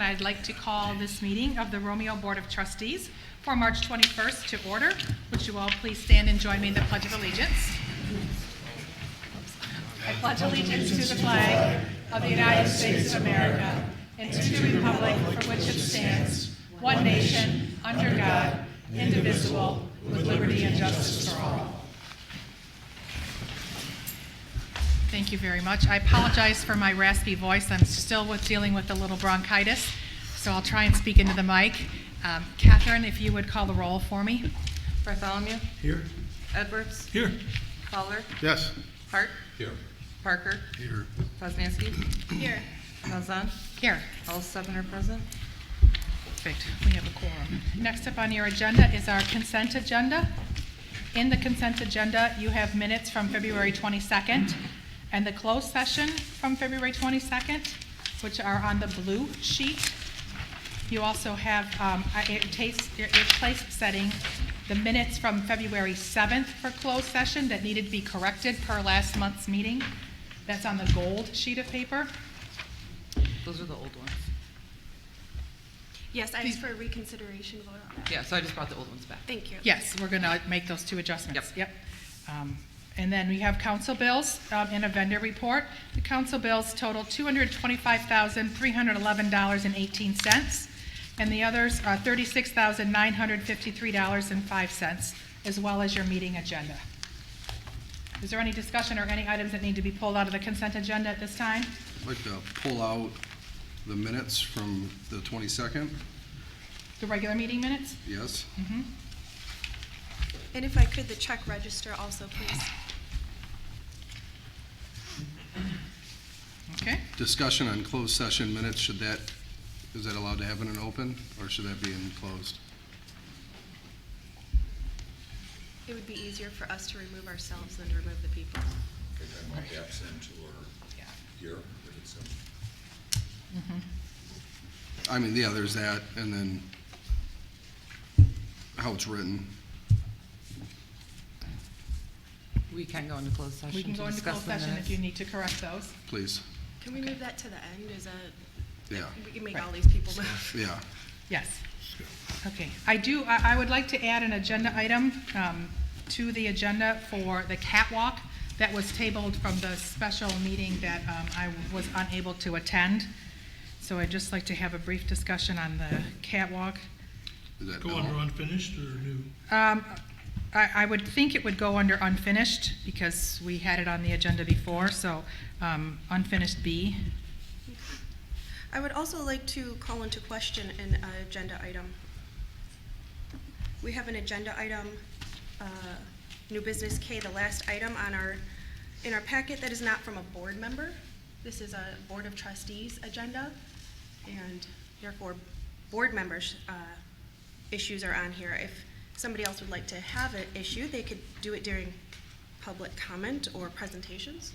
I'd like to call this meeting of the Romeo Board of Trustees for March 21st to order. Would you all please stand and join me in the Pledge of Allegiance? I pledge allegiance to the flag of the United States of America and to the republic for which it stands, one nation, under God, indivisible, with liberty and justice for all. Thank you very much. I apologize for my raspy voice. I'm still dealing with a little bronchitis, so I'll try and speak into the mic. Catherine, if you would call the roll for me. Bartholomew? Here. Edwards? Here. Fowler? Yes. Hart? Here. Parker? Here. Poznanski? Here. Malzahn? Here. All seven are present. Perfect. We have a quorum. Next up on your agenda is our consent agenda. In the consent agenda, you have minutes from February 22nd and the closed session from February 22nd, which are on the blue sheet. You also have place setting the minutes from February 7th for closed session that needed to be corrected per last month's meeting. That's on the gold sheet of paper. Those are the old ones. Yes, I asked for a reconsideration vote on that. Yeah, so I just brought the old ones back. Thank you. Yes, we're going to make those two adjustments. Yep. And then we have council bills and a vendor report. The council bills total $225,311.18, and the others are $36,953.05, as well as your meeting agenda. Is there any discussion or any items that need to be pulled out of the consent agenda at this time? I'd like to pull out the minutes from the 22nd. The regular meeting minutes? Yes. Mm-hmm. And if I could, the check register also, please. Okay. Discussion on closed session minutes, is that allowed to happen in open, or should that be in closed? It would be easier for us to remove ourselves than to remove the people. Okay, I'm not absent or here, if it's I mean, yeah, there's that, and then how it's written. We can go into closed session We can to go into discuss closed the session minutes. if you need to correct those. Please. Can we move that to the end? Is that, Yeah. we can make Right. all these people move? Yeah. Yes. Okay. I would like to add an agenda item to the agenda for the catwalk that was tabled from the special meeting that I was unable to attend. So I'd just like to have a brief discussion on the catwalk. Is that Go under unfinished or new? I would think it would go under unfinished because we had it on the agenda before, so unfinished B. I would also like to call into question an agenda item. We have an agenda item, new business K, the last item in our packet that is not from a board member. This is a Board of Trustees agenda, and therefore board members' issues are on here. If somebody else would like to have an issue, they could do it during public comment or presentations.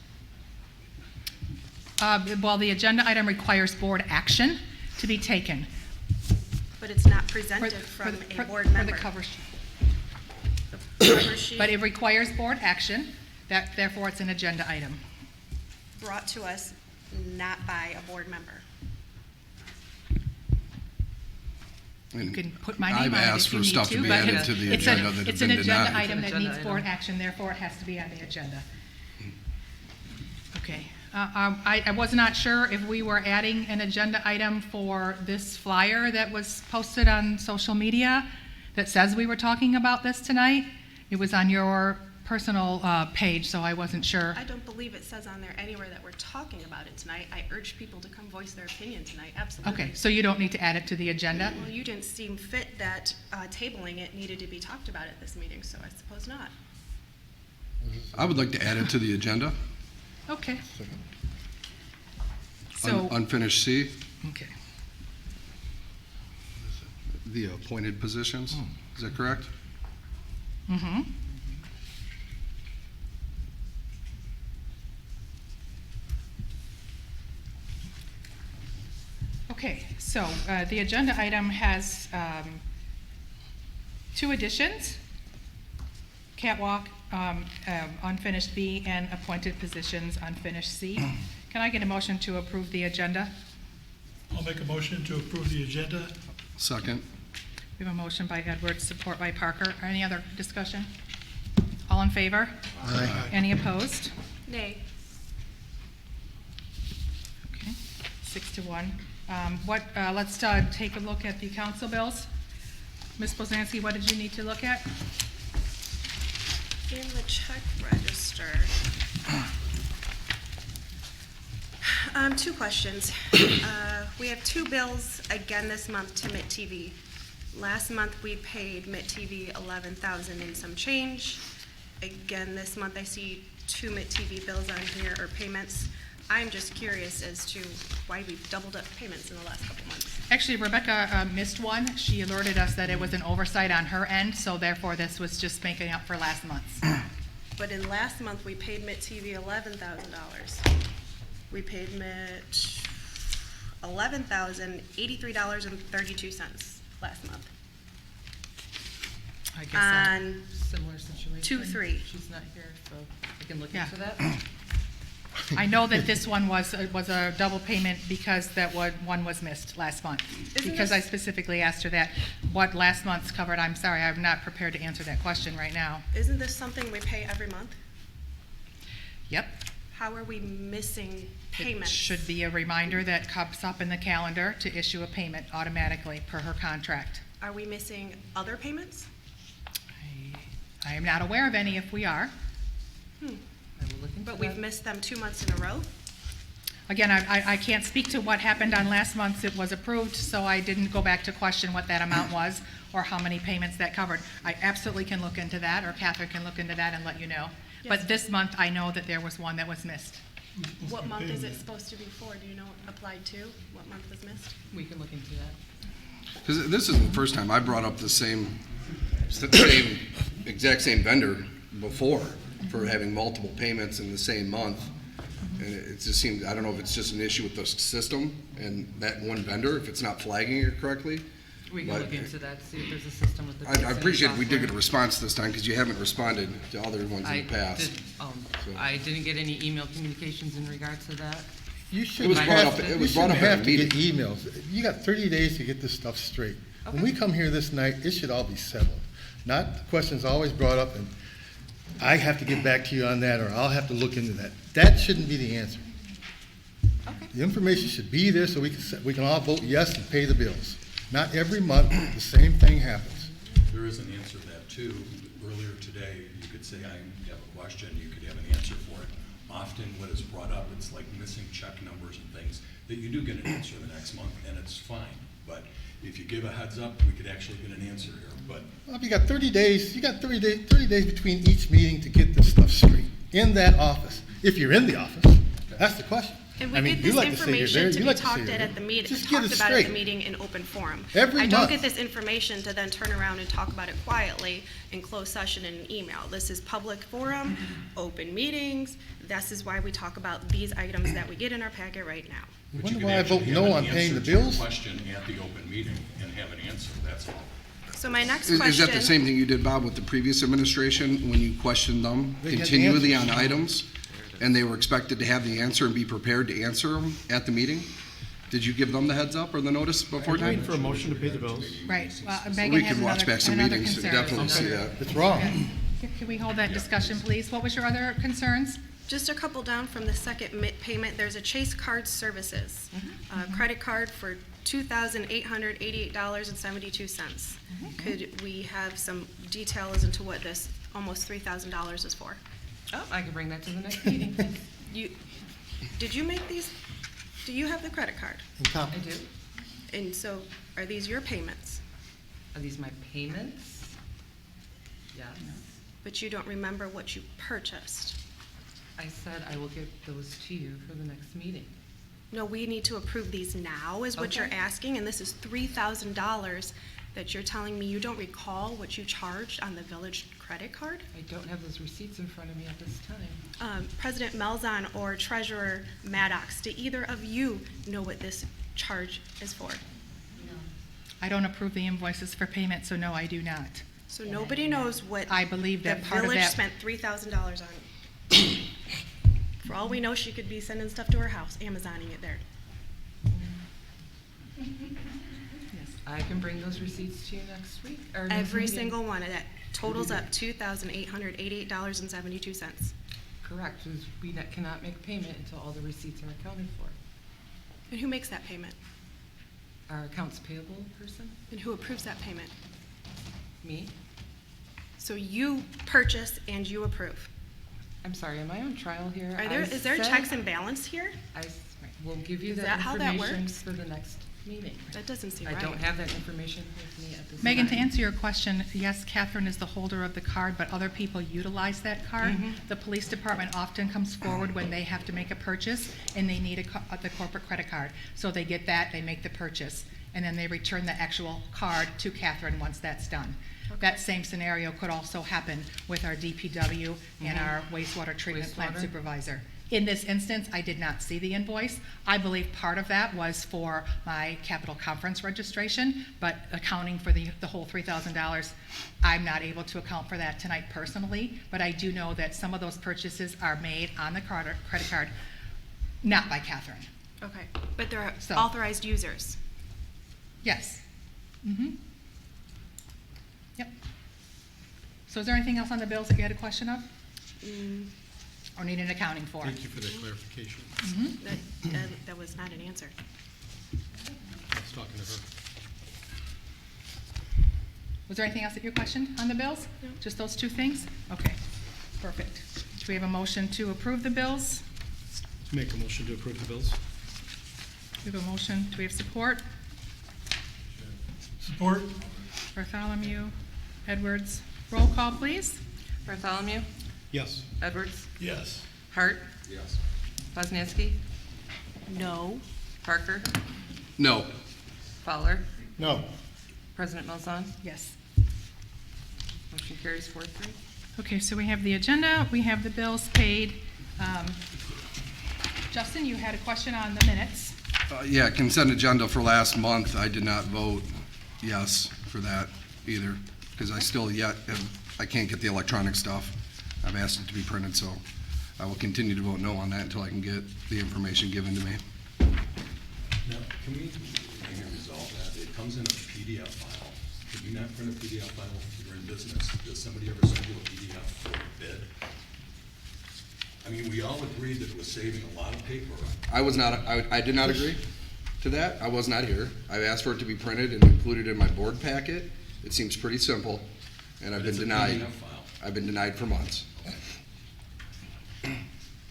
Well, the agenda item requires board action to be taken. But it's not presented from a board member. For the cover sheet. The cover sheet But it requires board action, therefore it's an agenda item. brought to us not by a board member. You can put my name I've on it asked if you for need stuff to, to be but added it's- to the it's a- agenda that have It's an been agenda denied. item that Agenda needs board item. action, therefore it has to be on the agenda. Okay. I was not sure if we were adding an agenda item for this flyer that was posted on social media that says we were talking about this tonight. It was on your personal page, so I wasn't sure. I don't believe it says on there anywhere that we're talking about it tonight. I urge people to come voice their opinion tonight, absolutely. Okay, so you don't need to add it to the agenda? Well, you didn't seem fit that tabling it needed to be talked about at this meeting, so I suppose not. I would like to add it to the agenda. Okay. So, Unfinished C, okay. the appointed positions. Is that correct? Mm-hmm. Okay, so the agenda item has two additions, catwalk, unfinished B, and appointed positions, unfinished C. Can I get a motion to approve the agenda? I'll make a motion to approve the agenda. Second. We have a motion by Edwards, support by Parker. Any other discussion? All in favor? Aye. Any opposed? Nay. Okay, 6-1. Let's take a look at the council bills. Ms. Bozansky, what did you need to look at? In the check register. Two questions. We have two bills again this month to MIT TV. Last month, we paid MIT TV $11,000 and some change. Again, this month, I see two MIT TV bills on here, or payments. I'm just curious as to why we've doubled up payments in the last couple months. Actually, Rebecca missed one. She alerted us that it was an oversight on her end, so therefore this was just making up for last month's. But in last month, we paid MIT TV $11,000. We paid MIT $11,083.32 last month. I guess that On similar situation. 2-3. She's not here, so I can look Yeah. into that. I know that this one was a double payment because one was missed last month. Isn't Because I this- specifically asked her that, what last month's covered. I'm sorry, I'm not prepared to answer that question right now. Isn't this something we pay every month? Yep. How are we missing It payments? should be a reminder that comes up in the calendar to issue a payment automatically per her contract. Are we missing other payments? I am not aware of any if we are. I will look into But we've that. missed them 2 months in a row? Again, I can't speak to what happened on last month's. It was approved, so I didn't go back to question what that amount was or how many payments that covered. I absolutely can look into that, or Catherine can look into that and let you know. Yes. But this month, I know that there was one that was missed. What month is it supposed to be for? Do you know applied to? What month was missed? We can look into that. Because this isn't the first time I brought up the exact same vendor before for having multiple payments in the same month. And it just seems, I don't know if it's just an issue with the system and that one vendor, if it's not flagging it correctly. We can But- look into that, see if there's a system with the. I dates and appreciate we did get a software. response this time because you haven't responded to other ones I in the past. did, I didn't get any email communications in regards to that. You It was shouldn't brought have, up, it you was brought shouldn't up at a have to get meeting. emails. You got 30 days to get this stuff straight. When we Okay. come here this night, it should all be settled. Not the questions always brought up, and I have to get back to you on that, or I'll have to look into that. That shouldn't be the answer. Okay. The information should be there so we can all vote yes and pay the bills. Not every month, the same thing happens. There is an answer to that too. Earlier today, you could say, I have a question, you could have an answer for it. Often what is brought up, it's like missing check numbers and things, that you do get an answer the next month, and it's fine. But if you give a heads up, we could actually get an answer here, but Well, if you got 30 days, you got 30 days between each meeting to get this stuff straight in that office. If you're in the office, that's the question. And I we mean, get you this like to say you're information there, to you be like to say talked you're at there. the meeting, Just get talked it about at the straight. meeting in open forum. Every I don't month. get this information to then turn around and talk about it quietly in closed session in an email. This is public forum, open meetings. This is why we talk about these items that we get in our packet right now. You you wonder could why I actually vote have no an on paying the answer to your bills? question at the open meeting and have an answer, that's all. So my next Is question. that the same thing you did, Bob, with the previous administration, when you questioned them They had continually on answers. items? And they were expected to have the answer and be prepared to answer them at the meeting? Did you give them the heads up or the notice before Waiting time? for a motion to pay the bills. Right. We Megan has could watch back some another meetings and concern. definitely see that. It's wrong. Can we hold that discussion, please? What was your other concerns? Just a couple down from the second MIT payment, there's a Chase Card Services, credit card for $2,888.72. Could we have some details into what this almost $3,000 is for? Oh, I can bring that to the next meeting. Did you make these, do you have the credit card? And top- I do. And so are these your payments? Are these my payments? Yes. But you don't remember what you purchased? I said I will get those to you for the next meeting. No, we need to approve these now, is what you're Okay. asking, and this is $3,000 that you're telling me you don't recall what you charged on the village credit card? I don't have those receipts in front of me at this time. President Malzahn or Treasurer Maddox, do either of you know what this charge is for? I don't approve the invoices for payment, so no, I do not. So nobody knows what I believe the that part of village that. spent $3,000 on. For all we know, she could be sending stuff to her house, Amazoning it there. Yes, I can bring those receipts to you next week, or next Every meeting. single one of that totals up $2,888.72. Correct, because we cannot make payment until all the receipts are accounted for. And who makes that payment? Our accounts payable person, And who approves that payment? me. So you purchase and you approve. I'm sorry, am I on trial here? Is there checks and balance here? We'll give you Is that that how that information works? for the next meeting. That doesn't seem I right. don't have that information with me at this time. Megan, to answer your question, yes, Catherine is the holder of the card, but other people utilize that card. The police department often comes forward when they have to make a purchase and they need the corporate credit card. So they get that, they make the purchase, and then they return the actual card to Catherine once that's done. That same scenario could also happen with our DPW and our wastewater treatment plant Wastewater. supervisor. In this instance, I did not see the invoice. I believe part of that was for my capital conference registration, but accounting for the whole $3,000, I'm not able to account for that tonight personally, but I do know that some of those purchases are made on the credit card, not by Catherine. Okay, but they're So- authorized users. Yes. Yep. So is there anything else on the bills that you had a question of? Or need an accounting for? Thank you for that clarification. That was not an answer. I was talking to her. Was there anything else that you questioned on the bills? No. Just those two things? Okay, perfect. Do we have a motion to approve the bills? Make a motion to approve the bills. We have a motion. Do we have support? Support. Bartholomew, Edwards. Roll call, please. Bartholomew, Yes. Edwards, Yes. Hart, Yes. Poznanski, No. Parker, No. Fowler, No. President Malzahn. Yes. Motion carries 4-3. Okay, so we have the agenda, we have the bills paid. Justin, you had a question on the minutes. Yeah, consent agenda for last month, I did not vote yes for that either, because I still I can't get the electronic stuff. I've asked it to be printed, so I will continue to vote no on that until I can get the information given to me. Now, can we maybe resolve that? It comes in a PDF file. Can you not print a PDF file if you're in business? Does somebody ever send you a PDF for a bid? I mean, we all agreed that it was saving a lot of paper. I did not agree to that. I was not here. I've asked for it to be printed and included in my board packet. It seems pretty simple, and I've But been it's a denied. PDF file. I've been denied for months.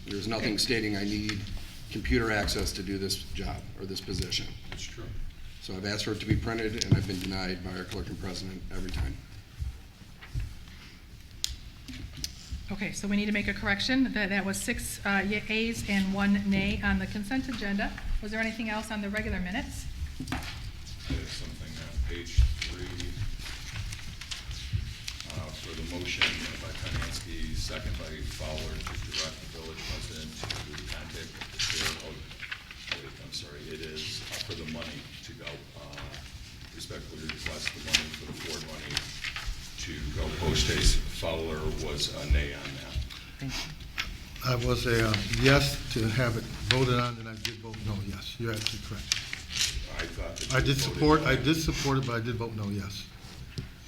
There's nothing stating I need computer access to do this job or this position. It's true. So I've asked for it to be printed, and I've been denied by our clerk and president every time. Okay, so we need to make a correction. That was 6 yeas and 1 nay on the consent agenda. Was there anything else on the regular minutes? There's something on page 3 for the motion by Poznanski, second by Fowler, to direct the village president to contact the chair of, I'm sorry, it is for the money to go, respectfully request the money for the Ford money to go post haste. Fowler was a nay on that. Thank you. I was a yes to have it voted on, and I did vote no, yes. You're absolutely correct. I thought that. I you did voted support, no. I did support it, but I did vote no, yes.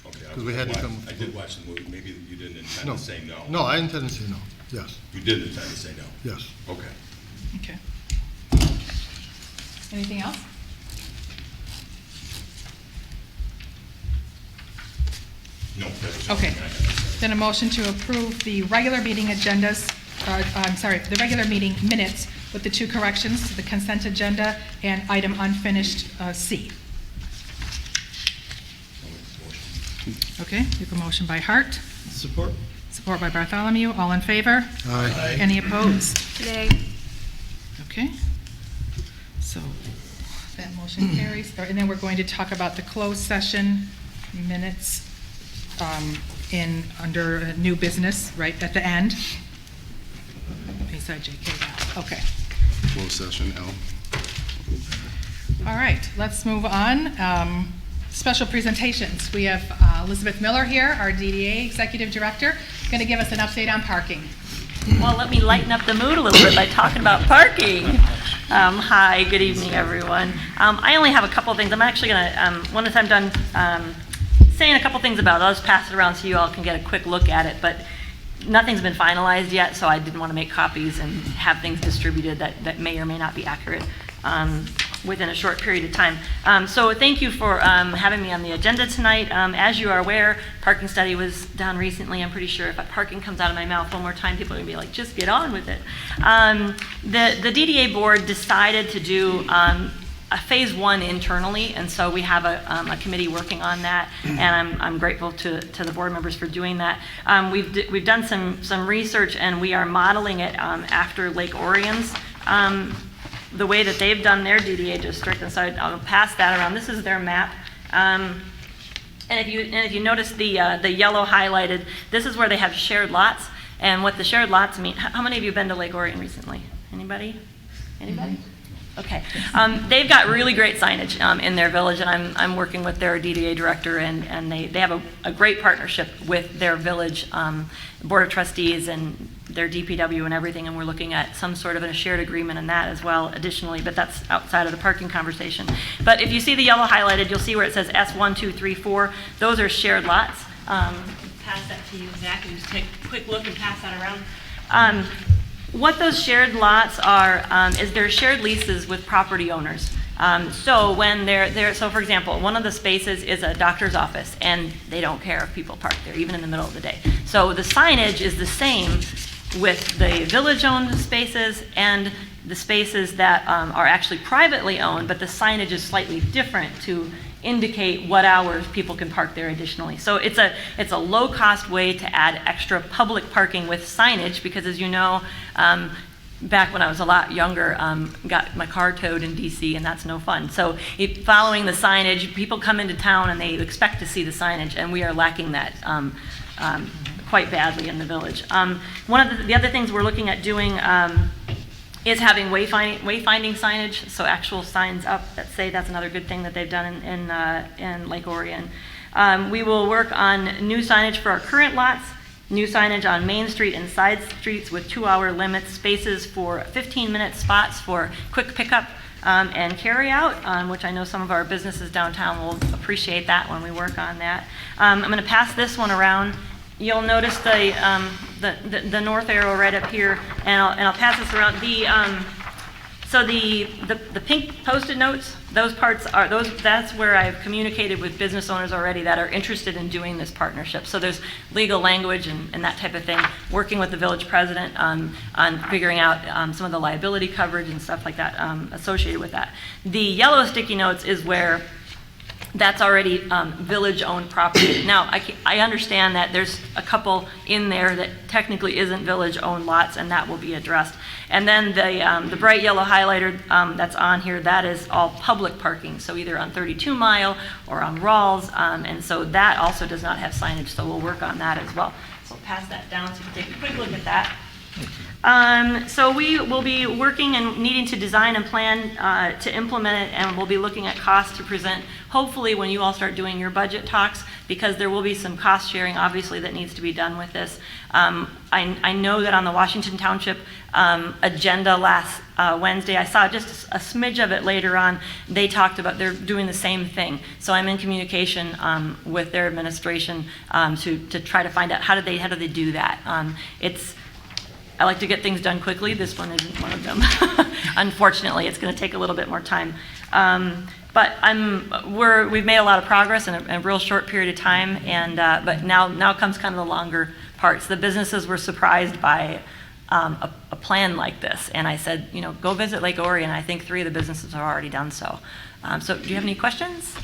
Okay, 'Cause we had to come- I did watch the movie, maybe you didn't intend No. to say no. No, I intend to say no, yes, You did intend to say no? yes. Okay. Okay. Anything else? No, that was. Okay. something I had to say. Then a motion to approve the regular meeting agendas, the regular meeting minutes with the 2 corrections to the consent agenda and item unfinished C. Okay, we have a motion by Hart, Support. support by Bartholomew. All in favor? Aye. Any opposed? Nay. Okay. So that motion carries. And then we're going to talk about the closed session minutes under new business, right at the end. Beside JK. Okay. Closed session, L. All right, let's move on. Special presentations. We have Elizabeth Miller here, our DDA Executive Director, going to give us an update on parking. Well, let me lighten up the mood a little bit by talking about parking. Hi, good evening, everyone. I only have a couple of things. I'm actually going to, once I'm done saying a couple things about it, I'll just pass it around so you all can get a quick look at it. But nothing's been finalized yet, so I didn't want to make copies and have things distributed that may or may not be accurate within a short period of time. So thank you for having me on the agenda tonight. As you are aware, parking study was done recently. I'm pretty sure if parking comes out of my mouth one more time, people are going to be like, just get on with it. The DDA board decided to do a phase one internally, and so we have a committee working on that, and I'm grateful to the board members for doing that. We've done some research, and we are modeling it after Lake Orion's, the way that they've done their DDA district, and so I'll pass that around. This is their map. And if you notice the yellow highlighted, this is where they have shared lots, and what the shared lots mean. How many of you have been to Lake Orion recently? Anybody? Anybody? Okay. They've got really great signage in their village, and I'm working with their DDA director, and they have a great partnership with their village board of trustees and their DPW and everything, and we're looking at some sort of a shared agreement in that as well additionally, but that's outside of the parking conversation. But if you see the yellow highlighted, you'll see where it says S1, 2, 3, 4. Those are shared lots. Pass that to you, Zach, and just take a quick look and pass that around. What those shared lots are is they're shared leases with property owners. So when so for example, one of the spaces is a doctor's office, and they don't care if people park there, even in the middle of the day. So the signage is the same with the village-owned spaces and the spaces that are actually privately owned, but the signage is slightly different to indicate what hours people can park there additionally. So it's a low-cost way to add extra public parking with signage, because as you know, back when I was a lot younger, got my car towed in DC, and that's no fun. So following the signage, people come into town and they expect to see the signage, and we are lacking that quite badly in the village. One of the other things we're looking at doing is having wayfinding signage, so actual signs up that say. That's another good thing that they've done in Lake Orion. We will work on new signage for our current lots, new signage on Main Street and side streets with 2-hour limits, spaces for 15-minute spots for quick pickup and carry out, which I know some of our businesses downtown will appreciate that when we work on that. I'm going to pass this one around. You'll notice the north arrow right up here, and I'll pass this around. So the pink Post-it notes, those parts are that's where I've communicated with business owners already that are interested in doing this partnership. So there's legal language and that type of thing, working with the village president on figuring out some of the liability coverage and stuff like that associated with that. The yellow sticky notes is where that's already village-owned property. Now, I understand that there's a couple in there that technically isn't village-owned lots, and that will be addressed. And then the bright yellow highlighter that's on here, that is all public parking, so either on 32 Mile or on Rawls, and so that also does not have signage, so we'll work on that as well. So I'll pass that down so you can take a quick look at that. So we will be working and needing to design and plan to implement it, and we'll be looking at costs to present hopefully when you all start doing your budget talks, because there will be some cost sharing obviously that needs to be done with this. I know that on the Washington Township agenda last Wednesday, I saw just a smidge of it later on. They talked about they're doing the same thing. So I'm in communication with their administration to try to find out how do they do that. I like to get things done quickly. This one isn't one of them. Unfortunately, it's going to take a little bit more time. But we've made a lot of progress in a real short period of time, and but now comes kind of the longer parts. The businesses were surprised by a plan like this, and I said, go visit Lake Orion. I think 3 of the businesses have already done so. So do you have any questions?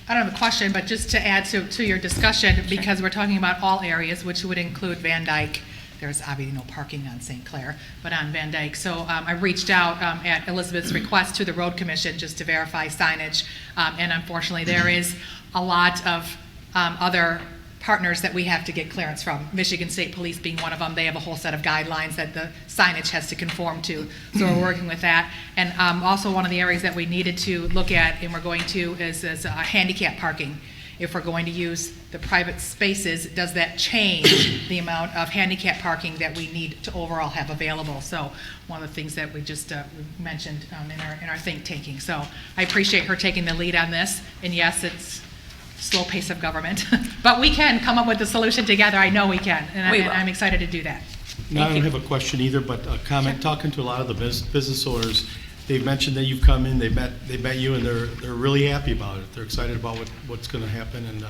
I don't have a question, but just to add to your discussion, sure. Because we're talking about all areas, which would include Van Dyke. There's obviously no parking on St. Clair, but on Van Dyke. So I reached out at Elizabeth's request to the Road Commission just to verify signage. And unfortunately, there is a lot of other partners that we have to get clearance from. Michigan State Police being one of them. They have a whole set of guidelines that the signage has to conform to. So we're working with that. And also one of the areas that we needed to look at, and we're going to, is handicap parking. if we're going to use the private spaces, does that change the amount of handicap parking that we need to overall have available? So one of the things that we just mentioned in our think tanking. So I appreciate her taking the lead on this. And yes, it's slow pace of government, but we can come up with a solution together. I know we can, and We will. I'm excited to do that. Now, I Thank don't you. have a question either, but a comment, talking to a lot of the business owners, they've mentioned that you've come in, they've met you, and they're really happy about it. They're excited about what's gonna happen, and,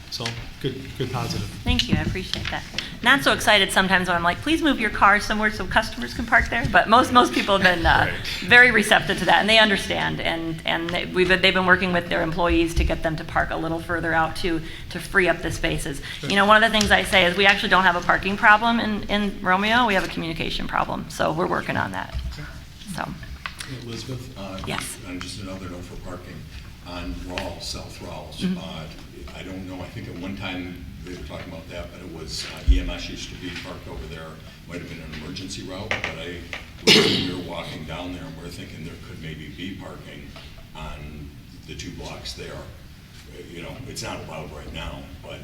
so, good positive. Thank you, I appreciate that. Not so excited sometimes when I'm like, please move your car somewhere so customers can park there, but most people have been very receptive to that, and they understand, and they've been working with their employees to get them to park a little further out to free up the spaces. You know, one of the things I say is we actually don't have a parking problem in Romeo, we have a communication problem, so we're working on that, so. Elizabeth? Yes. And just another note for parking, on Rawls, South Rawls, I don't know, I think at one time they were talking about that, but it was EMS used to be parked over there, might have been an emergency route, but we were walking down there and we're thinking there could maybe be parking on the 2 blocks there. You know, it's not allowed right now, but.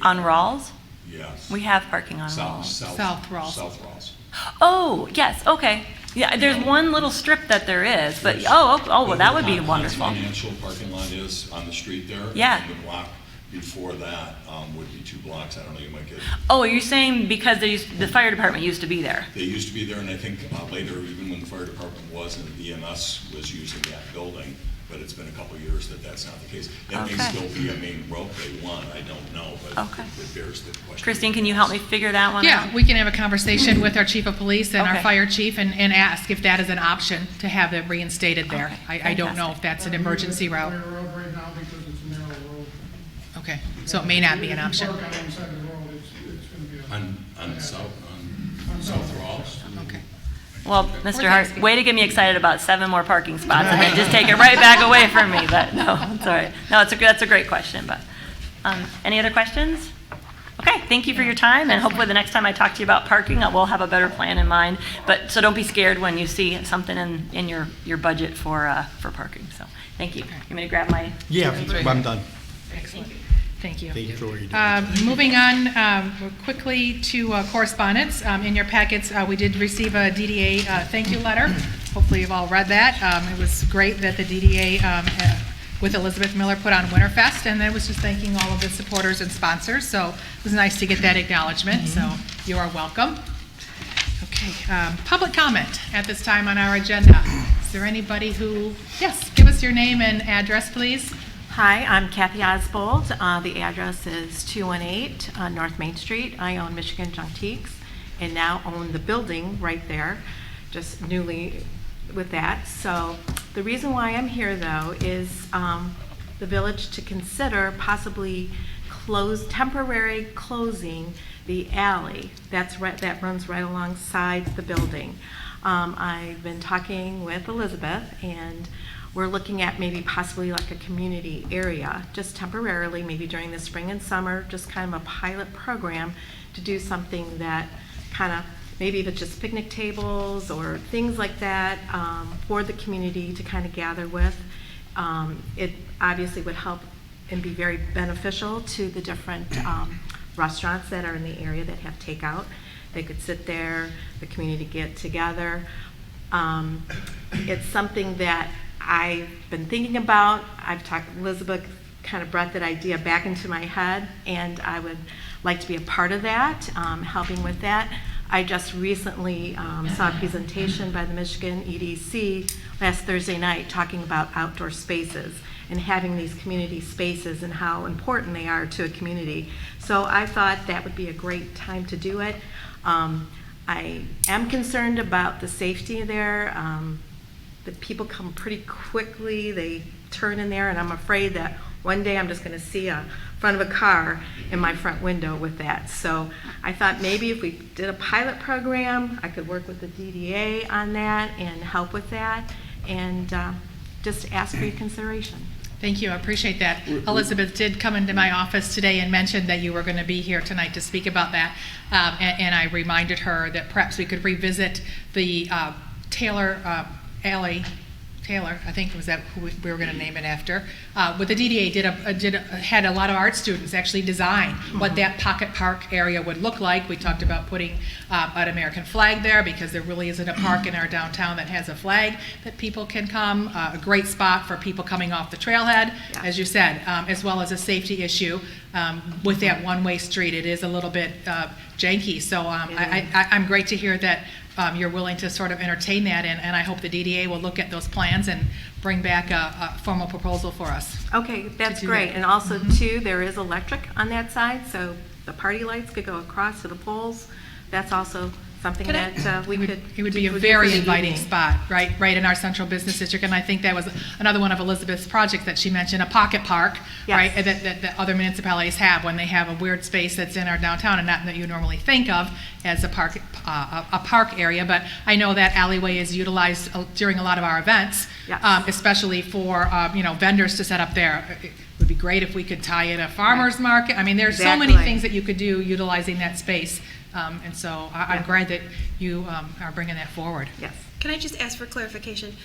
On Rawls? Yes. We have parking on Rawls. South Rawls. South Rawls. Oh, yes, okay. Yeah, there's one little strip that there is, but, well, that would be Hans wonderful. Financial parking lot is on the street there. Yeah. And the block before that would be 2 blocks. I don't know, you might get, Oh, you're saying because the fire department used to be there? they used to be there, and I think later, even when the fire department wasn't, EMS was using that building, but it's been a couple of years that that's not the case. That may Okay. still be a main road they want, I don't know, but Okay. it bears the question. Christine, can you help me figure that one out? Yeah, we can have a conversation with our chief of police and our Okay. fire chief and ask if that is an option to have it reinstated there. Okay, I don't know if that's an emergency route. Road right now because it's a narrow road. Okay, so it may not be an option. If you park on one side of the road, it's gonna be a. On South Rawls? Okay. Well, Mr. Hart, way to get me excited about 7 more parking spots and then just take it right back away from me, but no, it's all right. No, that's a great question, but, any other questions? Okay, thank you for your time, and hopefully the next time I talk to you about parking, we'll have a better plan in mind. But, so don't be scared when you see something in your budget for parking, so, thank you. You want me to grab my? Yeah, I'm done. Excellent. Thank you. Thank you for what you're doing. Moving on quickly to correspondence. In your packets, we did receive a DDA thank you letter. Hopefully you've all read that. It was great that the DDA with Elizabeth Miller put on Winterfest, and it was just thanking all of the supporters and sponsors. So it was nice to get that acknowledgement, so you are welcome. Okay, public comment at this time on our agenda. Is there anybody who, yes, give us your name and address, please. Hi, I'm Kathy Osbold. The address is 218 North Main Street. I own Michigan Juntiques and now own the building right there, just newly with that. So the reason why I'm here though is the village to consider possibly temporary closing the alley that runs right alongside the building. I've been talking with Elizabeth, and we're looking at maybe possibly like a community area, just temporarily, maybe during the spring and summer, just kind of a pilot program to do something that kind of, maybe if it's just picnic tables or things like that for the community to kind of gather with. It obviously would help and be very beneficial to the different restaurants that are in the area that have takeout. They could sit there, the community get together. It's something that I've been thinking about. Elizabeth kind of brought that idea back into my head, and I would like to be a part of that, helping with that. I just recently saw a presentation by the Michigan EDC last Thursday night talking about outdoor spaces and having these community spaces and how important they are to a community. So I thought that would be a great time to do it. I am concerned about the safety there. The people come pretty quickly, they turn in there, and I'm afraid that one day I'm just gonna see a front of a car in my front window with that. So I thought maybe if we did a pilot program, I could work with the DDA on that and help with that, and just ask for your consideration. Thank you, I appreciate that. Elizabeth did come into my office today and mentioned that you were going to be here tonight to speak about that. And I reminded her that perhaps we could revisit the Taylor Taylor, I think was that who we were gonna name it after, with the DDA had a lot of art students actually design what that pocket park area would look like. We talked about putting an American flag there because there really isn't a park in our downtown that has a flag that people can come. A great spot for people coming off the trailhead, Yeah. as you said, as well as a safety issue with that one-way street. It is a little bit janky, so I'm great to hear that you're willing to sort of entertain that, and I hope the DDA will look at those plans and bring back a formal proposal for us. Okay, that's do great. that. And also, too, there is electric on that side, so the party lights could go across to the poles. That's also something that we could. It would be a do for very the inviting evening. spot, right in our central business district, and I think that was another one of Elizabeth's projects that she mentioned, a pocket park, Yes. right, that other municipalities have when they have a weird space that's in our downtown and not that you normally think of as a park area, but I know that alleyway is utilized during a lot of our events, Yes. especially for, vendors to set up there. It would be great if we could tie in a farmer's market. I mean, there's so many Exactly. things that you could do utilizing that space. And so I'm Yeah. glad that you are bringing that forward. Yes. Can I just ask for clarification?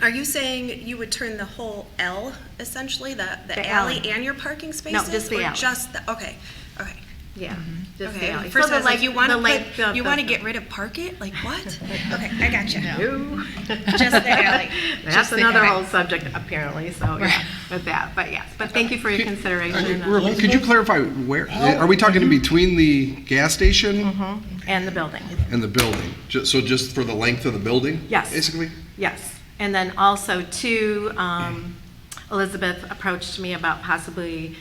Are you saying you would turn the whole L, essentially, the The alley alley. and your parking spaces? just the or alley. just the, okay, okay. Yeah. Just Okay, the alley. first So I was the, like, you want the to length of you the- want to get rid of park it? Like, what? Okay, I got you. No. Just the alley. That's Just the another alley. whole subject, apparently, so, yeah, Right. with that, but yes. But thank you for your consideration. Could you clarify where, are we talking in between the gas station And the building. and the building? So just for the length of the building? Yes. Basically? Yes, and then also too, Elizabeth approached me about possibly,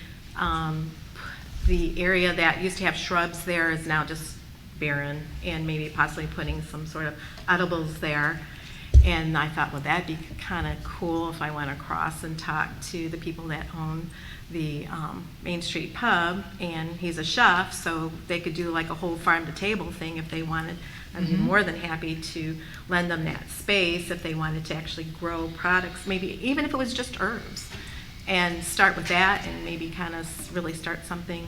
the area that used to have shrubs there is now just barren, and maybe possibly putting some sort of edibles there. And I thought, well, that'd be kind of cool if I went across and talked to the people that own the Main Street Pub, and he's a chef, so they could do like a whole farm-to-table thing if they wanted. I'd be more than happy to lend them that space if they wanted to actually grow products, maybe even if it was just herbs. And start with that and maybe kind of really start something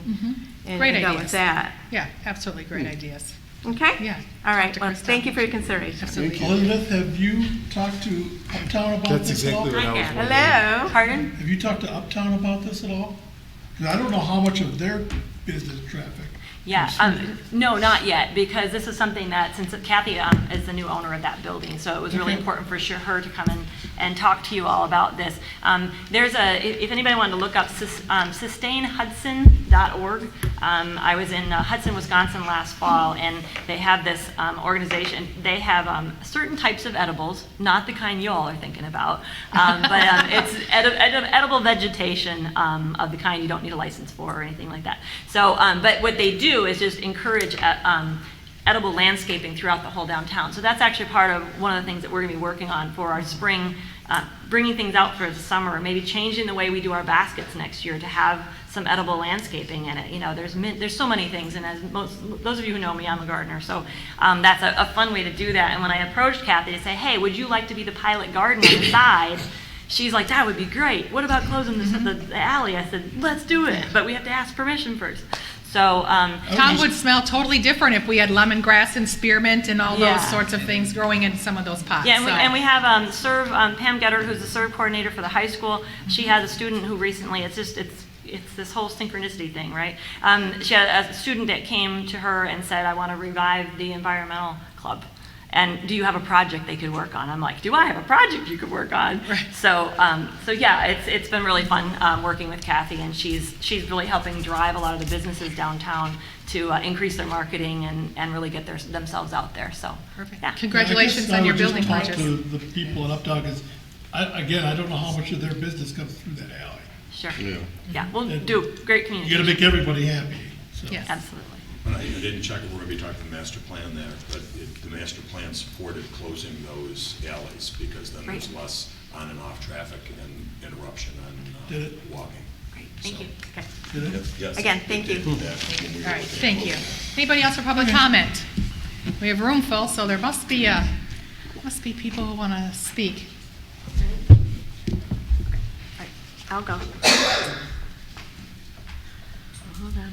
and Great go ideas. with that. Yeah, absolutely great ideas. Okay? Yeah. All right, Dr. well, Christoph. thank you for your consideration. Absolutely. Elizabeth, have you talked to Uptown about That's this at all? exactly what I was wondering. Hello? Pardon? Have you talked to Uptown about this at all? Because I don't know how much of their business traffic. Yeah, no, not yet, because this is something that, since Kathy is the new owner of that building, so it was really important for her to come in and talk to you all about this. If anybody wanted to look up sustainhudson.org, I was in Hudson, Wisconsin last fall, and they have this organization. They have certain types of edibles, not the kind y'all are thinking about, but it's edible vegetation of the kind you don't need a license for or anything like that. So, but what they do is just encourage edible landscaping throughout the whole downtown. So that's actually part of one of the things that we're going to be working on for our spring, bringing things out for the summer, maybe changing the way we do our baskets next year to have some edible landscaping in it. You know, there's so many things, and as those of you who know me, I'm a gardener, so that's a fun way to do that. And when I approached Kathy to say, hey, would you like to be the pilot garden on the side? She's like, that would be great. What about closing the alley? I said, let's do it, but we have to ask permission first. So, Town would smell totally different if we had lemongrass and spearmint and all Yeah. those sorts of things growing in some of those pots. yeah, so. and we have Pam Getter, who's the serve coordinator for the high school. She has a student who recently, it's this whole synchronicity thing, right? She had a student that came to her and said, I want to revive the environmental club. And do you have a project they could work on? I'm like, do I have a project you could work on? Right. So yeah, it's been really fun working with Kathy, and she's really helping drive a lot of the businesses downtown to increase their marketing and really get themselves out there. So Perfect. yeah. Congratulations on your building I would purchase. just talk to the people in Uptown, because, again, I don't know how much of their business comes through that alley. Sure. Yeah. Yeah, we'll do great You gotta communication. make everybody happy, so. Yes. Absolutely. And I didn't check if we're going to be talking master plan there, but the master plan supported closing those alleys because then there's Great. less on and off traffic and interruption Did on it? walking. Great. Thank you. Okay. Did it? Yes. Again, it thank did you. that when we were All right, looking at thank you. closing. Anybody else for public comment? We have room full, so there must be people who want to speak. All right, I'll go. Hold on.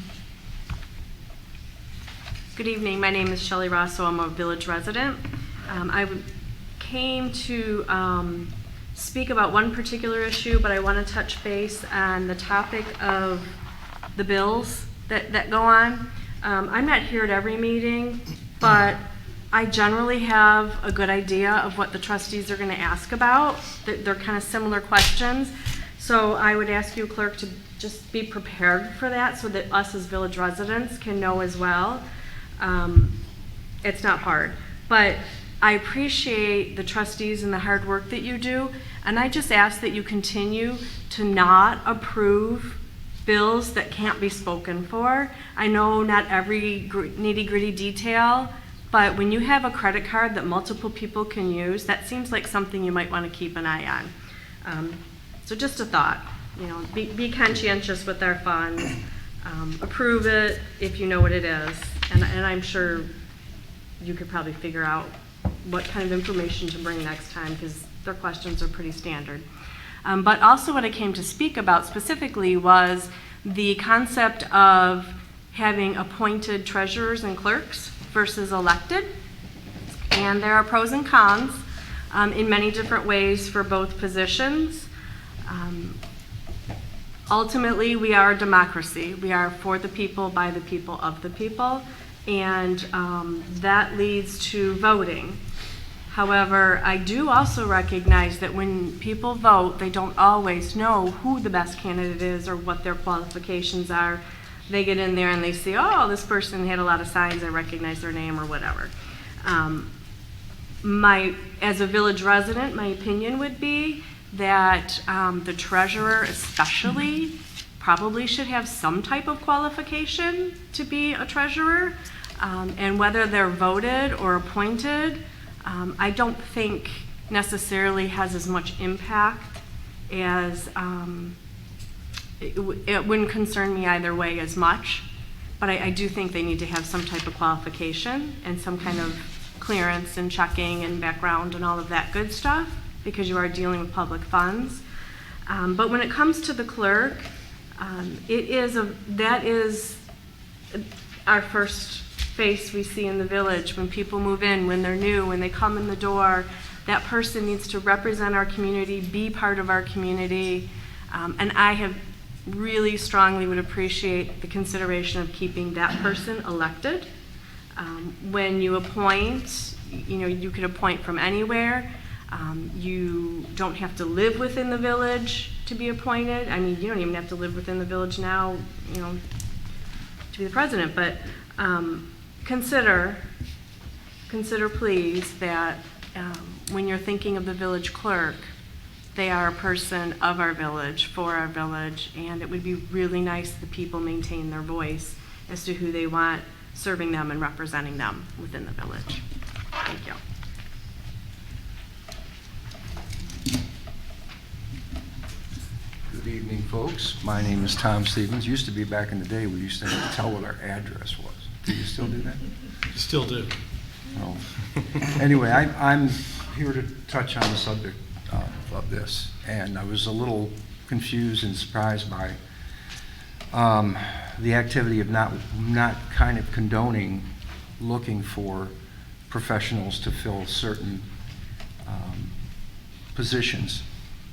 Good evening. My name is Shelley Rosso. I'm a village resident. I came to speak about one particular issue, but I want to touch base on the topic of the bills that go on. I'm not here at every meeting, but I generally have a good idea of what the trustees are going to ask about. They're kind of similar questions. So I would ask you, clerk, to just be prepared for that so that us as village residents can know as well. It's not hard, but I appreciate the trustees and the hard work that you do, and I just ask that you continue to not approve bills that can't be spoken for. I know not every nitty-gritty detail, but when you have a credit card that multiple people can use, that seems like something you might want to keep an eye on. So just a thought, be conscientious with our funds, approve it if you know what it is, and I'm sure you could probably figure out what kind of information to bring next time, because their questions are pretty standard. But also what I came to speak about specifically was the concept of having appointed treasurers and clerks versus elected. And there are pros and cons in many different ways for both positions. Ultimately, we are a democracy. We are for the people, by the people, of the people, and that leads to voting. However, I do also recognize that when people vote, they don't always know who the best candidate is or what their qualifications are. They get in there and they see, oh, this person had a lot of signs, I recognize their name or whatever. As a village resident, my opinion would be that the treasurer especially probably should have some type of qualification to be a treasurer, and whether they're voted or appointed, I don't think necessarily has as much impact as, it wouldn't concern me either way as much, but I do think they need to have some type of qualification and some kind of clearance and checking and background and all of that good stuff, because you are dealing with public funds. But when it comes to the clerk, that is our first face we see in the village. When people move in, when they're new, when they come in the door, that person needs to represent our community, be part of our community, and I have really strongly would appreciate the consideration of keeping that person elected. When you appoint, you could appoint from anywhere. You don't have to live within the village to be appointed. I mean, you don't even have to live within the village now, to be the president, but consider please that when you're thinking of the village clerk, they are a person of our village, for our village, and it would be really nice that people maintain their voice as to who they want serving them and representing them within the village. Thank you. Good evening, folks. My name is Tom Stevens. Used to be back in the day, we used to have to tell what our address was. Do you still do that? Still do. No. Anyway, I'm here to touch on the subject of this, and I was a little confused and surprised by the activity of not kind of condoning looking for professionals to fill certain positions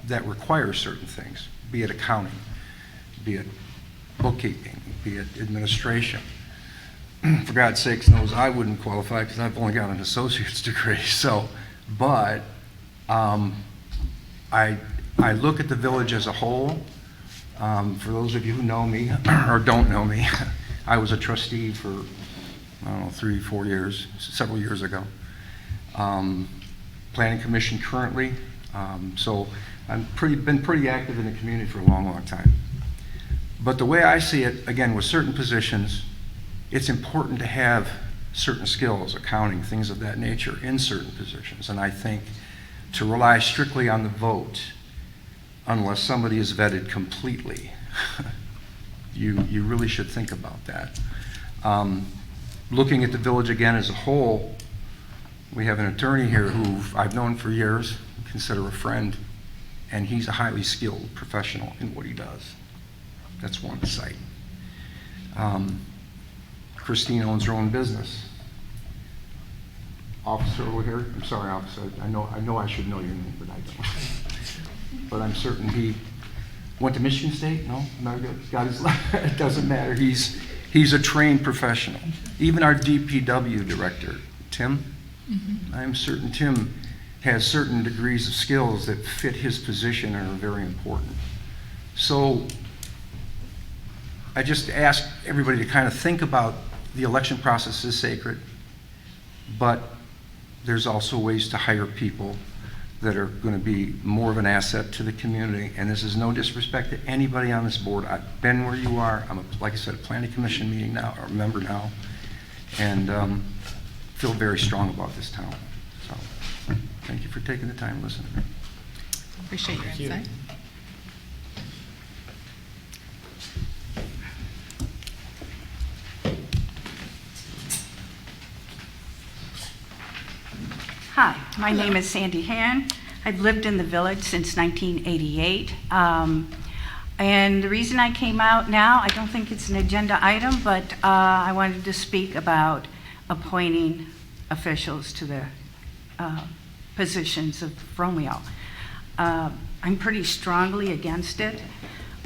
that require certain things, be it accounting, be it bookkeeping, be it administration. For God's sakes knows I wouldn't qualify because I've only got an associate's degree. So, but I look at the village as a whole. For those of you who know me or don't know me, I was a trustee for, I don't know, 3-4 years, several years ago. Planning Commission currently. So I've been pretty active in the community for a long, long time. But the way I see it, again, with certain positions, it's important to have certain skills, accounting, things of that nature in certain positions. And I think to rely strictly on the vote, unless somebody is vetted completely, you really should think about that. Looking at the village again as a whole, we have an attorney here who I've known for years, consider a friend, and he's a highly skilled professional in what he does. That's one site. Christine owns her own business. officer over here. I'm sorry, officer. I know I should know your name, but I don't. But I'm certain he went to Michigan State. No, got his. It doesn't matter. He's a trained professional. Even our DPW director, Tim. I'm certain Tim has certain degrees of skills that fit his position and are very important. So I just ask everybody to kind of think about the election process is sacred, but there's also ways to hire people that are going to be more of an asset to the community. And this is no disrespect to anybody on this board. I've been where you are. I'm, like I said, a planning commission meeting now, or member now, and feel very strong about this town. So thank you for taking the time to listen to me. Appreciate your Thank you. insight. Hi, my name is Sandy Han. I've lived in the village since 1988. And the reason I came out now, I don't think it's an agenda item, but I wanted to speak about appointing officials to the positions of Romeo. I'm pretty strongly against it.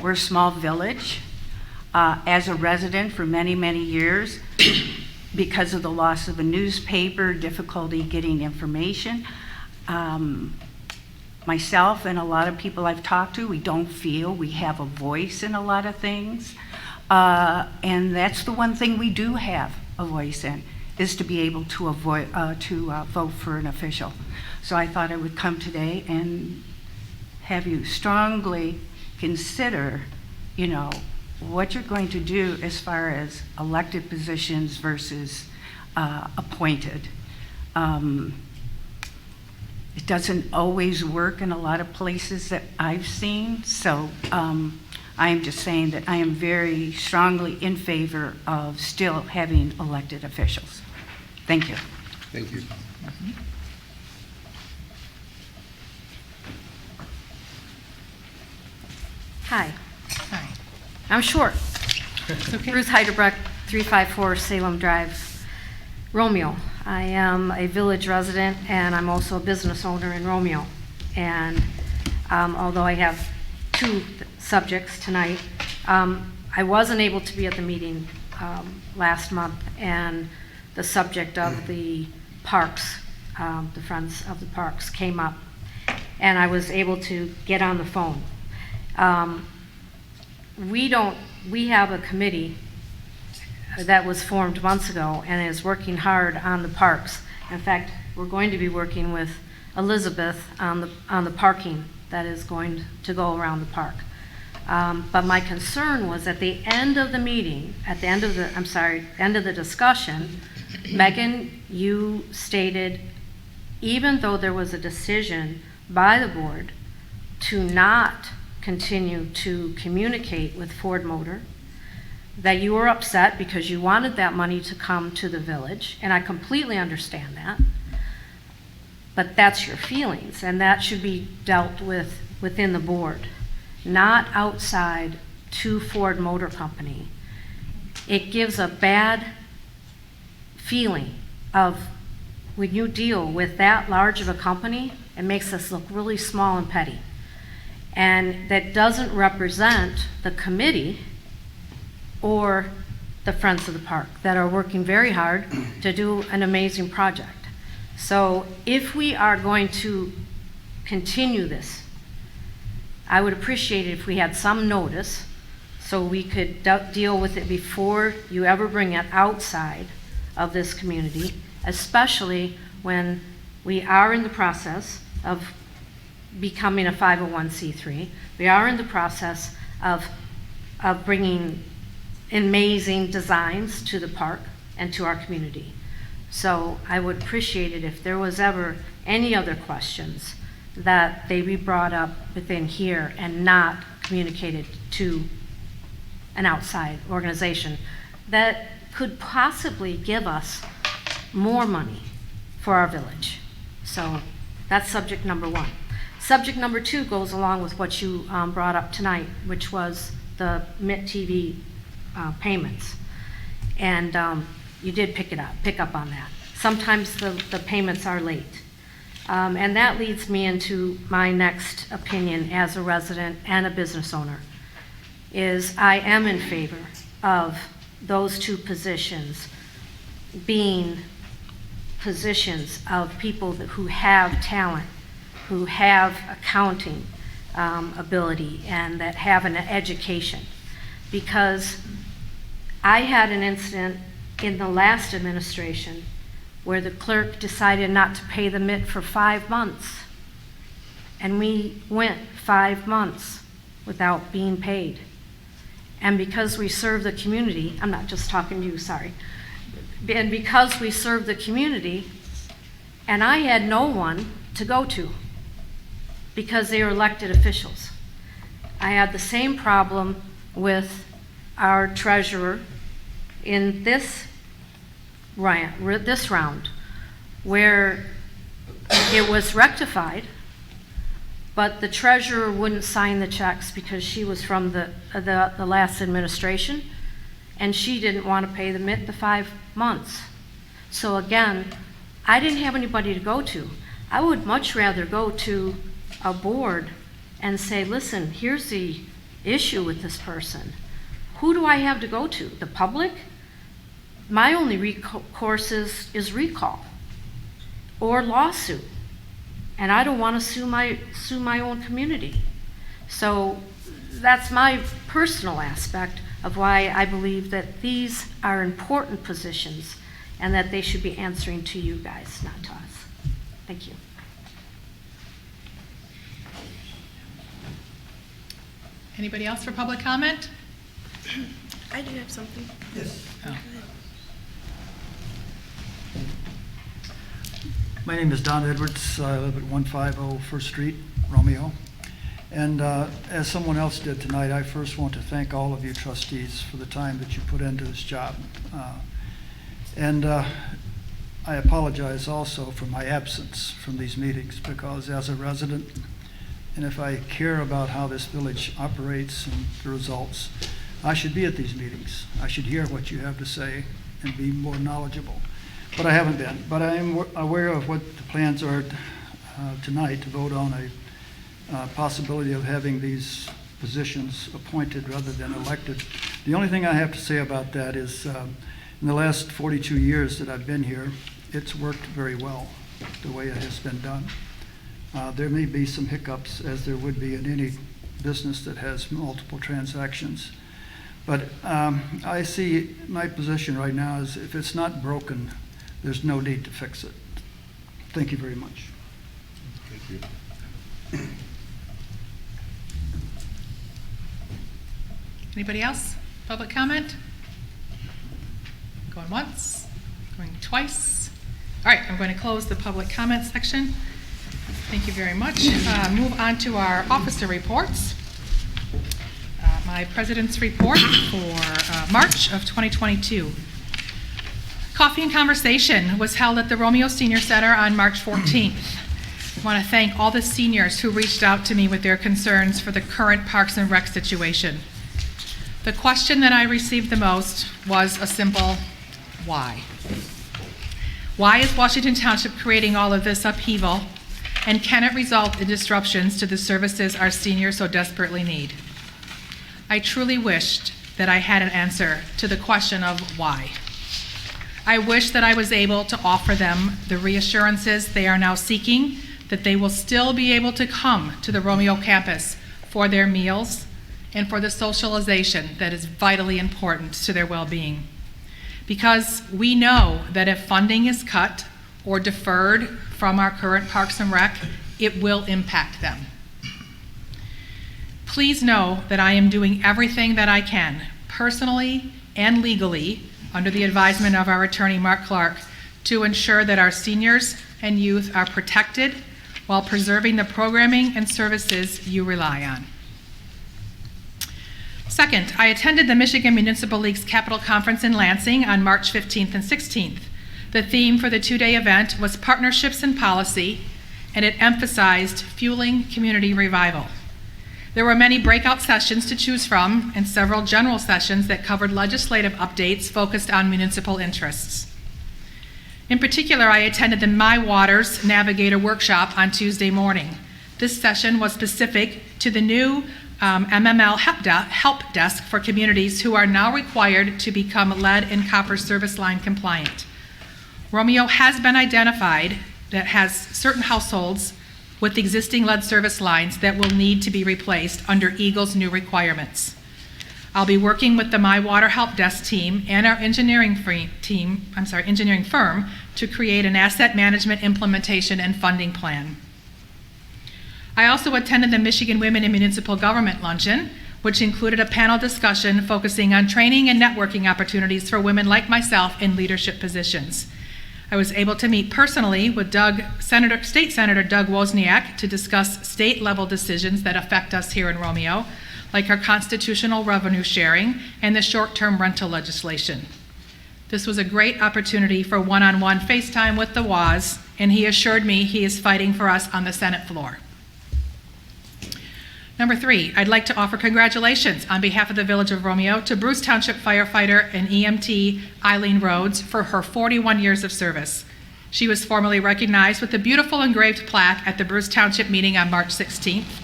We're a small village. As a resident for many, many years, because of the loss of a newspaper, difficulty getting information, myself and a lot of people I've talked to, we don't feel we have a voice in a lot of things. And that's the one thing we do have a voice in, is to be able to vote for an official. So I thought I would come today and have you strongly consider, you know, what you're going to do as far as elected positions versus appointed. It doesn't always work in a lot of places that I've seen, so I am just saying that I am very strongly in favor of still having elected officials. Thank you. Thank you. Hi, Hi. I'm short. It's okay. Ruth Heiderbrecht, 354 Salem Drive. Romeo. I am a village resident and I'm also a business owner in Romeo. And although I have two subjects tonight, I wasn't able to be at the meeting last month, and the subject of the parks, the Friends of the Parks, came up, and I was able to get on the phone. We have a committee that was formed months ago and is working hard on the parks. In fact, we're going to be working with Elizabeth on the parking that is going to go around the park. But my concern was at the end of the meeting, end of the discussion, Megan, you stated, even though there was a decision by the board to not continue to communicate with Ford Motor, that you were upset because you wanted that money to come to the village, and I completely understand that. But that's your feelings, and that should be dealt with within the board, not outside to Ford Motor Company. It gives a bad feeling of when you deal with that large of a company, it makes us look really small and petty. And that doesn't represent the committee or the Friends of the Park that are working very hard to do an amazing project. So if we are going to continue this, I would appreciate it if we had some notice so we could deal with it before you ever bring it outside of this community, especially when we are in the process of becoming a 501c3. We are in the process of bringing amazing designs to the park and to our community. So I would appreciate it if there was ever any other questions that they be brought up within here and not communicated to an outside organization that could possibly give us more money for our village. So that's subject number one. Subject number two goes along with what you brought up tonight, which was the MIT TV payments. And you did pick up on that. sometimes the payments are late. And that leads me into my next opinion as a resident and a business owner, is I am in favor of those two positions being positions of people who have talent, who have accounting ability, and that have an education. Because I had an incident in the last administration where the clerk decided not to pay the MIT for 5 months. And we went 5 months without being paid. And because we serve the community, I'm not just talking to you, sorry. And because we serve the community, and I had no one to go to because they were elected officials. I had the same problem with our treasurer in this round, where it was rectified, but the treasurer wouldn't sign the checks because she was from the last administration, and she didn't want to pay the MIT the 5 months. So again, I didn't have anybody to go to. I would much rather go to a board and say, listen, here's the issue with this person. Who do I have to go to? The public? My only recourse is recall or lawsuit, and I don't want to sue my own community. So that's my personal aspect of why I believe that these are important positions and that they should be answering to you guys, not to us. Thank you. Anybody else for public comment? I do have something. Yes. Oh. My name is Don Edwards. I live at 150 First Street, Romeo. And as someone else did tonight, I first want to thank all of you trustees for the time that you put into this job. And I apologize also for my absence from these meetings, because as a resident, and if I care about how this village operates and the results, I should be at these meetings. I should hear what you have to say and be more knowledgeable. But I haven't been. But I am aware of what the plans are tonight to vote on a possibility of having these positions appointed rather than elected. The only thing I have to say about that is in the last 42 years that I've been here, it's worked very well the way it has been done. There may be some hiccups, as there would be in any business that has multiple transactions. But I see my position right now is if it's not broken, there's no need to fix it. Thank you very much. Thank you. Anybody else? Public comment? Going once, going twice. All right, I'm going to close the public comment section. Thank you very much. Move on to our officer reports. My president's report for March of 2022. Coffee and Conversation was held at the Romeo Senior Center on March 14th. I want to thank all the seniors who reached out to me with their concerns for the current Parks and Rec situation. The question that I received the most was a simple why. Why is Washington Township creating all of this upheaval, and can it result in disruptions to the services our seniors so desperately need? I truly wished that I had an answer to the question of why. I wish that I was able to offer them the reassurances they are now seeking, that they will still be able to come to the Romeo campus for their meals and for the socialization that is vitally important to their well-being. Because we know that if funding is cut or deferred from our current Parks and Rec, it will impact them. Please know that I am doing everything that I can, personally and legally, under the advisement of our attorney, Mark Clark, to ensure that our seniors and youth are protected while preserving the programming and services you rely on. Second, I attended the Michigan Municipal League's Capital Conference in Lansing on March 15th and 16th. The theme for the two-day event was Partnerships and Policy, and it emphasized fueling community revival. There were many breakout sessions to choose from and several general sessions that covered legislative updates focused on municipal interests. In particular, I attended the My Waters Navigator workshop on Tuesday morning. This session was specific to the new MML help desk for communities who are now required to become lead and copper service line compliant. Romeo has been identified that has certain households with existing lead service lines that will need to be replaced under Eagle's new requirements. I'll be working with the My Water Help Desk team and our engineering firm to create an asset management implementation and funding plan. I also attended the Michigan Women in Municipal Government Luncheon, which included a panel discussion focusing on training and networking opportunities for women like myself in leadership positions. I was able to meet personally with State Senator Doug Wozniak to discuss state-level decisions that affect us here in Romeo, like our constitutional revenue sharing and the short-term rental legislation. This was a great opportunity for one-on-one FaceTime with the Woz, and he assured me he is fighting for us on the Senate floor. Number 3, I'd like to offer congratulations on behalf of the Village of Romeo to Bruce Township firefighter and EMT Eileen Rhodes for her 41 years of service. She was formally recognized with a beautiful engraved plaque at the Bruce Township meeting on March 16th.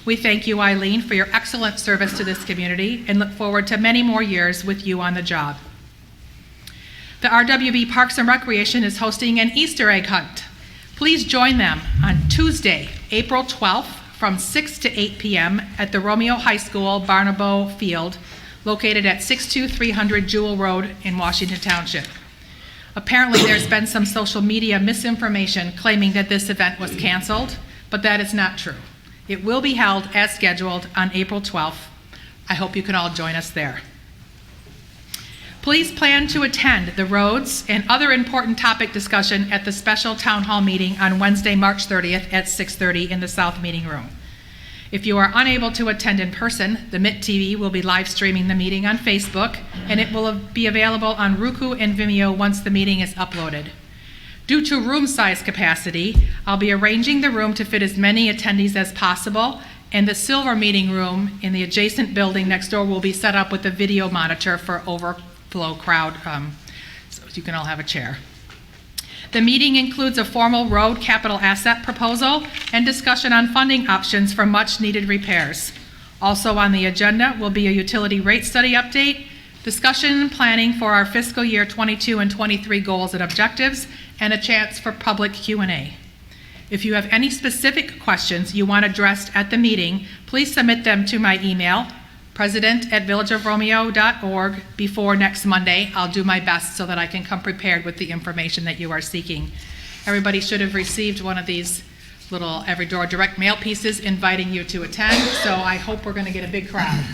We thank you, Eileen, for your excellent service to this community and look forward to many more years with you on the job. The RWB Parks and Recreation is hosting an Easter egg hunt. Please join them on Tuesday, April 12th, from 6 to 8 p.m. at the Romeo High School Barnabo Field, located at 62300 Jewel Road in Washington Township. Apparently, there's been some social media misinformation claiming that this event was canceled, but that is not true. It will be held as scheduled on April 12th. I hope you can all join us there. Please plan to attend the roads and other important topic discussion at the special town hall meeting on Wednesday, March 30th at 6:30 in the South Meeting Room. If you are unable to attend in person, the MIT TV will be live streaming the meeting on Facebook, and it will be available on Roku and Vimeo once the meeting is uploaded. Due to room size capacity, I'll be arranging the room to fit as many attendees as possible, and the silver meeting room in the adjacent building next door will be set up with a video monitor for overflow crowd, so you can all have a chair. The meeting includes a formal road capital asset proposal and discussion on funding options for much needed repairs. Also on the agenda will be a utility rate study update, discussion and planning for our fiscal year 22 and 23 goals and objectives, and a chance for public Q&A. If you have any specific questions you want addressed at the meeting, please submit them to my email, president@villageofromeo.org, before next Monday. I'll do my best so that I can come prepared with the information that you are seeking. Everybody should have received one of these little Every Door direct mail pieces inviting you to attend, so I hope we're going to get a big crowd.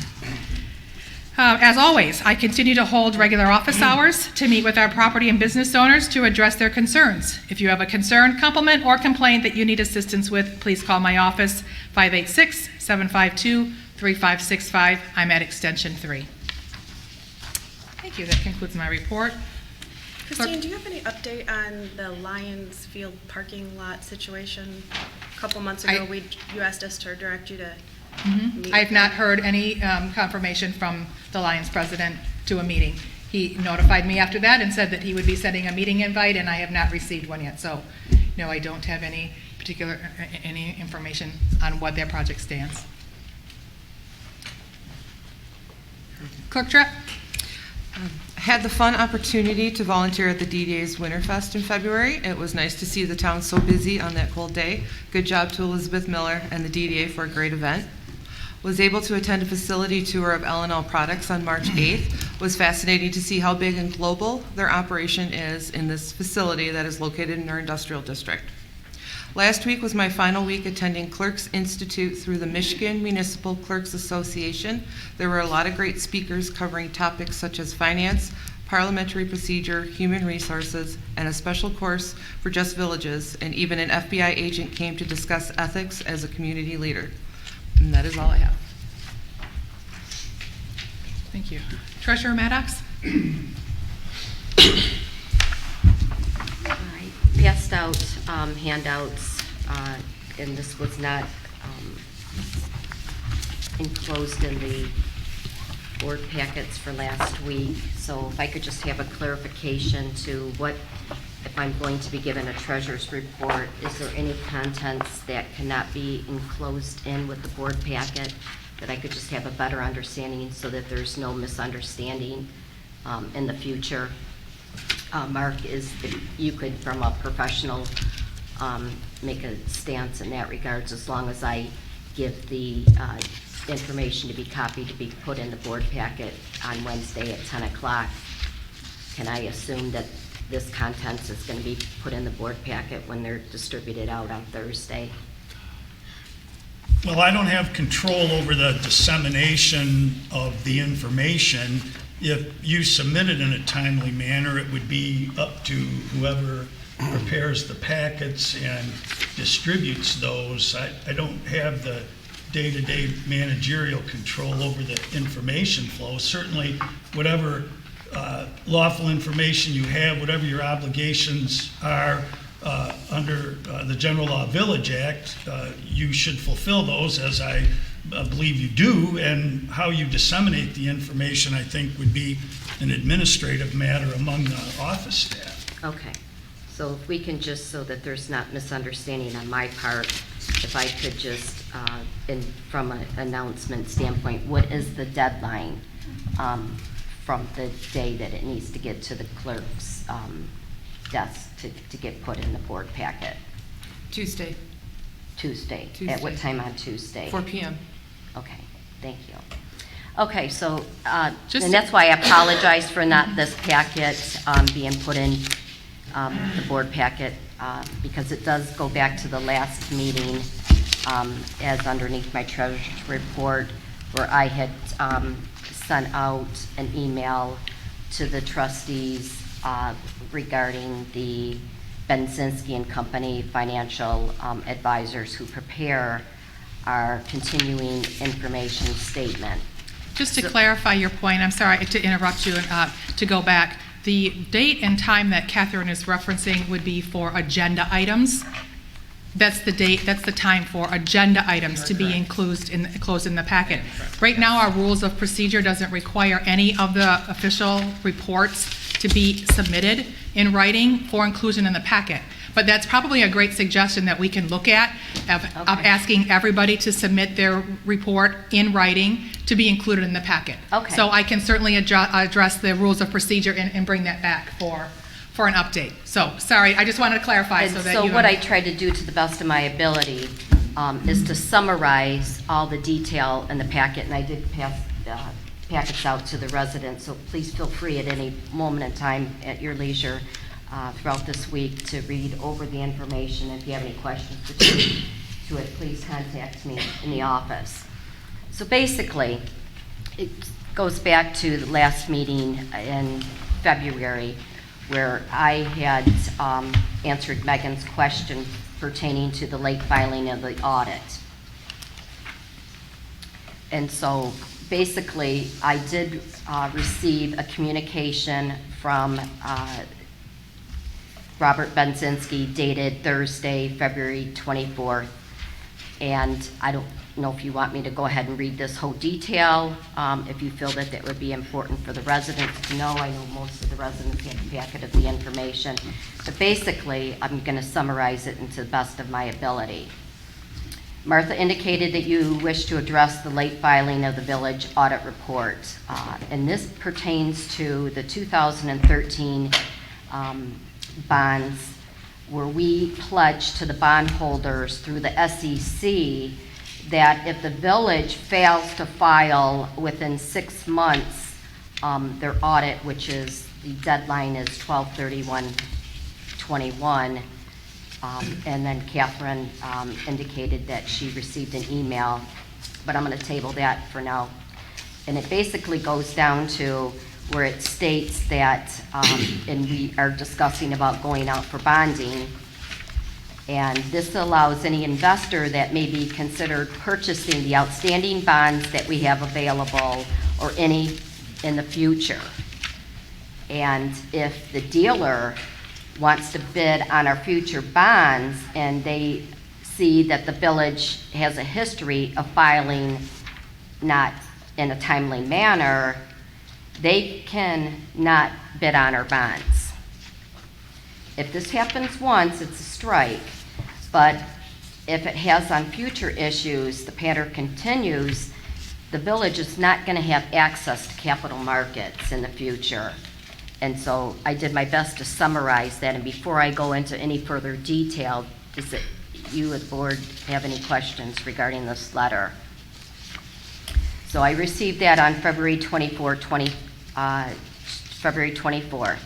As always, I continue to hold regular office hours to meet with our property and business owners to address their concerns. If you have a concern, compliment, or complaint that you need assistance with, please call my office, 586-752-3565. I'm at extension 3. Thank you. That concludes my report. Christine, do you have any update on the Lions Field parking lot situation? A couple months ago, you asked us to direct you to meet. I have not heard any confirmation from the Lions president to a meeting. He notified me after that and said that he would be sending a meeting invite, and I have not received one yet. So, no, I don't have any information on what their project stands. Clerk Tripp? I had the fun opportunity to volunteer at the DDA's Winterfest in February. It was nice to see the town so busy on that cold day. Good job to Elizabeth Miller and the DDA for a great event. Was able to attend a facility tour of L&L Products on March 8th. Was fascinating to see how big and global their operation is in this facility that is located in our industrial district. Last week was my final week attending Clerks Institute through the Michigan Municipal Clerks Association. There were a lot of great speakers covering topics such as finance, parliamentary procedure, human resources, and a special course for just villages, and even an FBI agent came to discuss ethics as a community leader. And that is all I have. Thank you. Treasurer Maddox? I passed out handouts, and this was not enclosed in the board packets for last week. So if I could just have a clarification to what if I'm going to be given a treasurer's report, is there any contents that cannot be enclosed in with the board packet that I could just have a better understanding so that there's no misunderstanding in the future? Mark, if you could, from a professional, make a stance in that regards, as long as I give the information to be copied, to be put in the board packet on Wednesday at 10 o'clock. Can I assume that this contents is going to be put in the board packet when they're distributed out on Thursday? Well, I don't have control over the dissemination of the information. If you submit it in a timely manner, it would be up to whoever prepares the packets and distributes those. I don't have the day-to-day managerial control over the information flow. Certainly, whatever lawful information you have, whatever your obligations are under the General Law Village Act, you should fulfill those, as I believe you do, and how you disseminate the information, I think, would be an administrative matter among the office staff. Okay. So if we can just, so that there's not misunderstanding on my part, if I could just, from an announcement standpoint, what is the deadline from the day that it needs to get to the clerk's desk to get put in the board packet? Tuesday, Tuesday. At what time on Tuesday? 4 p.m. Okay, thank you. Okay, so, and Just- that's why I apologize for not this packet being put in the board packet, because it does go back to the last meeting, as underneath my treasurer's report, where I had sent out an email to the trustees regarding the Benzinski and Company financial advisors who prepare our continuing information statement. Just to clarify your point, I'm sorry to interrupt you and to go back. The date and time that Catherine is referencing would be for agenda items. That's the date, that's the time for agenda items to be enclosed in the packet. Right now, our rules of procedure doesn't require any of the official reports to be submitted in writing for inclusion in the packet. But that's probably a great suggestion that we can look at, of asking everybody to submit their report in writing to be included in the packet. Okay. So I can certainly address the rules of procedure and bring that back for an update. So, sorry, I just wanted to clarify And so that so you... what I tried to do to the best of my ability is to summarize all the detail in the packet, and I did pass packets out to the residents, so please feel free at any moment in time at your leisure throughout this week to read over the information. If you have any questions to it, please contact me in the office. So basically, it goes back to the last meeting in February, where I had answered Megan's question pertaining to the late filing of the audit. And so basically, I did receive a communication from Robert Benzinski dated Thursday, February 24th. And I don't know if you want me to go ahead and read this whole detail, if you feel that that would be important for the residents to know. I know most of the residents have a packet of the information. But basically, I'm going to summarize it to the best of my ability. Martha indicated that you wish to address the late filing of the village audit report. And this pertains to the 2013 bonds, where we pledged to the bondholders through the SEC that if the village fails to file within 6 months their audit, which is, the deadline is 12/31/21, and then Catherine indicated that she received an email, but I'm going to table that for now. And it basically goes down to where it states that, and we are discussing about going out for bonding, and this allows any investor that may be considered purchasing the outstanding bonds that we have available or any in the future. And if the dealer wants to bid on our future bonds and they see that the village has a history of filing not in a timely manner, they can not bid on our bonds. If this happens once, it's a strike, but if it has on future issues, the pattern continues, the village is not going to have access to capital markets in the future. And so I did my best to summarize that, and before I go into any further detail, does it, you as board have any questions regarding this letter? So I received that on February 24th.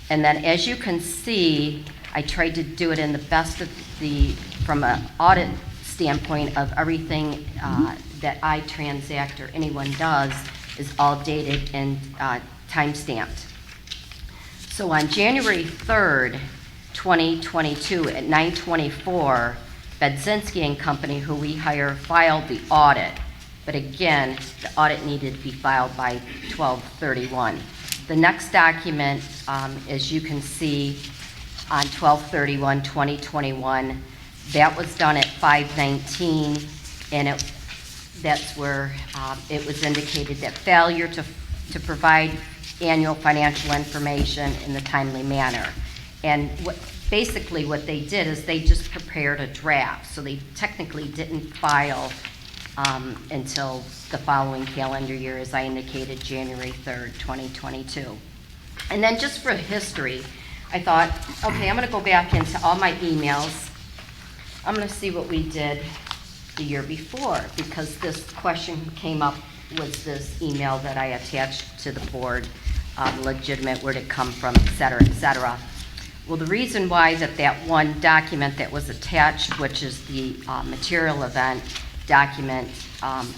And then as you can see, I tried to do it in the best of from an audit standpoint of everything that I transact or anyone does is all dated and time-stamped. So on January 3rd, 2022 at 9:24, Bedzinski and Company, who we hire, filed the audit. But again, the audit needed to be filed by 12/31. The next document, as you can see, on 12/31/2021, that was done at 5:19, and that's where it was indicated that failure to provide annual financial information in a timely manner. And basically what they did is they just prepared a draft, so they technically didn't file until the following calendar year, as I indicated, January 3rd, 2022. And then just for history, I thought, okay, I'm going to go back into all my emails. I'm going to see what we did the year before, because this question came up with this email that I attached to the board, legitimate, where'd it come from, et cetera, et cetera. Well, the reason why that one document that was attached, which is the material event document,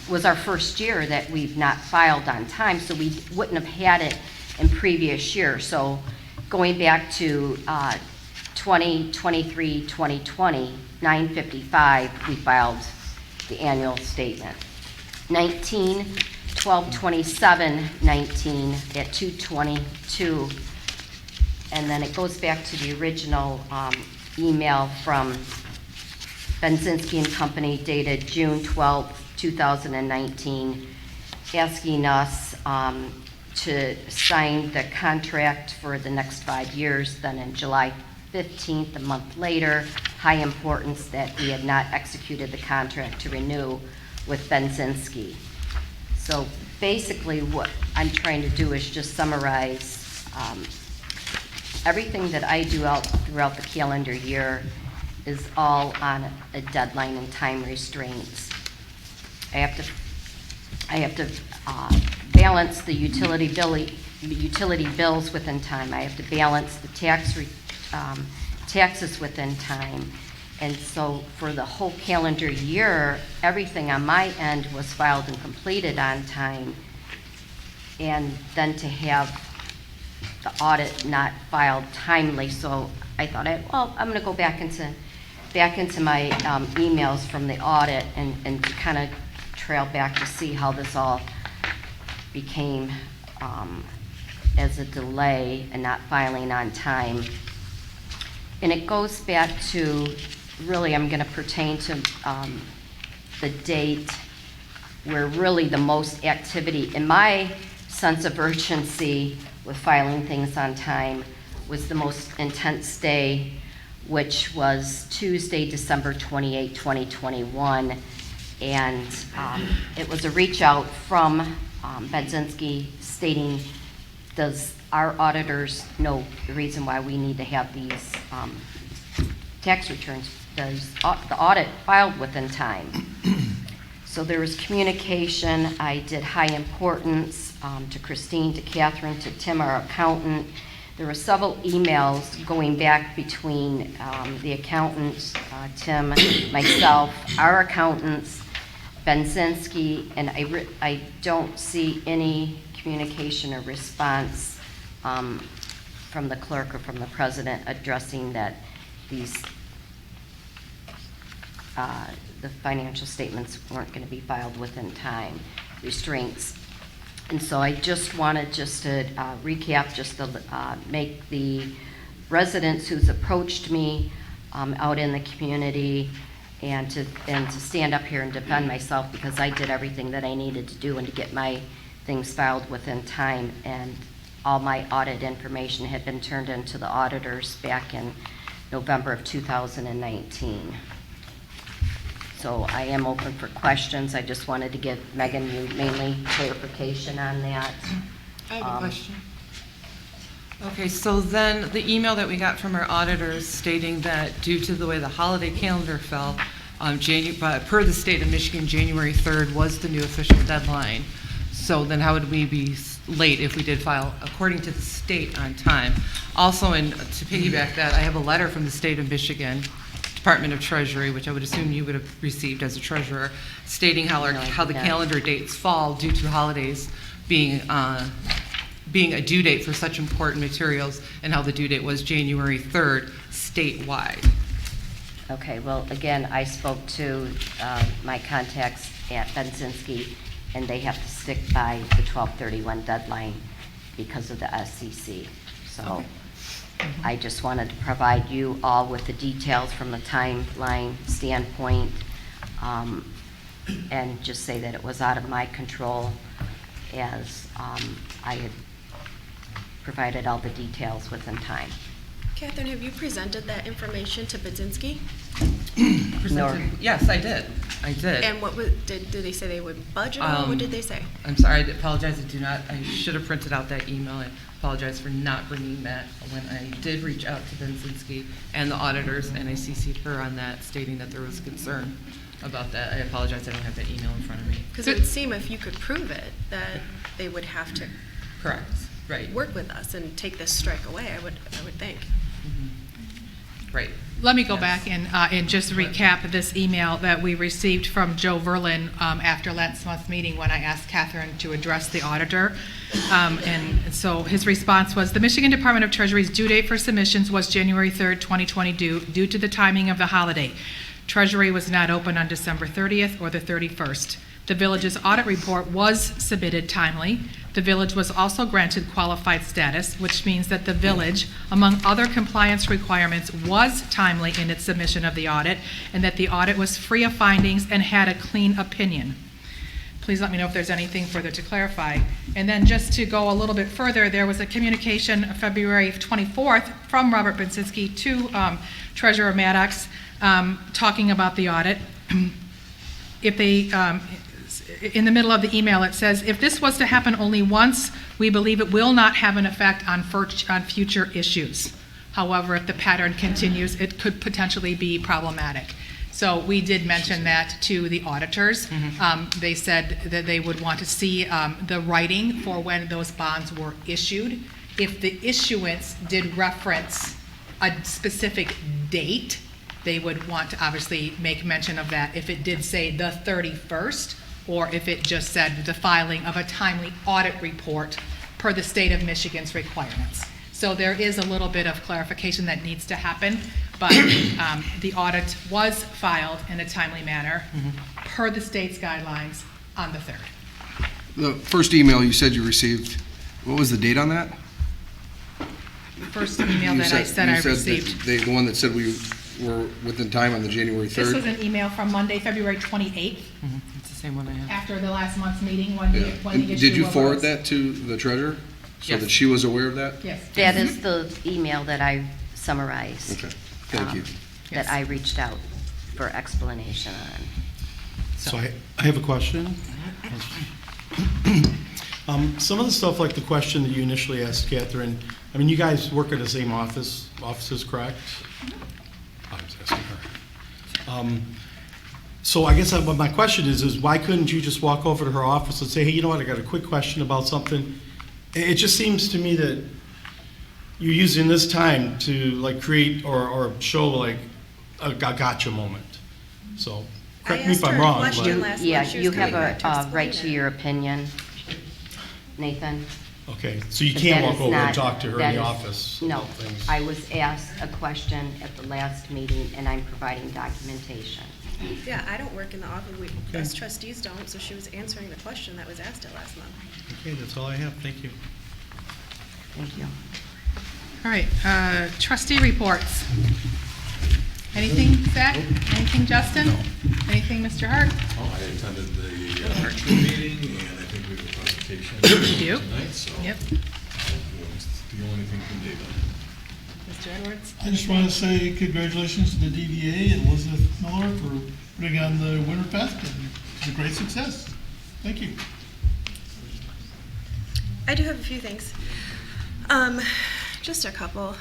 was our first year that we've not filed on time, so we wouldn't have had it in previous years. So going back to 2023, 2020, 9/55, we filed the annual statement. 12/27/19 at 2:22, and then it goes back to the original email from Bedzinski and Company dated June 12th, 2019, asking us to sign the contract for the next 5 years. Then in July 15th, a month later, high importance that we had not executed the contract to renew with Bedzinski. So basically what I'm trying to do is just summarize everything that I do throughout the calendar year is all on a deadline and time restraints. I have to balance the utility bills within time. I have to balance the taxes within time. And so for the whole calendar year, everything on my end was filed and completed on time. And then to have the audit not filed timely, so I thought, I'm going to go back into my emails from the audit and kind of trail back to see how this all became as a delay and not filing on time. And it goes back to, really, I'm going to pertain to the date where really the most activity, in my sense of urgency with filing things on time, was the most intense day, which was Tuesday, December 28, 2021. And it was a reach out from Bedzinski stating, does our auditors know the reason why we need to have these tax returns? Does the audit filed within time? So there was communication. I did high importance to Christine, to Catherine, to Tim, our accountant. There were several emails going back between the accountants, Tim, myself, our accountants, Bedzinski, and I don't see any communication or response from the clerk or from the president addressing that these the financial statements weren't going to be filed within time restraints. And so I just wanted to recap, just to make the residents who's approached me out in the community and to stand up here and defend myself, because I did everything that I needed to do and to get my things filed within time. And all my audit information had been turned into the auditors back in November of 2019. So I am open for questions. I just wanted to give Megan, you mainly clarification on that. I have a question. Okay, so then the email that we got from our auditors stating that due to the way the holiday calendar fell, per the state of Michigan, January 3rd was the new official deadline. So then how would we be late if we did file according to the state on time? Also, and to piggyback that, I have a letter from the state of Michigan, Department of Treasury, which I would assume you would have received as a treasurer, stating how the calendar dates fall due to holidays being a due date for such important materials, and how the due date was January 3rd statewide. Okay, well, again, I spoke to my contacts at Benzinski, and they have to stick by the 12/31 deadline because of the SEC. So I just wanted to provide you all with the details from the timeline standpoint, and just say that it was out of my control, as I had provided all the details within time. Catherine, have you presented that information to Budzinski? Yes, I did. And what did they say they would budget on? What did they say? I'm sorry, I apologize, I should have printed out that email. I apologize for not bringing that when I did reach out to Benzinski and the auditors, and I CC'd her on that, stating that there was concern about that. I apologize, I don't have that email in front of me. Because it would seem if you could prove it, that they would have to Correct, right. work with us and take this strike away, I would think. Right. Let me go back and just recap this email that we received from Joe Verlin after last month's meeting when I asked Catherine to address the auditor. And so his response was, the Michigan Department of Treasury's due date for submissions was January 3rd, 2020 due to the timing of the holiday. Treasury was not open on December 30th or the 31st. The village's audit report was submitted timely. The village was also granted qualified status, which means that the village, among other compliance requirements, was timely in its submission of the audit, and that the audit was free of findings and had a clean opinion. Please let me know if there's anything further to clarify. And then just to go a little bit further, there was a communication February 24th from Robert Benzinski to Treasurer Maddox talking about the audit. If they, in the middle of the email, it says, if this was to happen only once, we believe it will not have an effect on future issues. However, if the pattern continues, it could potentially be problematic. So we did mention that to the auditors. They said that they would want to see the writing for when those bonds were issued. If the issuance did reference a specific date, they would want to obviously make mention of that. If it did say the 31st, or if it just said the filing of a timely audit report per the state of Michigan's requirements. So there is a little bit of clarification that needs to happen, but the audit was filed in a timely manner per the state's guidelines on the 3rd. The first email you said you received, what was the date on that? The first email that I said I received. The one that said we were within time on the January 3rd? This was an email from Monday, February 28th. It's the same one I have. After the last month's meeting, when Yeah. the issue Did you forward arose. that to the treasurer? So Yes. that she was aware of that? Yes. That is the email that I summarized. Okay, thank you. That I reached out for explanation on. So I have a question. Some of the stuff, like the question that you initially asked Catherine, I mean, you guys work at the same offices, correct? I was asking her. So I guess what my question is why couldn't you just walk over to her office and say, hey, you know what, I got a quick question about something? It just seems to me that you're using this time to like create or show like a gotcha moment. So correct me if I'm wrong. You have a right to your opinion, Nathan. Okay, so you But can't that walk is over and not- talk to her that in the is- office? No, about things? I was asked a question at the last meeting, and I'm providing documentation. Yeah, I don't work in the office, us trustees don't, so she was answering the question that was asked at last month. Okay, that's all I have, thank you. Thank you. All right, trustee reports. Anything, Zach? Anything, Justin? Anything, Mr. Hart? Oh, I attended the actual meeting, and I think we have a presentation You do? tonight, so Yep. we'll Mr. Edwards? I just want to say congratulations to the DDA and Elizabeth Miller for putting on the Winterfest, and it's a great success. Thank you. I do have a few things. Just a couple.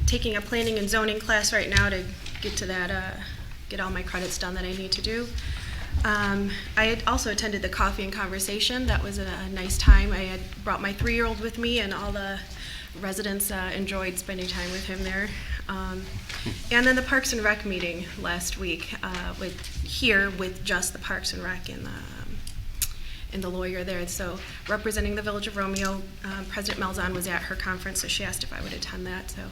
Taking a planning and zoning class right now to get to that, get all my credits done that I need to do. I had also attended the Coffee and Conversation. That was a nice time. I had brought my 3-year-old with me, and all the residents enjoyed spending time with him there. And then the Parks and Rec meeting last week with just the Parks and Rec and the lawyer there. So representing the Village of Romeo, President Malzahn was at her conference, so she asked if I would attend that. So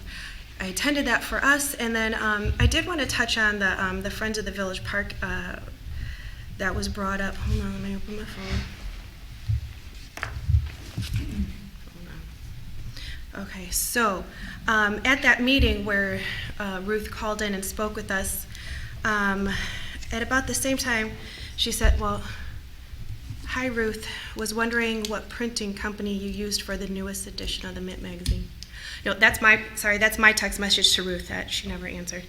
I attended that for us. And then I did want to touch on the Friends of the Village Park that was brought up. Hold on, let me open my phone. Okay, so at that meeting where Ruth called in and spoke with us, at about the same time, she said, well, hi Ruth, was wondering what printing company you used for the newest edition of the Mint magazine. No, that's my text message to Ruth that she never answered.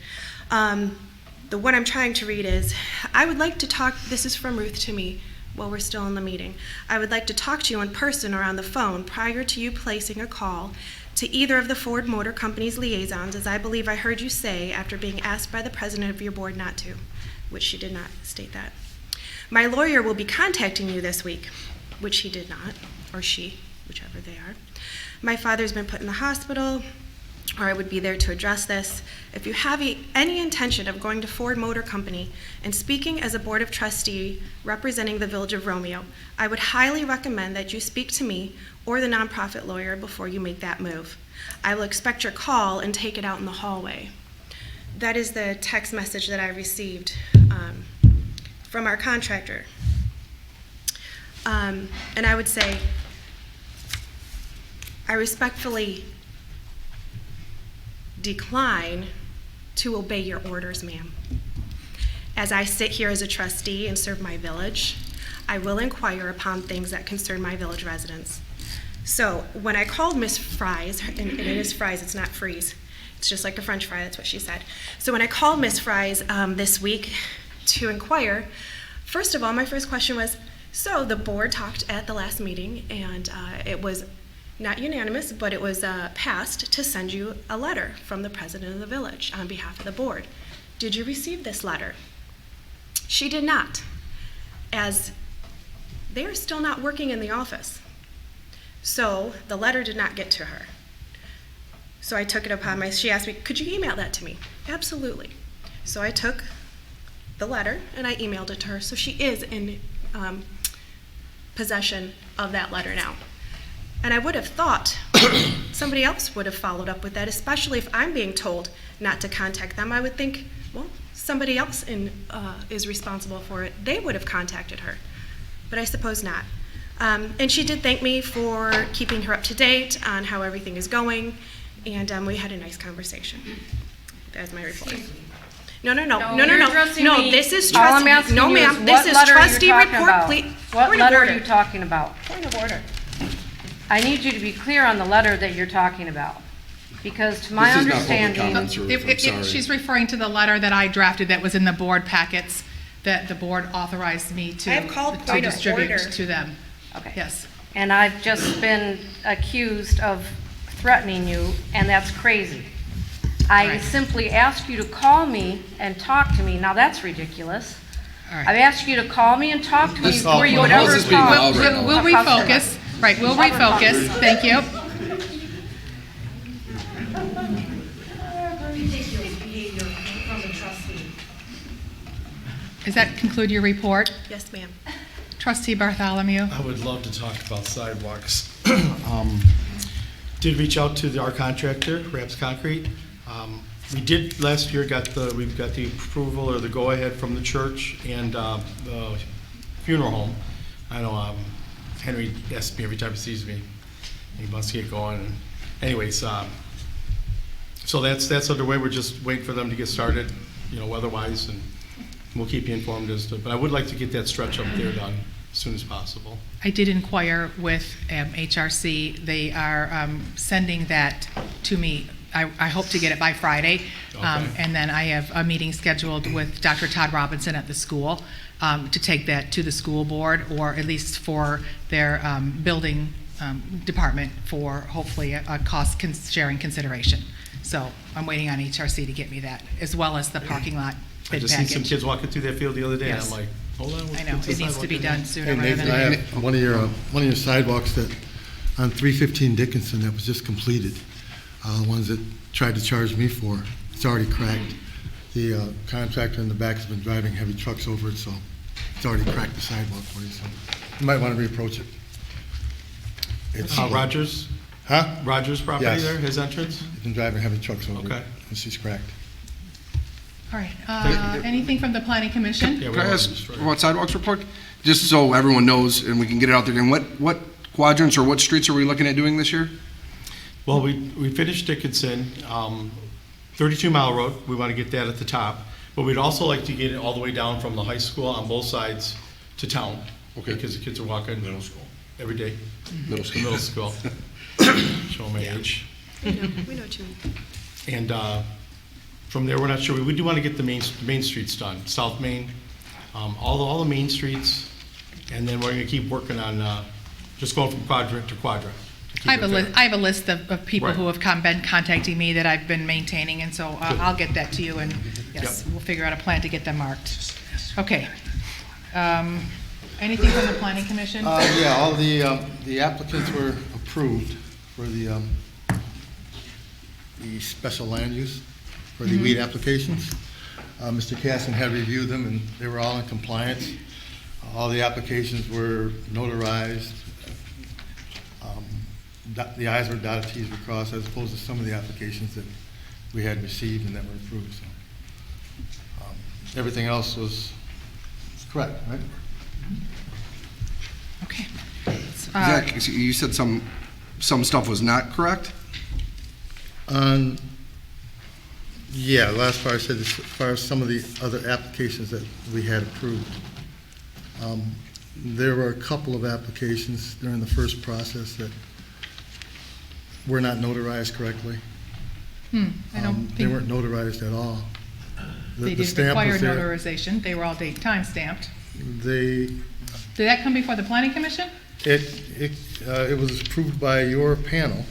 The one I'm trying to read is, I would like to talk, this is from Ruth to me while we're still in the meeting. I would like to talk to you in person or on the phone prior to you placing a call to either of the Ford Motor Company's liaisons, as I believe I heard you say after being asked by the president of your board not to, which she did not state that. My lawyer will be contacting you this week, which he did not, or she, whichever they are. My father's been put in the hospital, or I would be there to address this. If you have any intention of going to Ford Motor Company and speaking as a board of trustee representing the Village of Romeo, I would highly recommend that you speak to me or the nonprofit lawyer before you make that move. I will expect your call and take it out in the hallway. That is the text message that I received from our contractor. And I would say, I respectfully decline to obey your orders, ma'am. As I sit here as a trustee and serve my village, I will inquire upon things that concern my village residents. So when I called Miss Fries, and it is Fries, it's not Freeze, it's just like a French fry, that's what she said. So when I called Miss Fries this week to inquire, first of all, my first question was, so the board talked at the last meeting, and it was not unanimous, but it was passed to send you a letter from the president of the village on behalf of the board. Did you receive this letter? She did not, as they are still not working in the office. So the letter did not get to her. So I took it upon she asked me, could you email that to me? Absolutely. So I took the letter and I emailed it to her. So she is in possession of that letter now. And I would have thought somebody else would have followed up with that, especially if I'm being told not to contact them. I would think, well, somebody else is responsible for it. They would have contacted her, but I suppose not. And she did thank me for keeping her up to date on how everything is going, and we had a nice conversation. That's my report. No, you're addressing me. This is All I'm trustee. asking No, you ma'am. is This what is letter you're trustee talking report. about. Please. What Point of letter are order. you talking about? Point of order. I need you to be clear on the letter that you're talking about, because to my This is not public understanding. comments, Ruth, I'm sorry. She's referring to the letter that I drafted that was in the board packets that the board authorized me to I have called point of distribute order. to them. Okay. Yes. And I've just been accused of threatening you, and that's crazy. I Right. simply asked you to call me and talk to me. Now, that's ridiculous. All right. I've asked you to call me and talk to me This- before you how would is ever this being talk. allowed right now? We'll refocus. Right, we'll refocus. Thank you. Does that conclude your report? Yes, ma'am. Trustee Bartholomew? I would love to talk about sidewalks. Did reach out to our contractor, Raps Concrete. We did last year we've got the approval or the go-ahead from the church and the funeral home. I know Henry asks me every time he sees me, he wants to get going. Anyways, so that's underway. We're just waiting for them to get started, weather-wise, and we'll keep you informed as to. But I would like to get that stretch up there done as soon as possible. I did inquire with HRC. They are sending that to me. I hope to get it by Friday. Okay. And then I have a meeting scheduled with Dr. Todd Robinson at the school to take that to the school board, or at least for their building department for hopefully a cost sharing consideration. So I'm waiting on HRC to get me that, as well as the parking lot I bid just seen some package. kids walking through that field the other day, and I'm Yes. like, hold on. I know, it needs to be done sooner Hey rather Nathan, I than have one of your sidewalks that, on 315 Dickinson, that was just completed. Ones that tried to charge me for, it's already cracked. The contractor in the back has been driving heavy trucks over it, so it's already cracked the sidewalk for you, so you might want to reapproach it. It's Rogers? Huh? Rogers property Yes. there, his entrance? He's been driving heavy trucks over Okay. it, and she's cracked. All right, anything from the planning commission? Yeah, we Can I don't ask destroy it. about sidewalks real quick? Just so everyone knows and we can get it out there again, what quadrants or what streets are we looking at doing this year? Well, we finished Dickinson, 32 Mile Road, we want to get that at the top, but we'd also like to get it all the way down from the high school on both sides to town. Okay. Because the kids are walking. Middle school. Every day. Middle school. Middle school. Show my age. We know what you mean. And from there, we're not sure, we do want to get the main streets done, South Main, all the main streets, and then we're going to keep working on just going from quadrant to quadrant. to keep I have it fair. I have a list of people who Right. have been contacting me that I've been maintaining, and so I'll get that to you, and yes, Yep. we'll figure out a plan to get them marked. Okay. Anything from the planning commission? Yeah, all the applicants were approved for the special land use, for the weed applications. Mr. Casson had reviewed them, and they were all in compliance. All the applications were notarized. The i's were dotted, t's were crossed, as opposed to some of the applications that we had received and that were approved, so. Everything else was correct, right? Okay. Zach, you said some stuff was not correct? Yeah, last part I said, as far as some of the other applications that we had approved. There were a couple of applications during the first process that were not notarized correctly. I don't They think weren't notarized at all. they The didn't stamp require was there. notarization. They were all time stamped. They, Did that come before the planning commission? it was approved by your panel.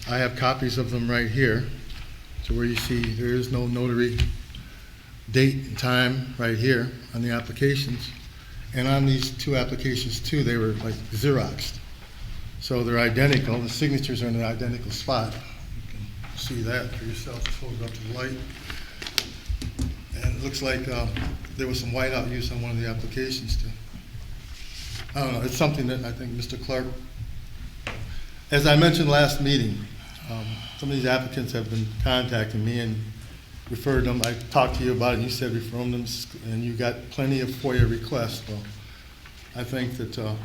I have copies of them right here. So where you see there is no notary date and time right here on the applications. And on these two applications too, they were like Xeroxed. So they're identical, the signatures are in an identical spot. You can see that for yourself, just hold it up to the light. And it looks like there was some whiteout use on one of the applications too. I don't know, it's something that I think Mr. Clark, as I mentioned last meeting, some of these applicants have been contacting me and referred them. I talked to you about it, and you said refer them, and you got plenty of FOIA requests. Well, I think that,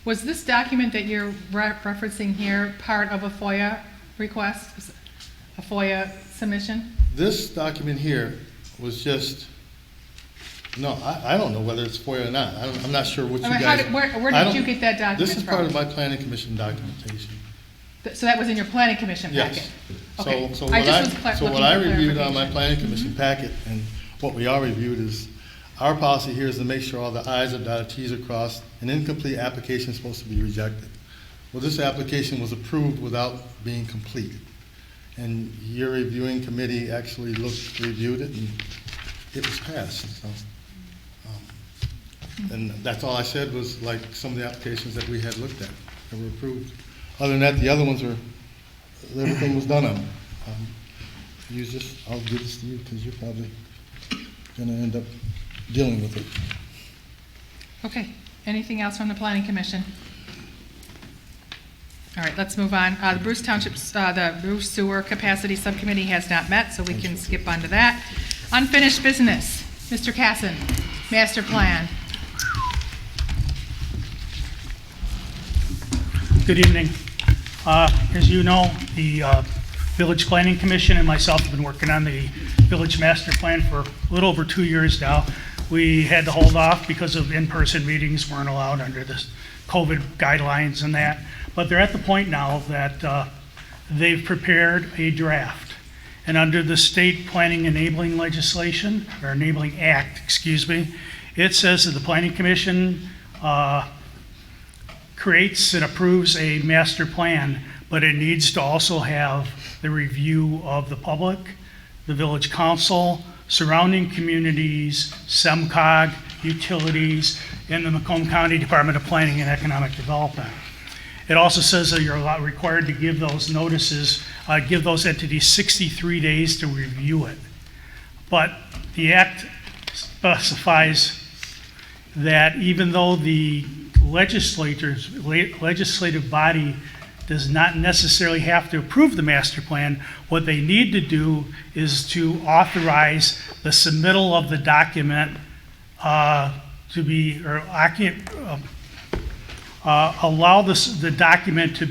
Was this document that you're referencing here part of a FOIA request, a FOIA submission? this document here was just, no, I don't know whether it's FOIA or not. I'm not sure what you I mean, guys. where I did you don't- get that document This is part from? of my planning commission documentation. So that was in your planning commission packet? Yes. Okay. So I what just was so looking what I for reviewed on my clarification. planning commission packet, and what we all reviewed is, our policy here is to make sure all the i's are dotted, t's are crossed. An incomplete application is supposed to be rejected. Well, this application was approved without being completed. And your reviewing committee actually reviewed it, and it was passed, so. And that's all I said was like some of the applications that we had looked at that were approved. Other than that, the other ones were, everything was done on them. I'll give this to you because you're probably gonna end up dealing with it. Okay, anything else from the planning commission? All right, let's move on. The Bruce Township's, the Bruce Sewer Capacity Subcommittee has not met, so we can skip on to that. Unfinished business, Mr. Casson, master plan. Good evening. As you know, the Village Planning Commission and myself have been working on the Village Master Plan for a little over 2 years now. We had to hold off because of in-person meetings weren't allowed under the COVID guidelines and that. But they're at the point now that they've prepared a draft. And under the state planning enabling legislation, or enabling act, excuse me, it says that the planning commission creates and approves a master plan, but it needs to also have the review of the public, the village council, surrounding communities, SEMCOG, utilities, and the Macomb County Department of Planning and Economic Development. It also says that you're required to give those notices, give those entities 63 days to review it. But the act specifies that even though the legislative body does not necessarily have to approve the master plan, what they need to do is to authorize the submittal of the document allow the document to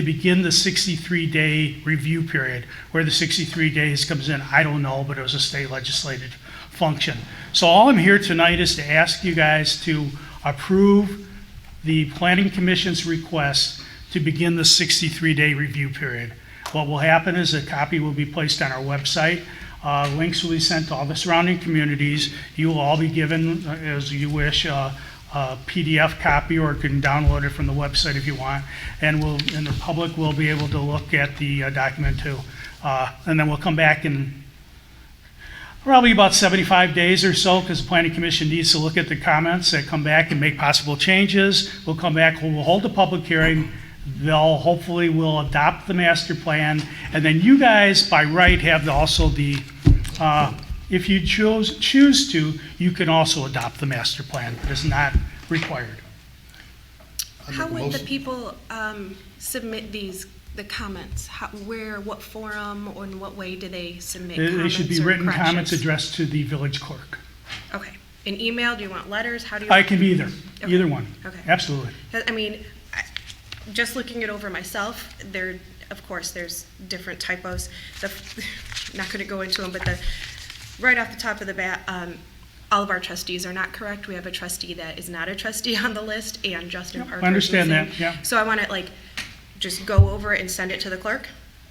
begin the 63-day review period. Where the 63 days comes in, I don't know, but it was a state legislative function. So all I'm here tonight is to ask you guys to approve the Planning Commission's request to begin the 63-day review period. What will happen is a copy will be placed on our website. Links will be sent to all the surrounding communities. You will all be given, as you wish, a PDF copy, or can download it from the website if you want. And the public will be able to look at the document too. And then we'll come back in probably about 75 days or so, because the Planning Commission needs to look at the comments and come back and make possible changes. We'll come back, we'll hold a public hearing. They'll hopefully will adopt the master plan, and then you guys by right have also the, if you choose to, you can also adopt the master plan, but it's not required. How would the people submit the comments? What forum, or in what way do they submit comments? They should be or written comments corrections? addressed to the village clerk. Okay. An email? Do you want letters? How do you? I can be either, Okay. either one. Okay. Absolutely. I mean, just looking it over myself, of course, there's different typos. Not going to go into them, but right off the top of the bat, all of our trustees are not correct. We have a trustee that is not a trustee on the list, and Justin Parker. I understand is missing. that, yeah. So I want to just go over it and send it to the clerk?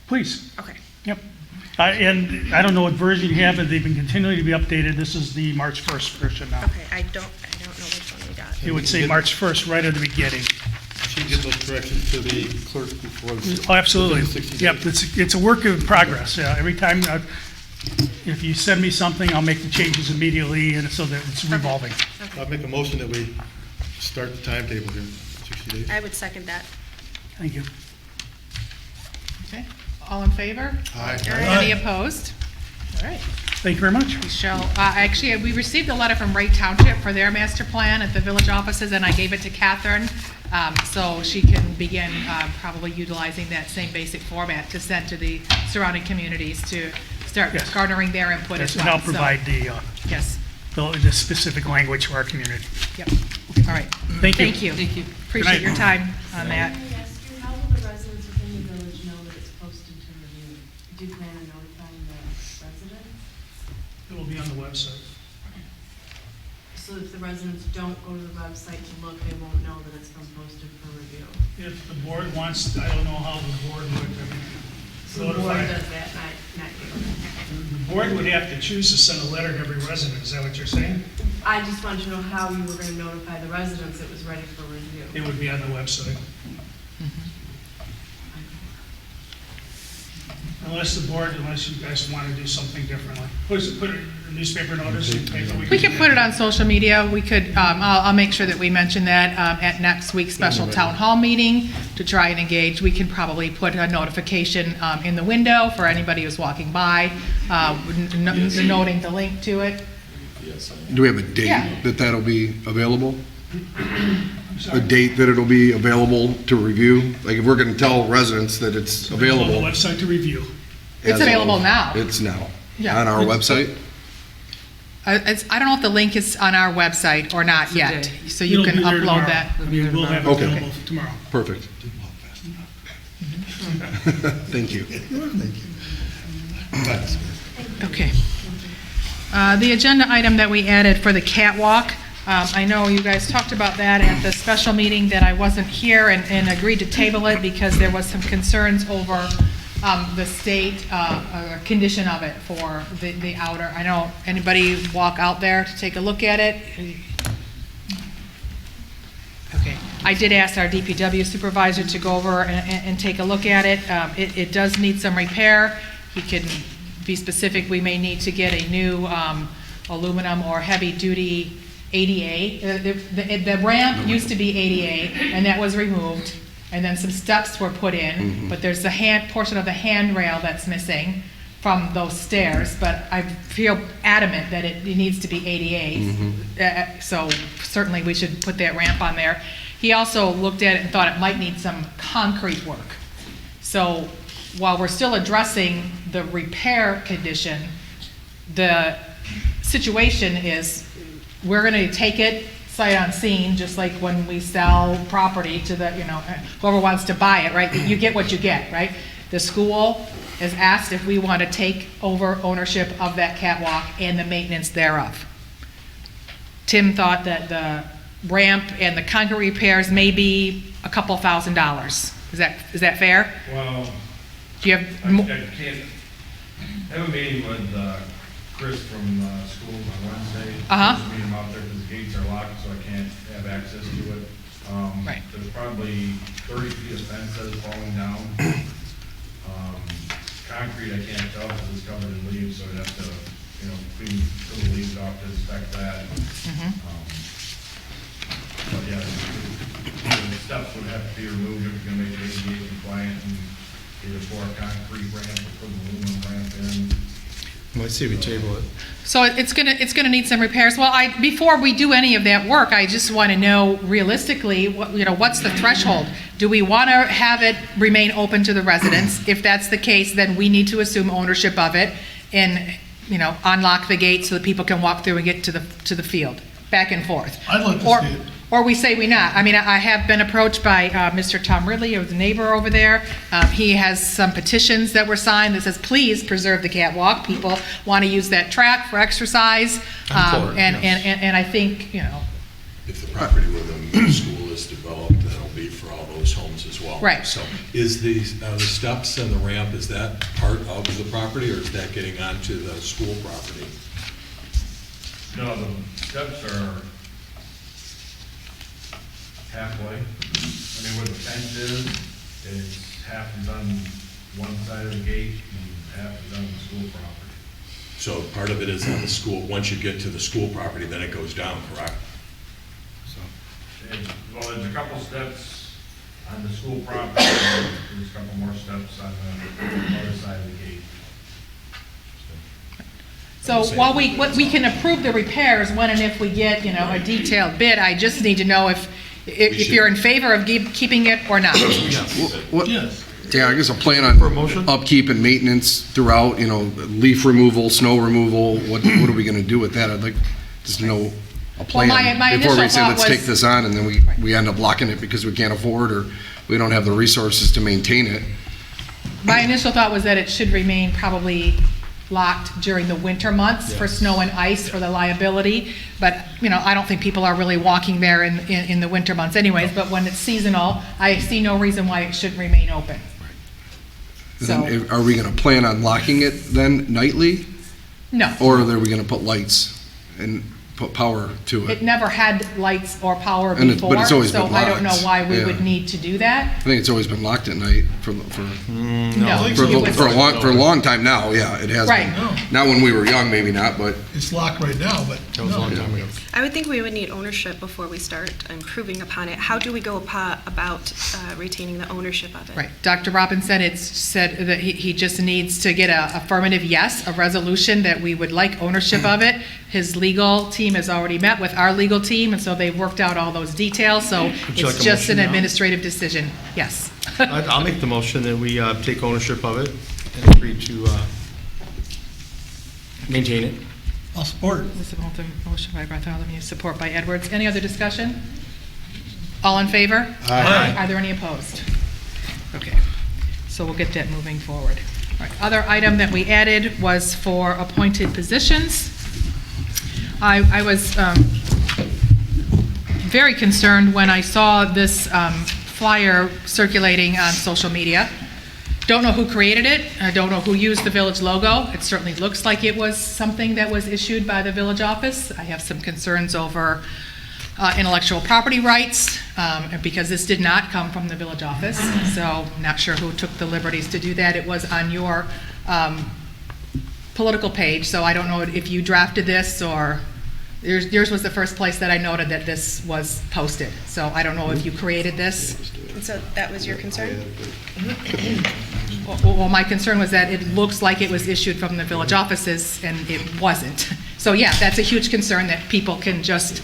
Please. Okay. Yep. And I don't know what version you have, but they've been continuing to be updated. This is the March 1st version now. Okay, I don't know which one we got. It would say March 1st right at the beginning. Should get those corrections to the clerk before the. Oh, absolutely. within 60 days. Yep, it's a work in progress. Every time, if you send me something, I'll make the changes immediately, and so that it's revolving. I'll make a motion that we start the timetable here, 60 days. I would second that. Thank you. Okay, all in favor? Aye. Any opposed? All right. Thank you very much. We shall, actually, we received a letter from Wright Township for their master plan at the village offices, and I gave it to Catherine, so she can begin probably utilizing that same basic format to send to the surrounding communities to start Yes. garnering their input as Yes, well. and I'll provide Yes, the specific language for our community. yep, all right. Thank you. Thank you. Thank you. Appreciate Good night. your time on that. Let me ask you, how will the residents within the village know that it's posted to review? Do you plan on notifying the residents? It will be on the website. So if the residents don't go to the website to look, they won't know that it's been posted for review? If the board wants, I don't know how the board would So the board notify. does that, not you? The board would have to choose to send a letter to every resident, is that what you're saying? I just wanted to know how you were going to notify the residents it was ready for review. It would be on the website. Unless you guys want to do something differently. Put a newspaper notice in the paper. We can put it on social media. We could, I'll make sure that we mention that at next week's special town hall meeting to try and engage. We can probably put a notification in the window for anybody who's walking by, noting the link to it. Do we have a date Yeah. that'll be available? A date that it'll be available to review? Like if we're gonna tell residents that it's On the available. website to review. It's as of- available now. It's now. Yeah. On our website? I don't know if the link is on our website or not yet, so you It'll can be there upload tomorrow. that. We'll have it Okay. available tomorrow. Perfect. Thank you. Okay. The agenda item that we added for the catwalk, I know you guys talked about that at the special meeting that I wasn't here and agreed to table it because there was some concerns over the state condition of it for the outer. I know, anybody walk out there to take a look at it? Okay, I did ask our DPW supervisor to go over and take a look at it. It does need some repair. He can be specific, we may need to get a new aluminum or heavy-duty ADA. The ramp used to be ADA, and that was removed, and then some steps were put in, but there's the portion of the handrail that's missing from those stairs, but I feel adamant that it needs to be ADA, so certainly we should put that ramp on there. He also looked at it and thought it might need some concrete work. So while we're still addressing the repair condition, the situation is we're gonna take it sight unseen, just like when we sell property to the, whoever wants to buy it, right? You get what you get, right? The school has asked if we want to take over ownership of that catwalk and the maintenance thereof. Tim thought that the ramp and the concrete repairs may be a couple $1,000s. Is that fair? Well, do you have I can't have a meeting with Chris from school on Wednesday. Just meet him out there because the gates are locked, so I can't have access to it. Right. There's probably 30 feet of fence that is falling down. Concrete I can't tell because it's covered in leaves, so I'd have to, clean the leaves off to inspect that. But yeah, the steps would have to be removed if we're gonna make it ADA compliant and either pour a concrete ramp or put an aluminum ramp in. Let's see if we table it. So it's gonna need some repairs. Well, before we do any of that work, I just want to know realistically, what's the threshold? Do we want to have it remain open to the residents? If that's the case, then we need to assume ownership of it and, unlock the gate so that people can walk through and get to the field, back and forth. I'd like to see it. Or we say we not. I mean, I have been approached by Mr. Tom Ridley, or the neighbor over there. He has some petitions that were signed that says, please preserve the catwalk. People want to use that track for exercise. And I think, If the property where the middle school is developed, that'll be for all those homes as well. Right. So is the steps and the ramp, is that part of the property, or is that getting onto the school property? No, the steps are halfway. I mean, where the fence is, it's half is on one side of the gate and half is on the school property. So part of it is on the school, once you get to the school property, then it goes down, correct? Well, there's a couple steps on the school property, there's a couple more steps on the other side of the gate. so while we can approve the repairs when and if we get, a detailed bid, I just need to know if you're in favor of keeping it or not. Yes. Yeah, I guess a plan on upkeep and maintenance throughout, leaf removal, snow removal, what are we gonna do with that? I'd like just to know a plan my before we initial say, thought let's take was- this on, and then we end up blocking it because we can't afford, or we don't have the resources to maintain it. My initial thought was that it should remain probably locked during the winter months for snow and ice for the liability. But, I don't think people are really walking there in the winter months anyways, but when it's seasonal, I see no reason why it shouldn't remain open. Then, are we gonna plan on locking it then nightly? No. Or are we gonna put lights and put power to It it? never had lights or power And before, but it's always so been I don't know locked. why we Yeah. would need to do that. I think it's always been locked at night for No. a long time now, yeah, it has Right. been. Not when we were young, maybe not, but. It's locked right now, but That was a long time ago. I would think we would need ownership before we start improving upon it. How do we go about retaining the ownership of it? Right. Dr. Robinson said that he just needs to get a affirmative yes, a resolution that we would like ownership of it. His legal team has already met with our legal team, and so they've worked out all those details, so Would you it's like a just an motion now? administrative decision. Yes. I'll make the motion that we take ownership of it and agree to maintain it. I'll support it. Mr. Moulton, motion by Bartholomew, support by Edwards. Any other discussion? All in favor? Aye. Are there any opposed? Okay, so we'll get that moving forward. All right, other item that we added was for appointed positions. I was very concerned when I saw this flyer circulating on social media. Don't know who created it. I don't know who used the village logo. It certainly looks like it was something that was issued by the village office. I have some concerns over intellectual property rights because this did not come from the village office. So not sure who took the liberties to do that. It was on your political page, so I don't know if you drafted this or yours was the first place that I noted that this was posted. So I don't know if you created this. And so that was your concern? Well, my concern was that it looks like it was issued from the village offices and it wasn't. So yeah, that's a huge concern that people can just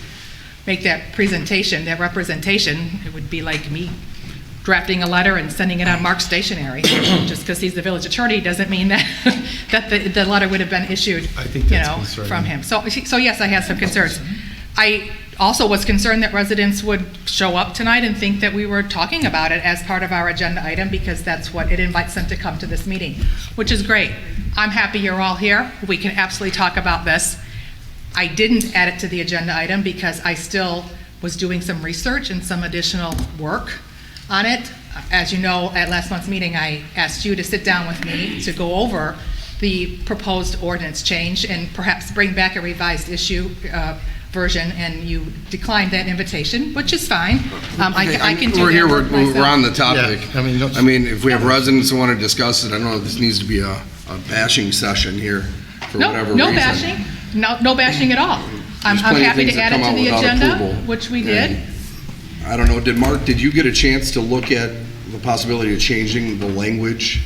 make that presentation, that representation. It would be like me drafting a letter and sending it on Mark's stationery. Just because he's the village attorney doesn't mean that that the letter would have been issued, I think that's concerning. from him. So yes, I had some concerns. I also was concerned that residents would show up tonight and think that we were talking about it as part of our agenda item because that's what it invites them to come to this meeting, which is great. I'm happy you're all here. We can absolutely talk about this. I didn't add it to the agenda item because I still was doing some research and some additional work on it. As you know, at last month's meeting, I asked you to sit down with me to go over the proposed ordinance change and perhaps bring back a revised version, and you declined that invitation, which is fine. I can do We're here, that myself. we're on the topic. Yeah, I mean, if we have residents who want to discuss it, I don't know if this needs to be a bashing session here for whatever reason. No bashing, no bashing at all. I'm There's plenty of happy things to that add it come to the out without agenda, approval. which we did. And I don't know, did you get a chance to look at the possibility of changing the language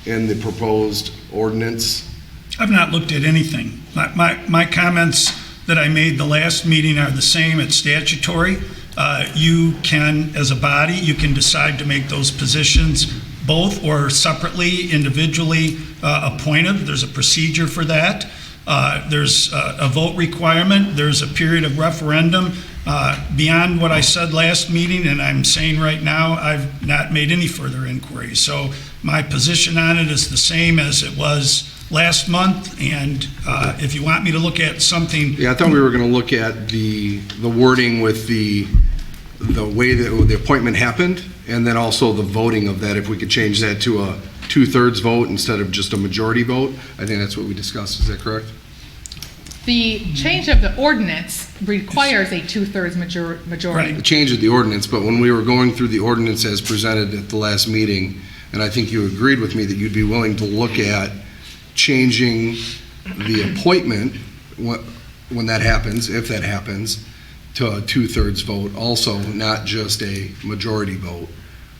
in the proposed ordinance? I've not looked at anything. My comments that I made the last meeting are the same. It's statutory. You can, as a body, you can decide to make those positions both or separately, individually appointed. There's a procedure for that. There's a vote requirement. There's a period of referendum. Beyond what I said last meeting, and I'm saying right now, I've not made any further inquiries. So my position on it is the same as it was last month, and if you want me to look at something... Yeah, I thought we were going to look at the wording with the way that the appointment happened, and then also the voting of that, if we could change that to a 2/3 vote instead of just a majority vote. I think that's what we discussed. Is that correct? The change of the ordinance requires a 2/3 majority. The change of the ordinance, but when we were going through the ordinance as presented at the last meeting, and I think you agreed with me that you'd be willing to look at changing the appointment when that happens, if that happens, to a 2/3 vote also, not just a majority vote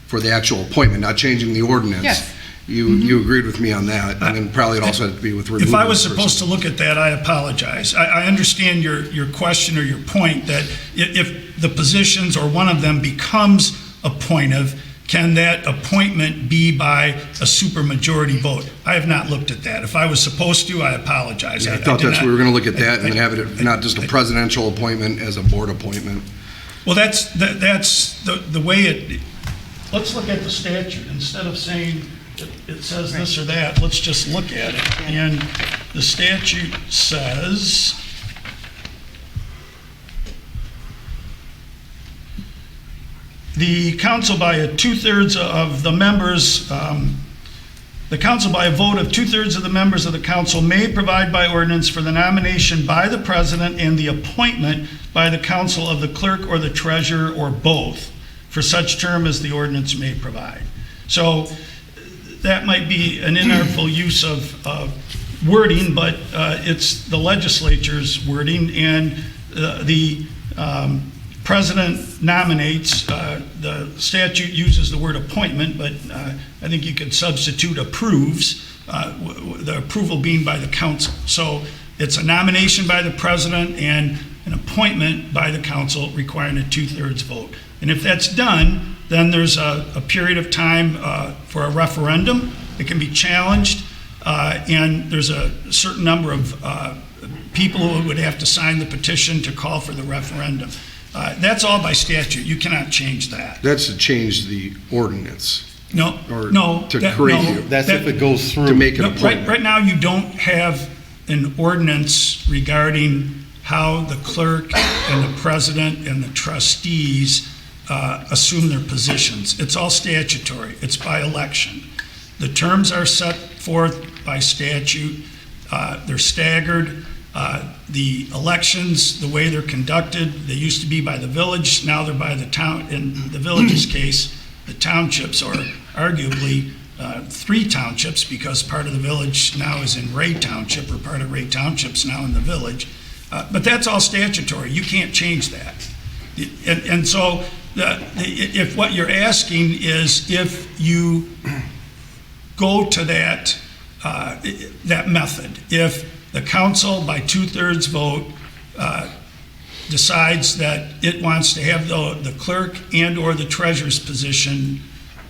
for the actual appointment, not changing the ordinance. Yes. You agreed with me on that, and then probably it also had to be with removing If I was the person. supposed to look at that, I apologize. I understand your question or your point that if the positions or one of them becomes appointive, can that appointment be by a supermajority vote? I have not looked at that. If I was supposed to, I apologize. Yeah, I thought we were going to look at that and then have it not just a presidential appointment as a board appointment. Well, that's the way it, let's look at the statute. Instead of saying it says this or that, let's just look at it. And the statute says, the council by a 2/3 of the members, the council by a vote of 2/3 of the members of the council may provide by ordinance for the nomination by the president and the appointment by the council of the clerk or the treasurer or both for such term as the ordinance may provide. So that might be an inartful use of wording, but it's the legislature's wording, and the president nominates. The statute uses the word appointment, but I think you could substitute approves, the approval being by the council. So it's a nomination by the president and an appointment by the council requiring a 2/3 vote. And if that's done, then there's a period of time for a referendum. It can be challenged, and there's a certain number of people who would have to sign the petition to call for the referendum. That's all by statute. You cannot change that. That's to change the ordinance. No, Or no. to create no, it. That's if it goes through. To make an No, appointment. right now, you don't have an ordinance regarding how the clerk and the president and the trustees assume their positions. It's all statutory. It's by election. The terms are set forth by statute. They're staggered. The elections, the way they're conducted, they used to be by the village, now they're by the town. In the village's case, the townships, or arguably 3 townships, because part of the village now is in Ray Township, or part of Ray Township's now in the village. But that's all statutory. You can't change that. And so if what you're asking is if you go to that method, if the council by 2/3 vote decides that it wants to have the clerk and or the treasurer's position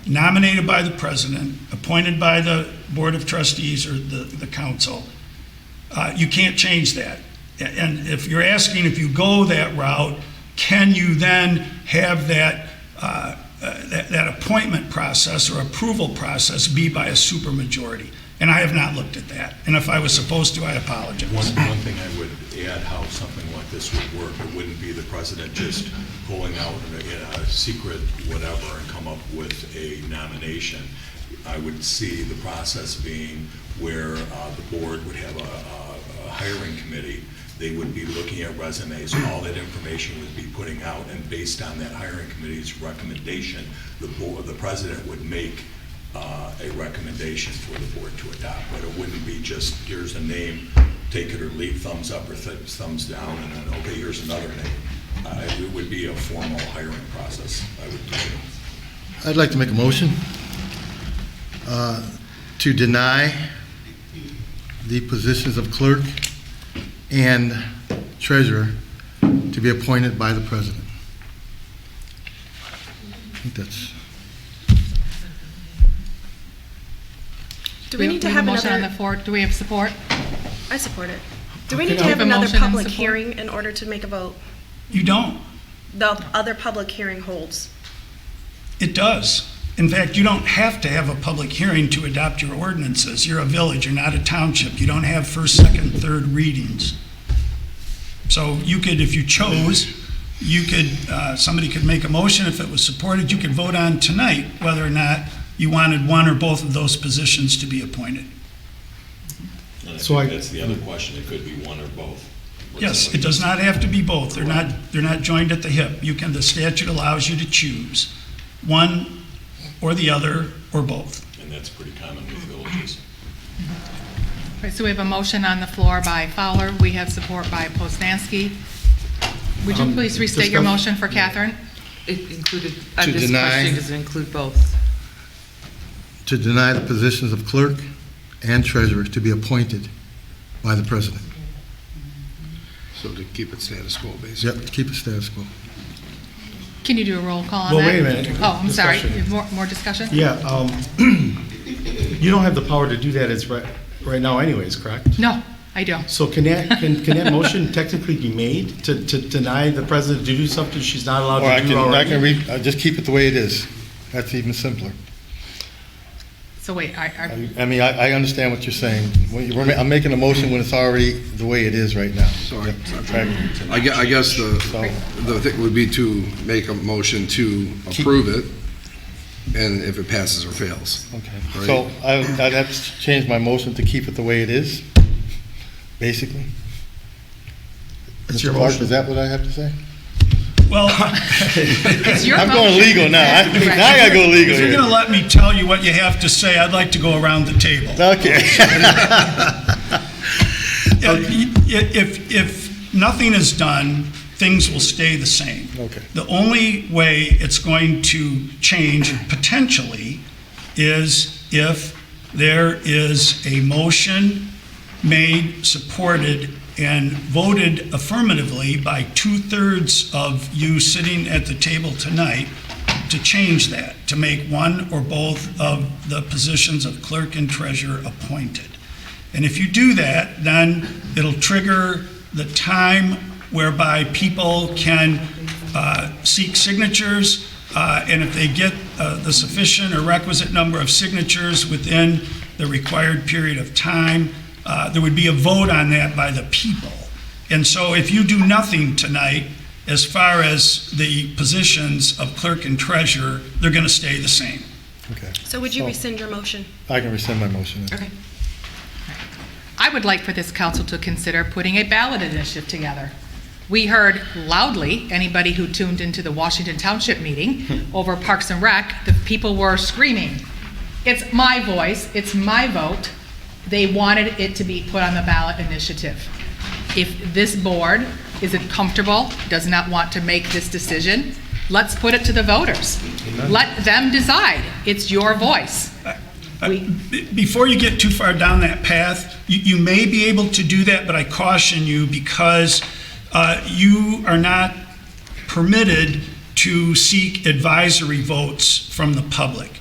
nominated by the president, appointed by the board of trustees or the council, you can't change that. And if you're asking if you go that route, can you then have that appointment process or approval process be by a supermajority? And I have not looked at that. And if I was supposed to, I apologize. One thing I would add how something like this would work, it wouldn't be the president just pulling out a secret whatever and come up with a nomination. I would see the process being where the board would have a hiring committee. They would be looking at resumes, all that information would be putting out, and based on that hiring committee's recommendation, the president would make a recommendation for the board to adopt. But it wouldn't be just, here's a name, take it or leave, thumbs up or thumbs down, and then, okay, here's another name. It would be a formal hiring process, I would presume. I'd like to make a motion to deny the positions of clerk and treasurer to be appointed by the president. I think that's... Do we need to have motion on the another? floor? Do we have support? I support it. Do we Okay, need to we have have a another motion and public support. hearing in order to make a vote? You don't. The other public hearing holds. It does. In fact, you don't have to have a public hearing to adopt your ordinances. You're a village, you're not a township. You don't have first, second, third readings. So you could, if you chose, you could, somebody could make a motion. If it was supported, you could vote on tonight whether or not you wanted one or both of those positions to be appointed. And So I- that's the other question, it could be one or both. Yes, it does not have to be both. They're not joined at the hip. The statute allows you to choose one or the other or both. And that's pretty common with villages. Right, so we have a motion on the floor by Fowler. We have support by Poznansky. Would you please restate your discuss- motion for Catherine? It included, To I'm just deny- questioning, does it include both? to deny the positions of clerk and treasurer to be appointed by the president. So to keep it status quo, basically. Yep, keep it status quo. Can you do a roll call on that? Well, wait a minute. Oh, I'm sorry. Discussion. You have more discussion? Yeah, you don't have the power to do that as right now anyways, correct? No, I don't. So can that motion technically be made to deny the president to do something she's not allowed Or I to do can already? just keep it the way it is. That's even simpler. So wait, I mean, I understand what you're saying. I'm making a motion when it's already the way it is right now. Sorry. Right. I guess the thing would be to make a motion to approve it, and if it passes or fails. Okay, Right. so I'd have to change my motion to keep it the way it is, basically. It's Mr. your Clark, motion. is that what I have to say? Well, it's your I'm motion. going legal now. Now I gotta go legal if you're here. going to let me tell you what you have to say, I'd like to go around the table. Okay. If nothing is done, things will stay the same. Okay. The only way it's going to change potentially is if there is a motion made, supported, and voted affirmatively by 2/3 of you sitting at the table tonight to change that, to make one or both of the positions of clerk and treasurer appointed. And if you do that, then it'll trigger the time whereby people can seek signatures, and if they get the sufficient or requisite number of signatures within the required period of time, there would be a vote on that by the people. And so if you do nothing tonight, as far as the positions of clerk and treasurer, they're going to stay the same. Okay. So would you rescind your motion? I can rescind my motion. Okay. I would like for this council to consider putting a ballot initiative together. We heard loudly, anybody who tuned into the Washington Township meeting over Parks and Rec, the people were screaming, it's my voice, it's my vote. They wanted it to be put on the ballot initiative. If this board isn't comfortable, does not want to make this decision, let's put it to the voters. Let them decide. It's your voice. Before you get too far down that path, you may be able to do that, but I caution you because you are not permitted to seek advisory votes from the public.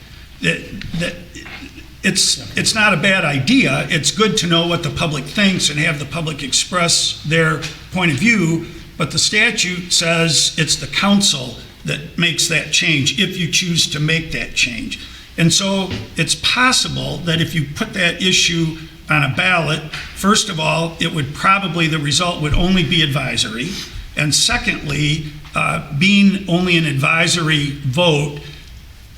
It's not a bad idea. It's good to know what the public thinks and have the public express their point of view, but the statute says it's the council that makes that change if you choose to make that change. And so it's possible that if you put that issue on a ballot, first of all, the result would only be advisory. And secondly, being only an advisory vote,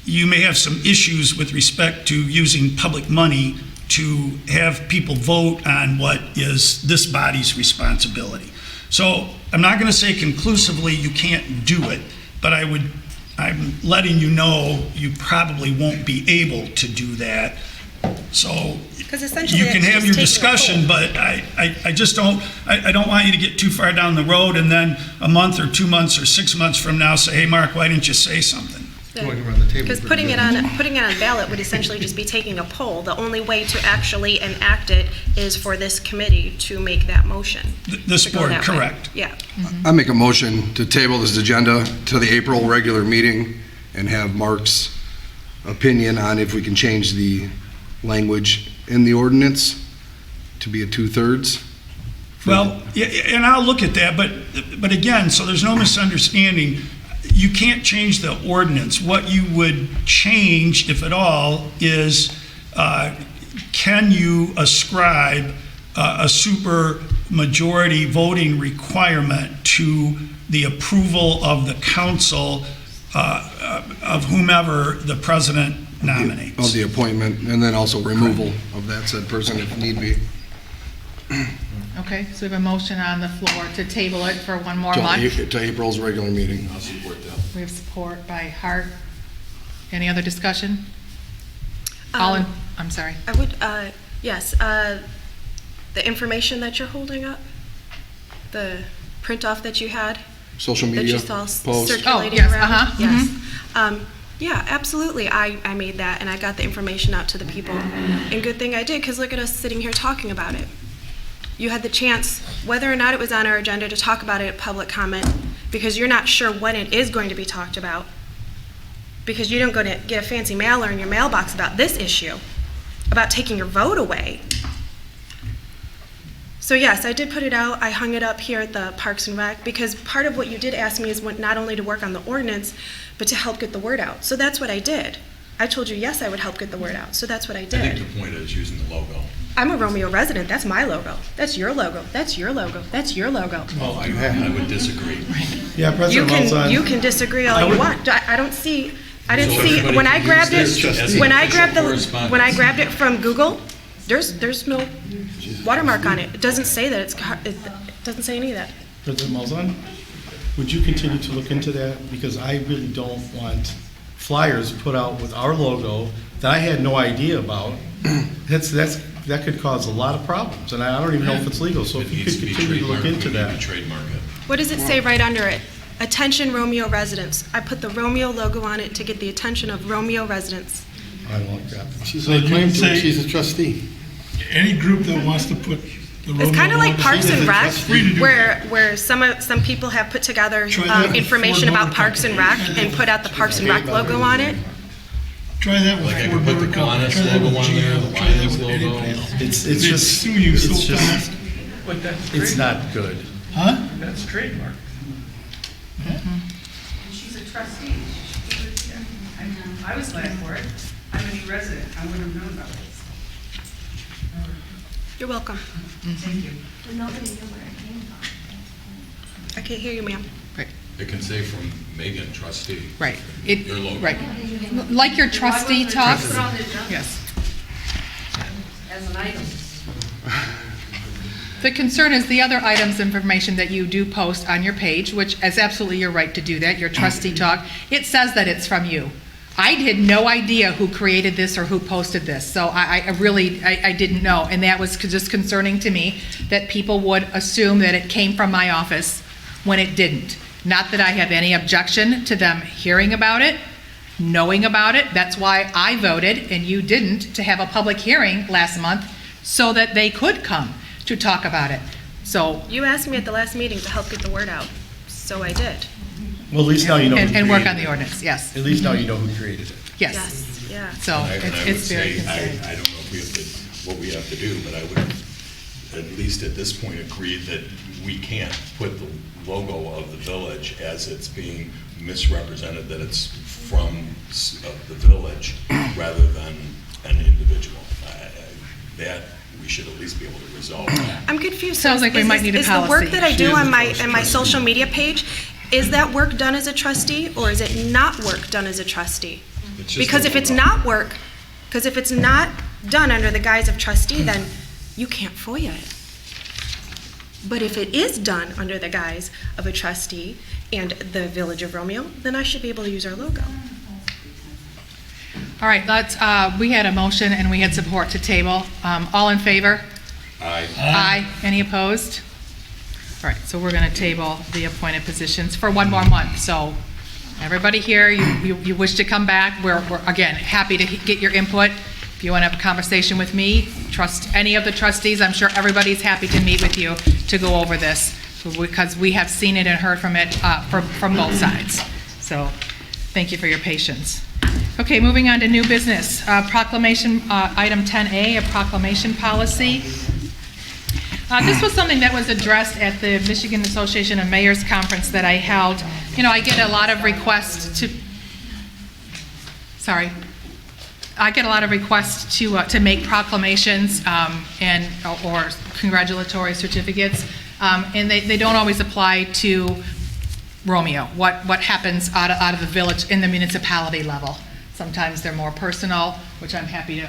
you may have some issues with respect to using public money to have people vote on what is this body's responsibility. So I'm not going to say conclusively you can't do it, but I'm letting you know you probably won't be able to do that. So you can have your discussion, but I just don't want you to get too far down the road and then a month or 2 months or 6 months from now say, hey, Mark, why didn't you say something? Because putting it on ballot would essentially just be taking a poll. The only way to actually enact it is for this committee to make that motion. This board, correct. Yeah. I make a motion to table this agenda to the April regular meeting and have Mark's opinion on if we can change the language in the ordinance to be a 2/3. Well, yeah, and I'll look at that, but again, so there's no misunderstanding. You can't change the ordinance. What you would change, if at all, is can you ascribe a super majority voting requirement to the approval of the council of whomever the president nominates? Of the appointment, and then also removal of that said person if need be. Okay, so we have a motion on the floor to table it for one more month. To April's regular meeting. I'll support that. We have support by Hart. Any other discussion? I'm sorry. I would, yes, the information that you're holding up, the print off that you had. Social media that you saw post. circulating yes, around. Yes. mhm. Yeah, absolutely. I made that and I got the information out to the people. And good thing I did, because look at us sitting here talking about it. You had the chance, whether or not it was on our agenda, to talk about it at public comment, because you're not sure when it is going to be talked about, because you don't go to get a fancy mailer in your mailbox about this issue, about taking your vote away. So yes, I did put it out. I hung it up here at the Parks and Rec, because part of what you did ask me is not only to work on the ordinance, but to help get the word out. So that's what I did. I told you, yes, I would help get the word out. So that's what I did. I think the point is using the logo. I'm a Romeo resident. That's my logo. That's your logo. That's your logo. That's your logo. Well, I would disagree. Yeah, President Malzahn. You can disagree all you want. I didn't see, when I grabbed when I grabbed it from Google, there's no watermark on it. It doesn't say that it doesn't say any of that. President Malzahn, would you continue to look into that? Because I really don't want flyers put out with our logo that I had no idea about. That could cause a lot of problems, and I don't even know if it's legal. So if you could continue to look into that. What does it say right under it? Attention Romeo residents. I put the Romeo logo on it to get the attention of Romeo residents. I don't like that. She's she's a trustee. Any group that wants to put the Romeo It's kind of like logo- Parks and Rec, Free to do where some people have put together information about Parks and Rec and put out the Parks and Rec logo on it. Try that with Like I Ford could put the Motor Company. Kiwanis Try that logo with on there, GM. the Try that Lions with any logo. brand. It's They just sue you so it's just fast. it's not good. Huh? That's trademark. She's a trustee. I was glad for it. I'm a new resident. I wouldn't have known about this. You're welcome. Thank you. Nobody knew where it came from. I can't hear you, ma'am. Right. It can say from Megan, trustee. Right. Your logo. Right. Like your trustee talks. Yes. As an item. The concern is the other items of information that you do post on your page, which is absolutely your right to do that, your trustee talk. It says that it's from you. I had no idea who created this or who posted this, so I really didn't know. And that was just concerning to me, that people would assume that it came from my office when it didn't. Not that I have any objection to them hearing about it, knowing about it. That's why I voted, and you didn't, to have a public hearing last month so that they could come to talk about it. So. You asked me at the last meeting to help get the word out, so I did. Well, at least now you know. And work on the ordinance, yes. At least now you know who created it. Yes. Yeah. So And I would it's very say, concerning. I don't know if we have to, what we have to do, but I would at least at this point agree that we can't put the logo of the village as it's being misrepresented, that it's from the village rather than an individual. That we should at least be able to resolve that. I'm confused. Sounds like we might need a Is the work policy. that I She do is on a my trustee. social media page, is that work done as a trustee, or is it not work done as a trustee? It's just Because a if it's logo. not work, because if it's not done under the guise of trustee, then you can't FOIA it. But if it is done under the guise of a trustee and the Village of Romeo, then I should be able to use our logo. All right, we had a motion and we had support to table. All in favor? Aye. Aye. Any opposed? All right, so we're going to table the appointed positions for one more month. So everybody here, you wish to come back, we're again, happy to get your input. If you want to have a conversation with me, trust any of the trustees, I'm sure everybody's happy to meet with you to go over this, because we have seen it and heard from it from both sides. So thank you for your patience. Okay, moving on to new business. Proclamation, item 10A, a proclamation policy. This was something that was addressed at the Michigan Association of Mayors Conference that I held. You know, I get a lot of requests to make proclamations or congratulatory certificates, and they don't always apply to Romeo. What happens out of the village in the municipality level. Sometimes they're more personal, which I'm happy to,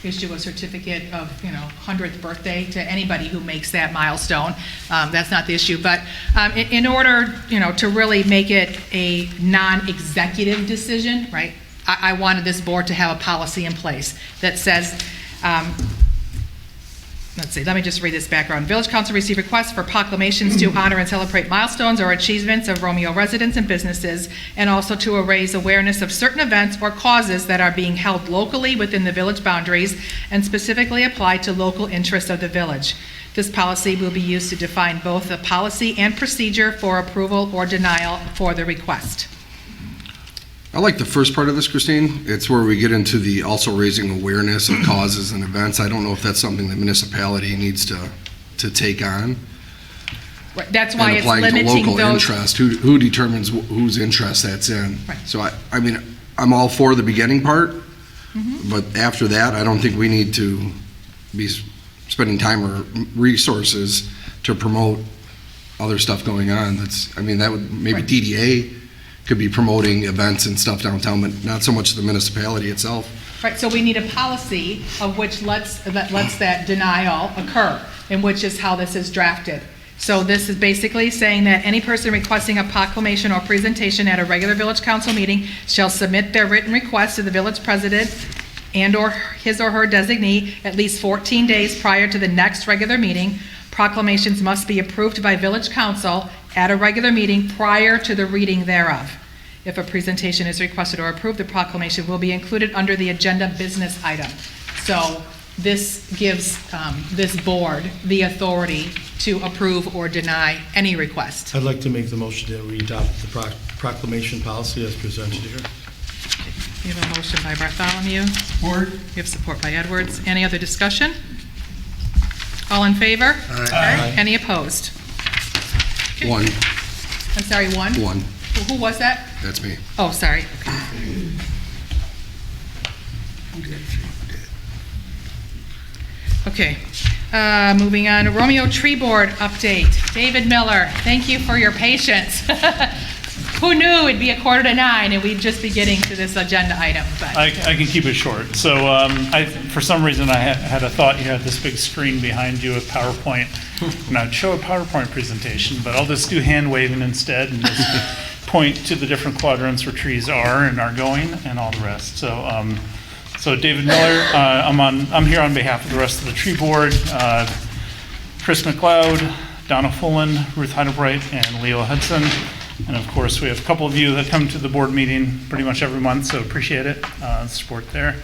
issue a certificate of, 100th birthday to anybody who makes that milestone. That's not the issue. But in order, to really make it a non-executive decision, right, I wanted this board to have a policy in place that says, let's see, let me just read this background. Village Council received requests for proclamations to honor and celebrate milestones or achievements of Romeo residents and businesses, and also to raise awareness of certain events or causes that are being held locally within the village boundaries and specifically apply to local interests of the village. This policy will be used to define both the policy and procedure for approval or denial for the request. I like the first part of this, Christine. It's where we get into the also raising awareness of causes and events. I don't know if that's something the municipality needs to take on. Right, that's why and it's applying limiting to local those. interest. Who determines whose interest that's in? Right. So I mean, I'm all for the beginning part, Mhm. but after that, I don't think we need to be spending time or resources to promote other stuff going on. That would, maybe Right. DDA could be promoting events and stuff downtown, but not so much the municipality itself. Right, so we need a policy of which lets that denial occur, and which is how this is drafted. So this is basically saying that any person requesting a proclamation or presentation at a regular village council meeting shall submit their written request to the village president and/or his or her designee at least 14 days prior to the next regular meeting. Proclamations must be approved by village council at a regular meeting prior to the reading thereof. If a presentation is requested or approved, the proclamation will be included under the agenda business item. So this gives this board the authority to approve or deny any request. I'd like to make the motion that we adopt the proclamation policy as presented here. We have a motion by Bartholomew. Support. We have support by Edwards. Any other discussion? All in favor? Aye. Any opposed? One, I'm sorry, one? one, Who was that? that's me. Oh, sorry. Okay, moving on, Romeo Tree Board update. David Miller, thank you for your patience. Who knew it'd be 8:45 and we'd just be getting to this agenda item, but. I can keep it short. So for some reason, I had a thought you had this big screen behind you with PowerPoint, and I'd show a PowerPoint presentation, but I'll just do hand waving instead and just point to the different quadrants where trees are and are going and all the rest. So David Miller, I'm here on behalf of the rest of the tree board, Chris McLeod, Donna Fullen, Ruth Heidelbright, and Leo Hudson. And of course, we have a couple of you that come to the board meeting pretty much every month, so appreciate it, support there.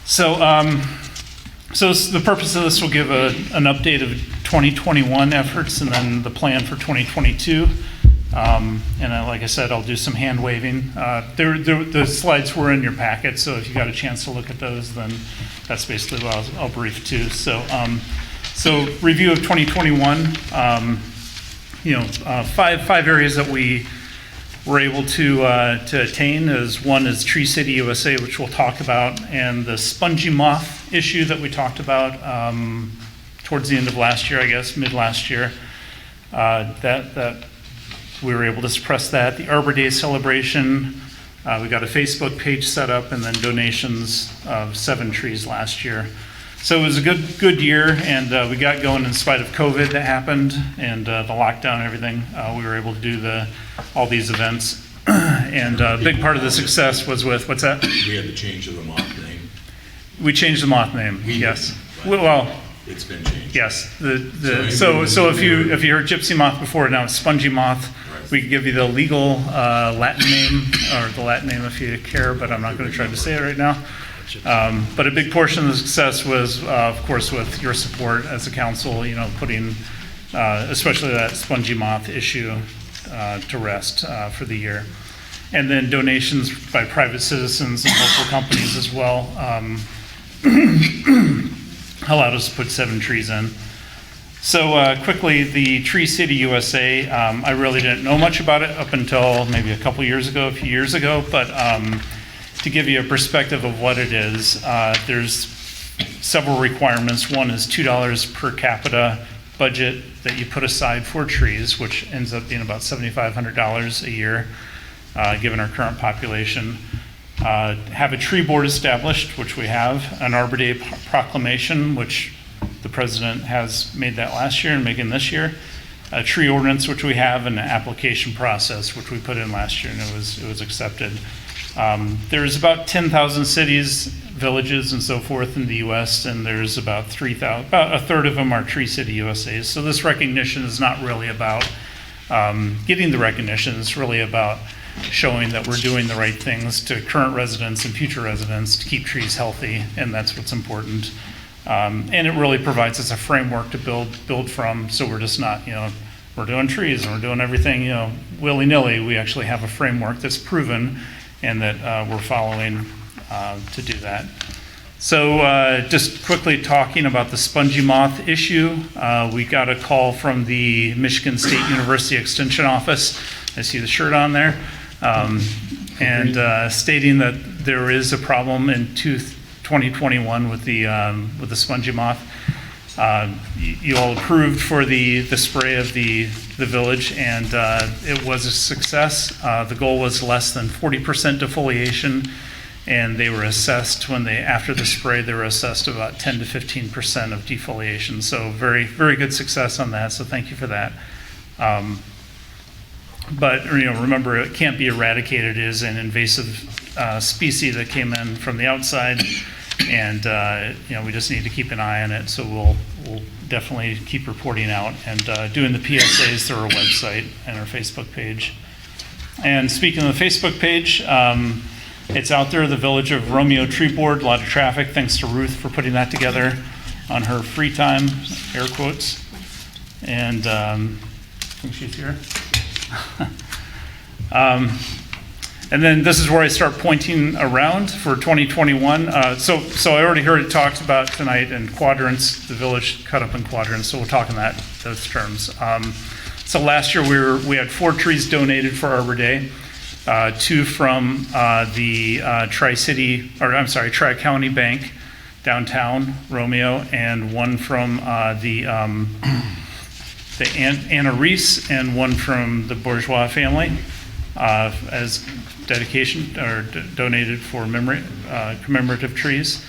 So the purpose of this will give an update of 2021 efforts and then the plan for 2022. Like I said, I'll do some hand waving. The slides were in your packet, so if you got a chance to look at those, then that's basically what I'll brief to. So review of 2021. Five areas that we were able to attain is one is Tree City USA, which we'll talk about, and the spongy moth issue that we talked about towards the end of last year, I guess, mid last year. That we were able to suppress that. The Arbor Day celebration, we got a Facebook page set up, and then donations of 7 trees last year. So it was a good year, and we got going in spite of COVID that happened and the lockdown and everything. We were able to do all these events, and a big part of the success was with, what's that? We had to change the moth name. We changed the moth name, yes. Well, it's been changed. Yes. So if you heard gypsy moth before, now it's spongy moth. Right. We can give you the legal Latin name, or the Latin name if you care, but I'm not going to try to say it right now. But a big portion of the success was, of course, with your support as a council, putting especially that spongy moth issue to rest for the year. And then donations by private citizens and local companies as well allowed us to put 7 trees in. So quickly, the Tree City USA, I really didn't know much about it up until maybe a few years ago, but to give you a perspective of what it is, there's several requirements. One is $2 per capita budget that you put aside for trees, which ends up being about $7,500 a year, given our current population. Have a tree board established, which we have, an Arbor Day proclamation, which the president has made that last year and making this year, a tree ordinance, which we have, and an application process, which we put in last year, and it was accepted. There's about 10,000 cities, villages, and so forth in the U.S., and there's about 3,000, about a third of them are Tree City USAs. So this recognition is not really about getting the recognition, it's really about showing that we're doing the right things to current residents and future residents to keep trees healthy, and that's what's important. And it really provides us a framework to build from, so we're just not, we're doing trees and we're doing everything, willy-nilly. We actually have a framework that's proven and that we're following to do that. So just quickly talking about the spongy moth issue, we got a call from the Michigan State University Extension Office. I see the shirt on there. And stating that there is a problem in 2021 with the spongy moth. You all approved for the spray of the village, and it was a success. The goal was less than 40% defoliation, and they were assessed after the spray, they were assessed about 10 to 15% of defoliation. So very, very good success on that. So thank you for that. But remember, it can't be eradicated. It is an invasive species that came in from the outside, and we just need to keep an eye on it. So we'll definitely keep reporting out and doing the PSAs through our website and our Facebook page. And speaking of the Facebook page, it's out there, the Village of Romeo Tree Board, a lot of traffic. Thanks to Ruth for putting that together on her free time, air quotes. And I think she's here. And then this is where I start pointing around for 2021. So I already heard it talked about tonight in quadrants, the village cut up in quadrants, so we'll talk in those terms. So last year we had 4 trees donated for Arbor Day, 2 from the Tri-County Bank downtown, Romeo, and one from the Anna Reese, and one from the Bourgeois family as dedication or donated for commemorative trees.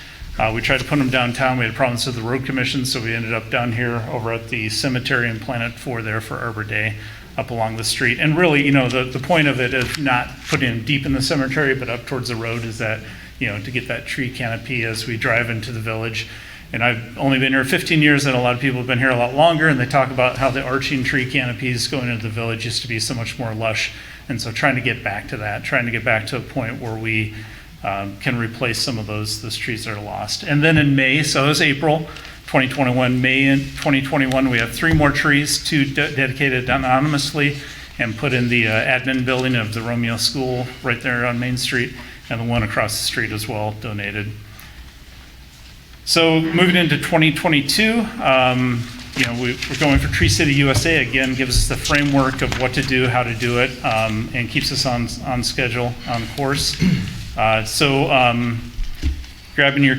We tried to put them downtown. We had problems with the road commission, so we ended up down here over at the cemetery and planted 4 there for Arbor Day up along the street. And really, you know, the point of it is not putting them deep in the cemetery, but up towards the road is that, you know, to get that tree canopy as we drive into the village. And I've only been here 15 years, and a lot of people have been here a lot longer, and they talk about how the arching tree canopies going into the village used to be so much more lush. And so trying to get back to that, trying to get back to a point where we can replace some of those trees that are lost. And then in May, so it was April 2021, May in 2021, we have 3 more trees, 2 dedicated anonymously and put in the admin building of the Romeo School right there on Main Street, and the one across the street as well, donated. So moving into 2022, you know, we're going for Tree City USA again, gives us the framework of what to do, how to do it, and keeps us on schedule, on course. Grabbing your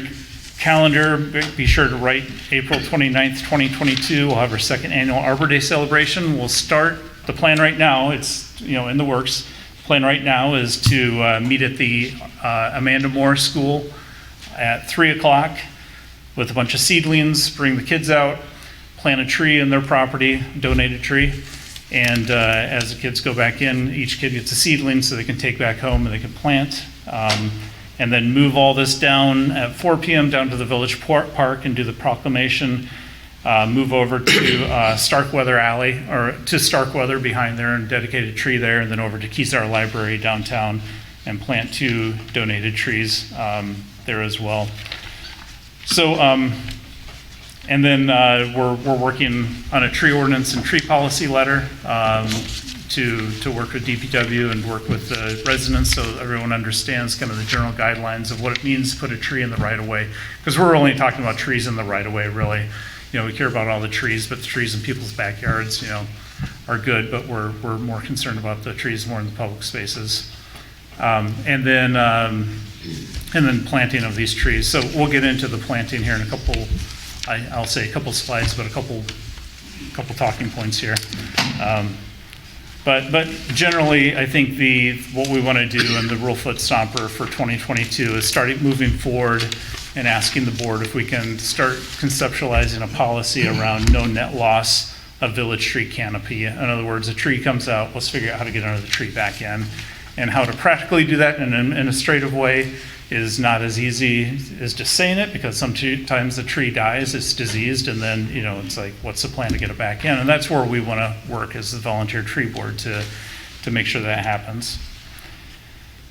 calendar, be sure to write April 29th, 2022. We'll have our 2nd annual Arbor Day celebration. We'll start, the plan right now, it's, you know, in the works. The plan right now is to meet at the Amanda Moore School at 3 o'clock with a bunch of seedlings, bring the kids out, plant a tree in their property, donated tree. And as the kids go back in, each kid gets a seedling so they can take back home and they can plant. And then move all this down at 4 p.m. down to the Village Park and do the proclamation. Move over to Starkweather Alley, or to Starkweather behind there, and dedicate a tree there, and then over to Kezar Library downtown and plant 2 donated trees there as well. So, and then we're working on a tree ordinance and tree policy letter to work with DPW and work with the residents so everyone understands kind of the general guidelines of what it means to put a tree in the right of way. Because we're only talking about trees in the right of way, really. You know, we care about all the trees, but the trees in people's backyards, you know, are good, but we're more concerned about the trees more in the public spaces. And then planting of these trees. So we'll get into the planting here in a couple, I'll say a couple slides, but a couple talking points here. But generally, I think what we want to do and the real foot stomper for 2022 is start moving forward and asking the board if we can start conceptualizing a policy around no net loss of village tree canopy. In other words, a tree comes out, let's figure out how to get under the tree back in. And how to practically do that in an administrative way is not as easy as just saying it, because sometimes the tree dies, it's diseased, and then, you know, it's like, what's the plan to get it back in? And that's where we want to work as the volunteer tree board to make sure that happens.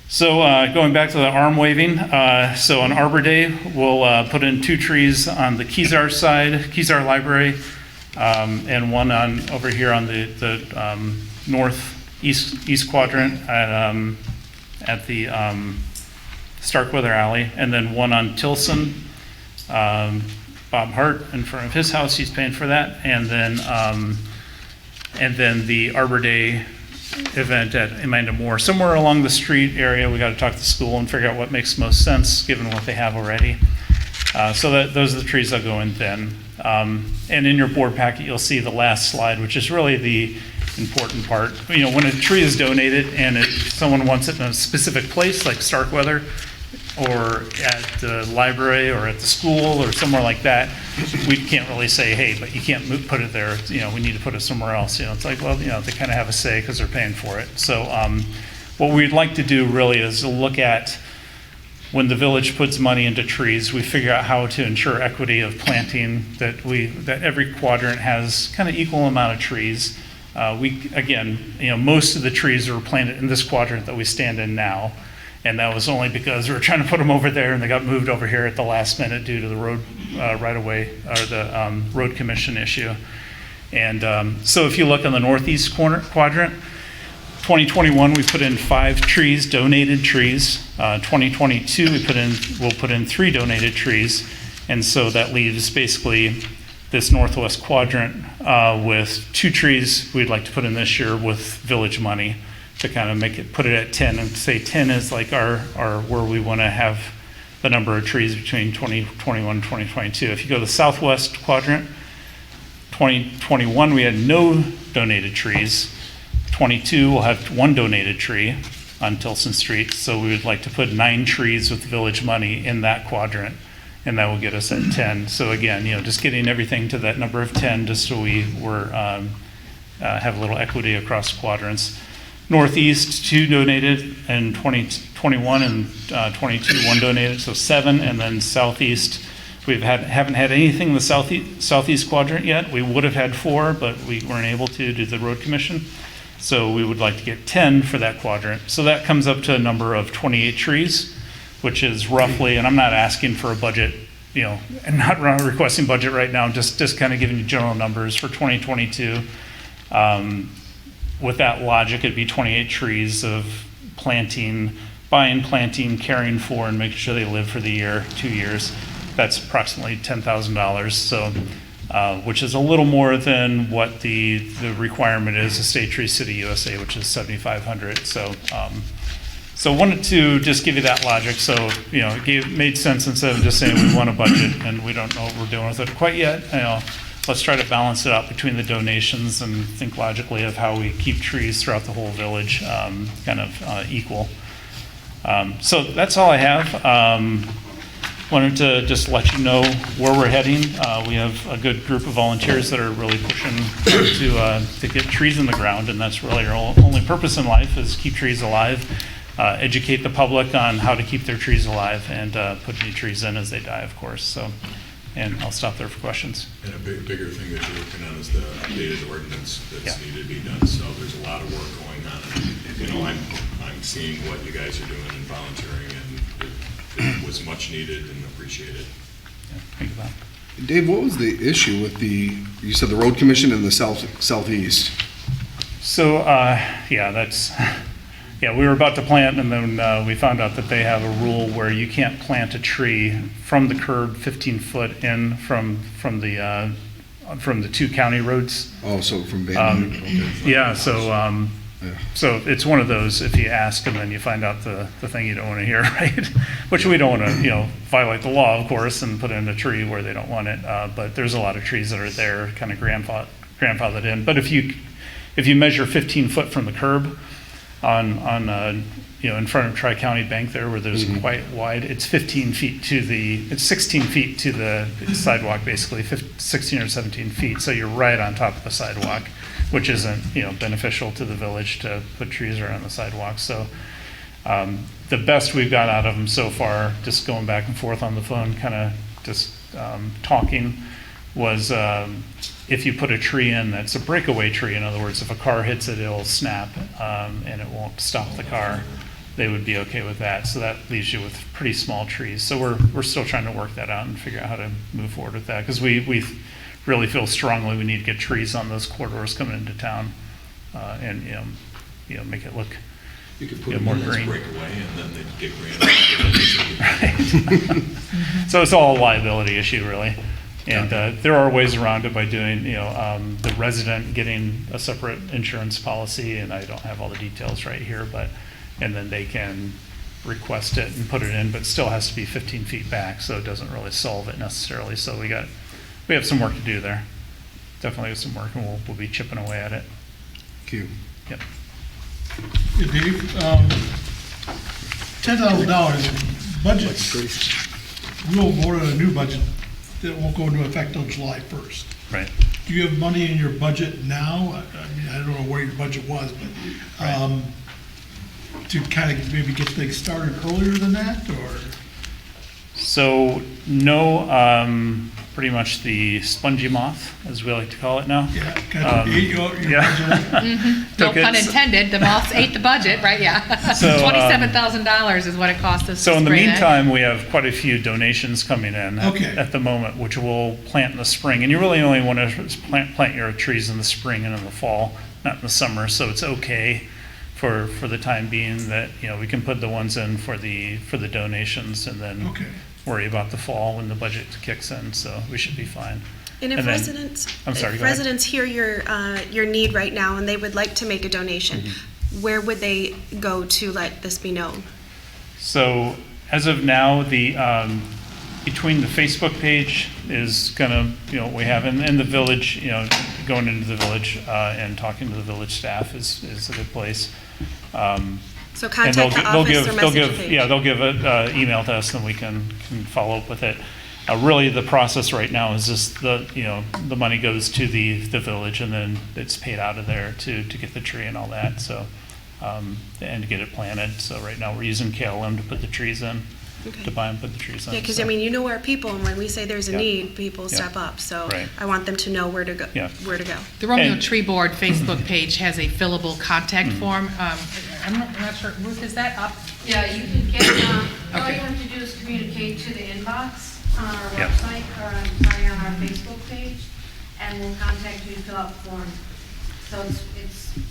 So going back to the arm waving, so on Arbor Day, we'll put in 2 trees on the Kezar side, Kezar Library, and one over here on the northeast quadrant at the Starkweather Alley, and then one on Tilson. Bob Hart in front of his house, he's paying for that, and then the Arbor Day event at Amanda Moore, somewhere along the street area. We got to talk to the school and figure out what makes most sense given what they have already. So those are the trees that go in then. And in your board packet, you'll see the last slide, which is really the important part. You know, when a tree is donated and someone wants it in a specific place, like Starkweather, or at the library, or at the school, or somewhere like that, we can't really say, hey, but you can't put it there. You know, we need to put it somewhere else. You know, it's like, well, you know, they kind of have a say because they're paying for it. So what we'd like to do really is look at when the village puts money into trees, we figure out how to ensure equity of planting, that every quadrant has kind of equal amount of trees. Again, you know, most of the trees were planted in this quadrant that we stand in now, and that was only because we were trying to put them over there and they got moved over here at the last minute due to the road right-of-way, or the road commission issue. And so if you look on the northeast quadrant, 2021 we put in 5 trees, donated trees. 2022 we'll put in 3 donated trees, and so that leaves basically this northwest quadrant with 2 trees we'd like to put in this year with village money to kind of put it at 10, and say 10 is like our where we want to have the number of trees between 2021 and 2022. If you go to the southwest quadrant, 2021, we had no donated trees. 22, we'll have 1 donated tree on Tilson Street. So we would like to put 9 trees with village money in that quadrant, and that will get us at 10. So again, just getting everything to that number of 10, just so we have a little equity across quadrants. Northeast, 2 donated, and 2021 and 22, 1 donated, so 7. And then southeast, haven't had anything in the southeast quadrant yet. We would have had 4, but we weren't able to due to the road commission. So we would like to get 10 for that quadrant. So that comes up to a number of 28 trees, which is roughly, and I'm not asking for a budget, and not requesting budget right now, just kind of giving you general numbers for 2022. With that logic, it'd be 28 trees of planting, buying, planting, caring for, and making sure they live for the year, 2 years. That's approximately $10,000. So, which is a little more than what the requirement is, Estate Tree City USA, which is $7,500. So wanted to just give you that logic. So, it made sense instead of just saying we want a budget and we don't know what we're doing with it quite yet. Let's try to balance it out between the donations and think logically of how we keep trees throughout the whole village kind of equal. So that's all I have. Wanted to just let you know where we're heading. We have a good group of volunteers that are really pushing to get trees in the ground, and that's really our only purpose in life is keep trees alive, educate the public on how to keep their trees alive, and put new trees in as they die, of course. So, and I'll stop there for questions. And a bigger thing that you're working on is the updated ordinance that's needed to be done. So there's a lot of work going on. I'm seeing what you guys are doing and volunteering, and it was much needed and appreciated. Yeah, thank you, Bob. Dave, what was the issue with you said the road commission in the southeast? So, we were about to plant, and then we found out that they have a rule where you can't plant a tree from the curb 15 foot in from the 2 county roads. Oh, so from Van okay. Yeah, so it's one of those, if you ask and then you find out the thing you don't want to hear, right? Which we don't want to, violate the law, of course, and put in a tree where they don't want it. But there's a lot of trees that are there, kind of grandfathered in. But if you measure 15 foot from the curb, in front of Tri-County Bank there where there's quite wide, it's 16 feet to the sidewalk, basically 16 or 17 feet. So you're right on top of the sidewalk, which isn't, beneficial to the village to put trees around the sidewalk. So the best we've got out of them so far, just going back and forth on the phone, kind of just talking, was if you put a tree in that's a breakaway tree, in other words, if a car hits it, it'll snap and it won't stop the car, they would be okay with that. So that leaves you with pretty small trees. So we're still trying to work that out and figure out how to move forward with that, because we really feel strongly we need to get trees on those corridors coming into town and make it look You could put more them in as green. breakaway and then they'd get grandfathered. Right. So it's all a liability issue, really. And there are ways around it by doing, the resident getting a separate insurance policy, and I don't have all the details right here, and then they can request it and put it in, but still has to be 15 feet back, so it doesn't really solve it necessarily. So we have some work to do there. Definitely have some work, and we'll be chipping away at it. Thank you. Yep. Hey, Dave, $10,000 budget. We'll vote on a new budget that won't go into effect until July 1st. Right. Do you have money in your budget now? I don't know where your budget was, but to kind of maybe get things started earlier than that, or? So no, pretty much the spongy moth, as we like to call it now. Yeah, kind of ate your budget. No Took it. pun intended, the moths ate the budget, right? Yeah. So, $27,000 is what it cost us. So to in the spray that. meantime, we have quite a few donations coming in at the moment, which we'll plant in the spring. And you really only want to plant your trees in the spring and in the fall, not in the summer. So it's okay for the time being that we can put the ones in for the donations and then worry about the fall when the budget kicks in. So we should be fine. And if then- residents, I'm sorry, if go ahead. residents hear your need right now and they would like to make a donation, where would they go to let this be known? So As of now, between the Facebook page is gonna, we have, and the village, going into the village and talking to the village staff is a good place. So And contact they'll the gi- they'll office give- or they'll message give- the page. Yeah, they'll give an email to us and we can follow up with it. Really, the process right now is just the money goes to the village and then it's paid out of there to get the tree and all that, so, and to get it planted. So right now, we're using KLM to put the trees in, Okay. to buy and put the trees in. Yeah, because so. I mean, you know our people, and when we say there's a Yeah. need, people Yeah. step up. So Right. I want them to know where to go. Yeah. Where to go. The Romeo And- Tree Board Facebook page has a fillable contact form. I'm not sure, Ruth, is that up? Yeah, you can get, all Okay. you have to do is communicate to the inbox on our Yep. website, or I'm sorry, on our Facebook page, and we'll contact you to fill out the form. So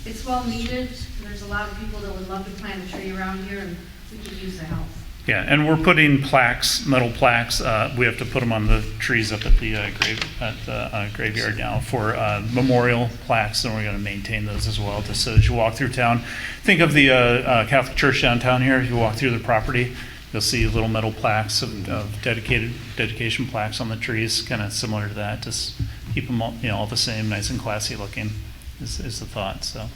it's well needed. There's a lot of people that would love to plant a tree around here, and we could use the help. Yeah, and we're putting plaques, metal plaques, we have to put them on the trees up at the graveyard now for memorial plaques, and we're gonna maintain those as well, just so as you walk through town. Think of the Catholic Church downtown here. If you walk through the property, you'll see little metal plaques of dedication plaques on the trees, kind of similar to that, just keep them all the same, nice and classy looking is the thought, so.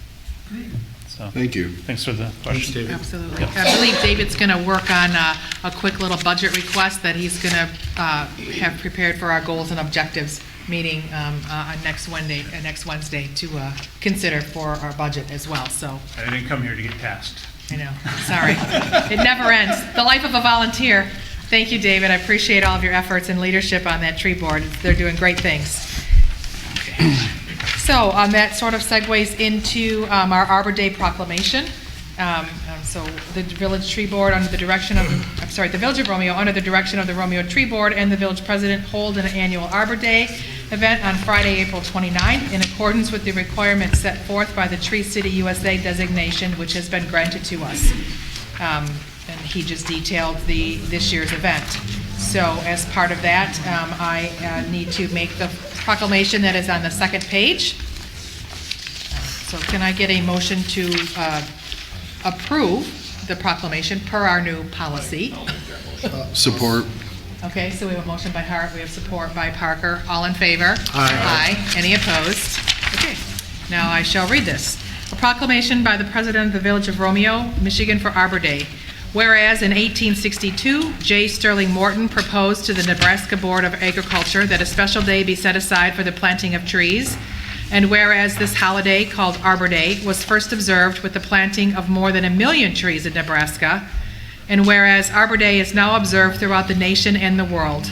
So, Thank you. thanks for the question. David. Absolutely. Yep. I believe David's going to work on a quick little budget request that he's going to have prepared for our goals and objectives meeting on next Wednesday to consider for our budget as well, so. I didn't come here to get tasked. I know, sorry. It never ends. The life of a volunteer. Thank you, David. I appreciate all of your efforts and leadership on that tree board. They're doing great things. Okay. So that sort of segues into our Arbor Day proclamation. So the Village Tree Board under the direction of, the Village of Romeo, under the direction of the Romeo Tree Board and the Village President, hold an annual Arbor Day event on Friday, April 29th, in accordance with the requirements set forth by the Tree City USA designation, which has been granted to us. And he just detailed this year's event. So as part of that, I need to make the proclamation that is on the second page. So can I get a motion to approve the proclamation per our new policy? Support. Okay, so we have a motion by Hart, we have support by Parker. All in favor? Aye. Any opposed? Okay, now I shall read this. A proclamation by the President of the Village of Romeo, Michigan for Arbor Day. Whereas in 1862, J. Sterling Morton proposed to the Nebraska Board of Agriculture that a special day be set aside for the planting of trees, and whereas this holiday, called Arbor Day, was first observed with the planting of more than 1 million trees in Nebraska, and whereas Arbor Day is now observed throughout the nation and the world,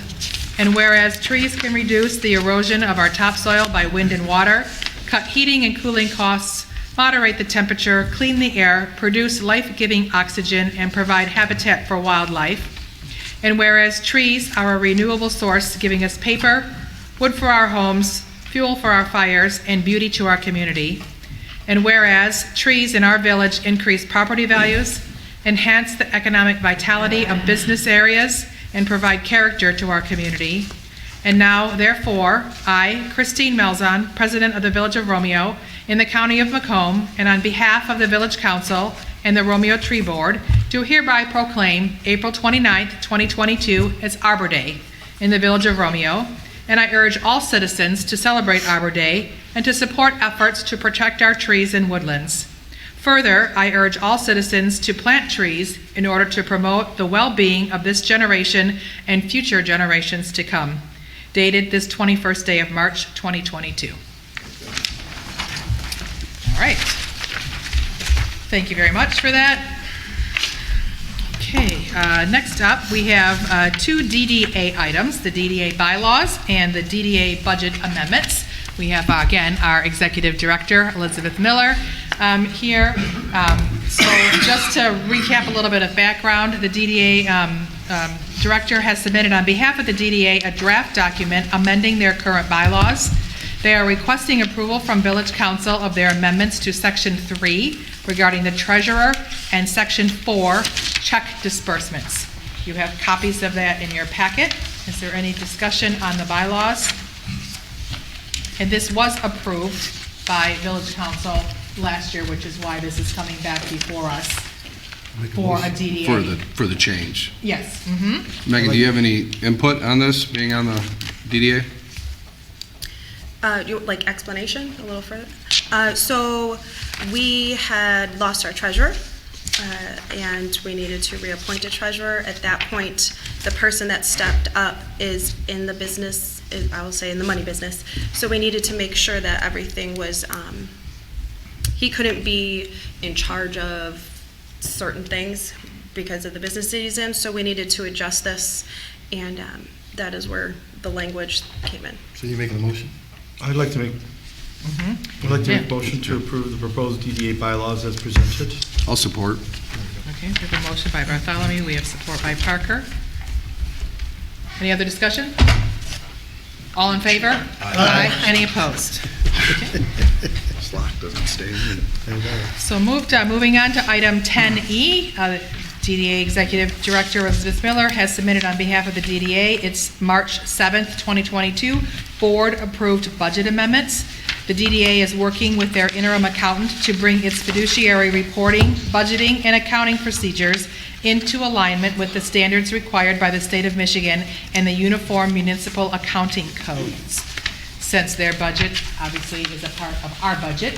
and whereas trees can reduce the erosion of our topsoil by wind and water, cut heating and cooling costs, moderate the temperature, clean the air, produce life-giving oxygen, and provide habitat for wildlife. And whereas trees are a renewable source giving us paper, wood for our homes, fuel for our fires, and beauty to our community. And whereas trees in our village increase property values, enhance the economic vitality of business areas, and provide character to our community. And now, therefore, I, Christine Melzon, President of the Village of Romeo, in the County of Macomb, and on behalf of the Village Council and the Romeo Tree Board, do hereby proclaim April 29th, 2022 as Arbor Day in the Village of Romeo, and I urge all citizens to celebrate Arbor Day and to support efforts to protect our trees and woodlands. Further, I urge all citizens to plant trees in order to promote the well-being of this generation and future generations to come. Dated this 21st day of March, 2022. All right. Thank you very much for that. Okay, next up, we have two DDA items, the DDA bylaws and the DDA budget amendments. We have, again, our Executive Director, Elizabeth Miller, here. So just to recap a little bit of background, the DDA Director has submitted on behalf of the DDA a draft document amending their current bylaws. They are requesting approval from Village Council of their amendments to Section 3 regarding the treasurer and Section 4 check disbursements. You have copies of that in your packet. Is there any discussion on the bylaws? And this was approved by Village Council last year, which is why this is coming back before us. for a DDA. For the change. Yes. Megan, do you have any input on this, being on the DDA? Like explanation a little further? So we had lost our treasurer, and we needed to reappoint a treasurer. At that point, the person that stepped up is in the business, I will say in the money business. So we needed to make sure that everything was, he couldn't be in charge of certain things because of the business that he's in. So we needed to adjust this, and that is where the language came in. So you're making a motion? I'd like to make a motion to approve the proposed DDA bylaws as presented. I'll support. Okay, we have a motion by Bartholomew, we have support by Parker. Any other discussion? All in favor? Aye. Any opposed? Slack doesn't stay in. So moving on to item 10E, DDA Executive Director Elizabeth Miller has submitted on behalf of the DDA its March 7th, 2022 board-approved budget amendments. The DDA is working with their interim accountant to bring its fiduciary reporting, budgeting, and accounting procedures into alignment with the standards required by the state of Michigan and the Uniform Municipal Accounting Codes. Since their budget obviously is a part of our budget,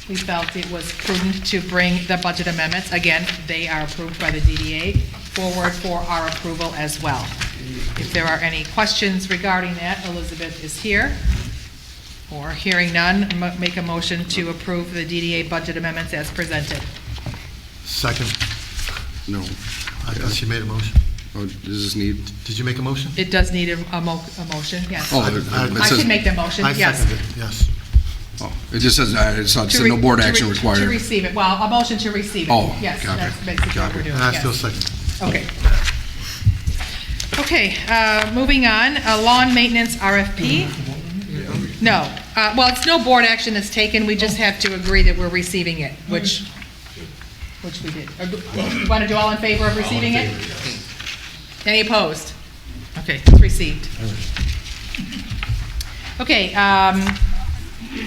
we felt it was prudent to bring the budget amendments, again, they are approved by the DDA, forward for our approval as well. If there are any questions regarding that, Elizabeth is here. Or hearing none, make a motion to approve the DDA budget amendments as presented. Second. No. I thought she made a motion. Oh, does this need? Did you make a motion? It does need a motion, yes. Oh, I can make the motion, I yes. seconded it, yes. Oh, it just says, it said no board action required. To receive it, well, a motion to receive it. Oh, Yes, got it. that's basically what we're doing, And I yes. still second. Okay. Okay, moving on, lawn maintenance RFP. No, well, it's no board action that's taken, we just have to agree that we're receiving it, which we did. You want to do all in favor of receiving it? Any opposed? Okay, it's received. Okay,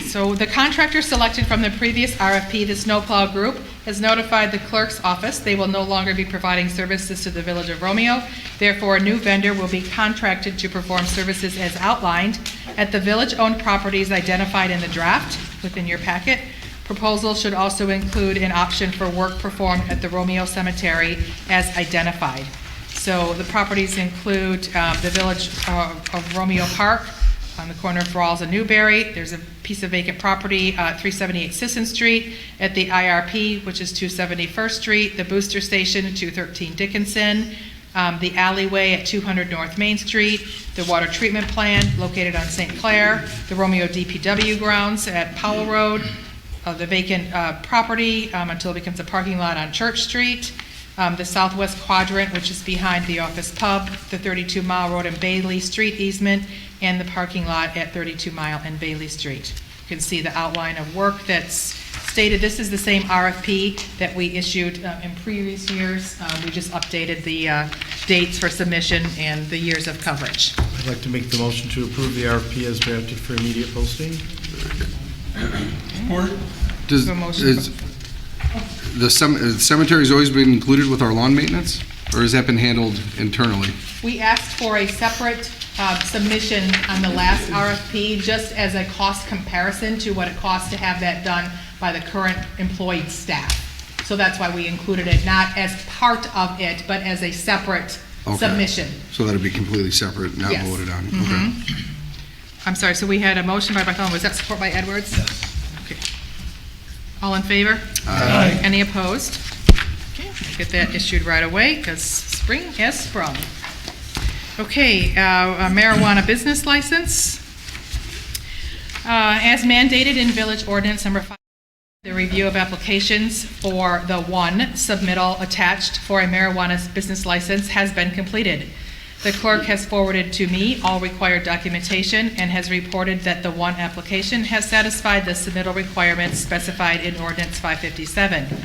so the contractor selected from the previous RFP, the Snowplow Group, has notified the clerk's office they will no longer be providing services to the Village of Romeo. Therefore, a new vendor will be contracted to perform services as outlined at the village-owned properties identified in the draft within your packet. Proposal should also include an option for work performed at the Romeo Cemetery as identified. So the properties include the Village of Romeo Park, on the corner of Rawls and Newberry. There's a piece of vacant property, 378 Sisson Street, at the IRP, which is 270 First Street, the booster station, 213 Dickinson, the alleyway at 200 North Main Street, the water treatment plant located on St. Clair, the Romeo DPW grounds at Powell Road, the vacant property until it becomes a parking lot on Church Street, the southwest quadrant, which is behind the Office Pub, the 32 Mile Road and Bailey Street easement, and the parking lot at 32 Mile and Bailey Street. You can see the outline of work that's stated. This is the same RFP that we issued in previous years. We just updated the dates for submission and the years of coverage. I'd like to make the motion to approve the RFP as drafted for immediate posting. Support. The cemetery's always been included with our lawn maintenance, or has that been handled internally? We asked for a separate submission on the last RFP, just as a cost comparison to what it costs to have that done by the current employed staff. So that's why we included it, not as part of it, but as a separate submission. So that'd be completely separate, not Yes. voted on? Mhm. Okay. I'm sorry, so we had a motion by Bartholomew, was that support by Edwards? Yes. Okay. All in favor? Aye. Any opposed? Okay, we'll get that issued right away, because spring has sprung. Okay, a marijuana business license. As mandated in Village Ordinance Number 5, the review of applications for the one submittal attached for a marijuana business license has been completed. The clerk has forwarded to me all required documentation and has reported that the one application has satisfied the submittal requirements specified in Ordinance 557.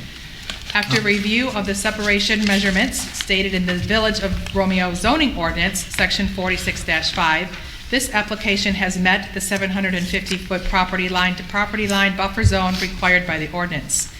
After review of the separation measurements stated in the Village of Romeo zoning ordinance, section 46-5, this application has met the 750-foot property line to property line buffer zone required by the ordinance.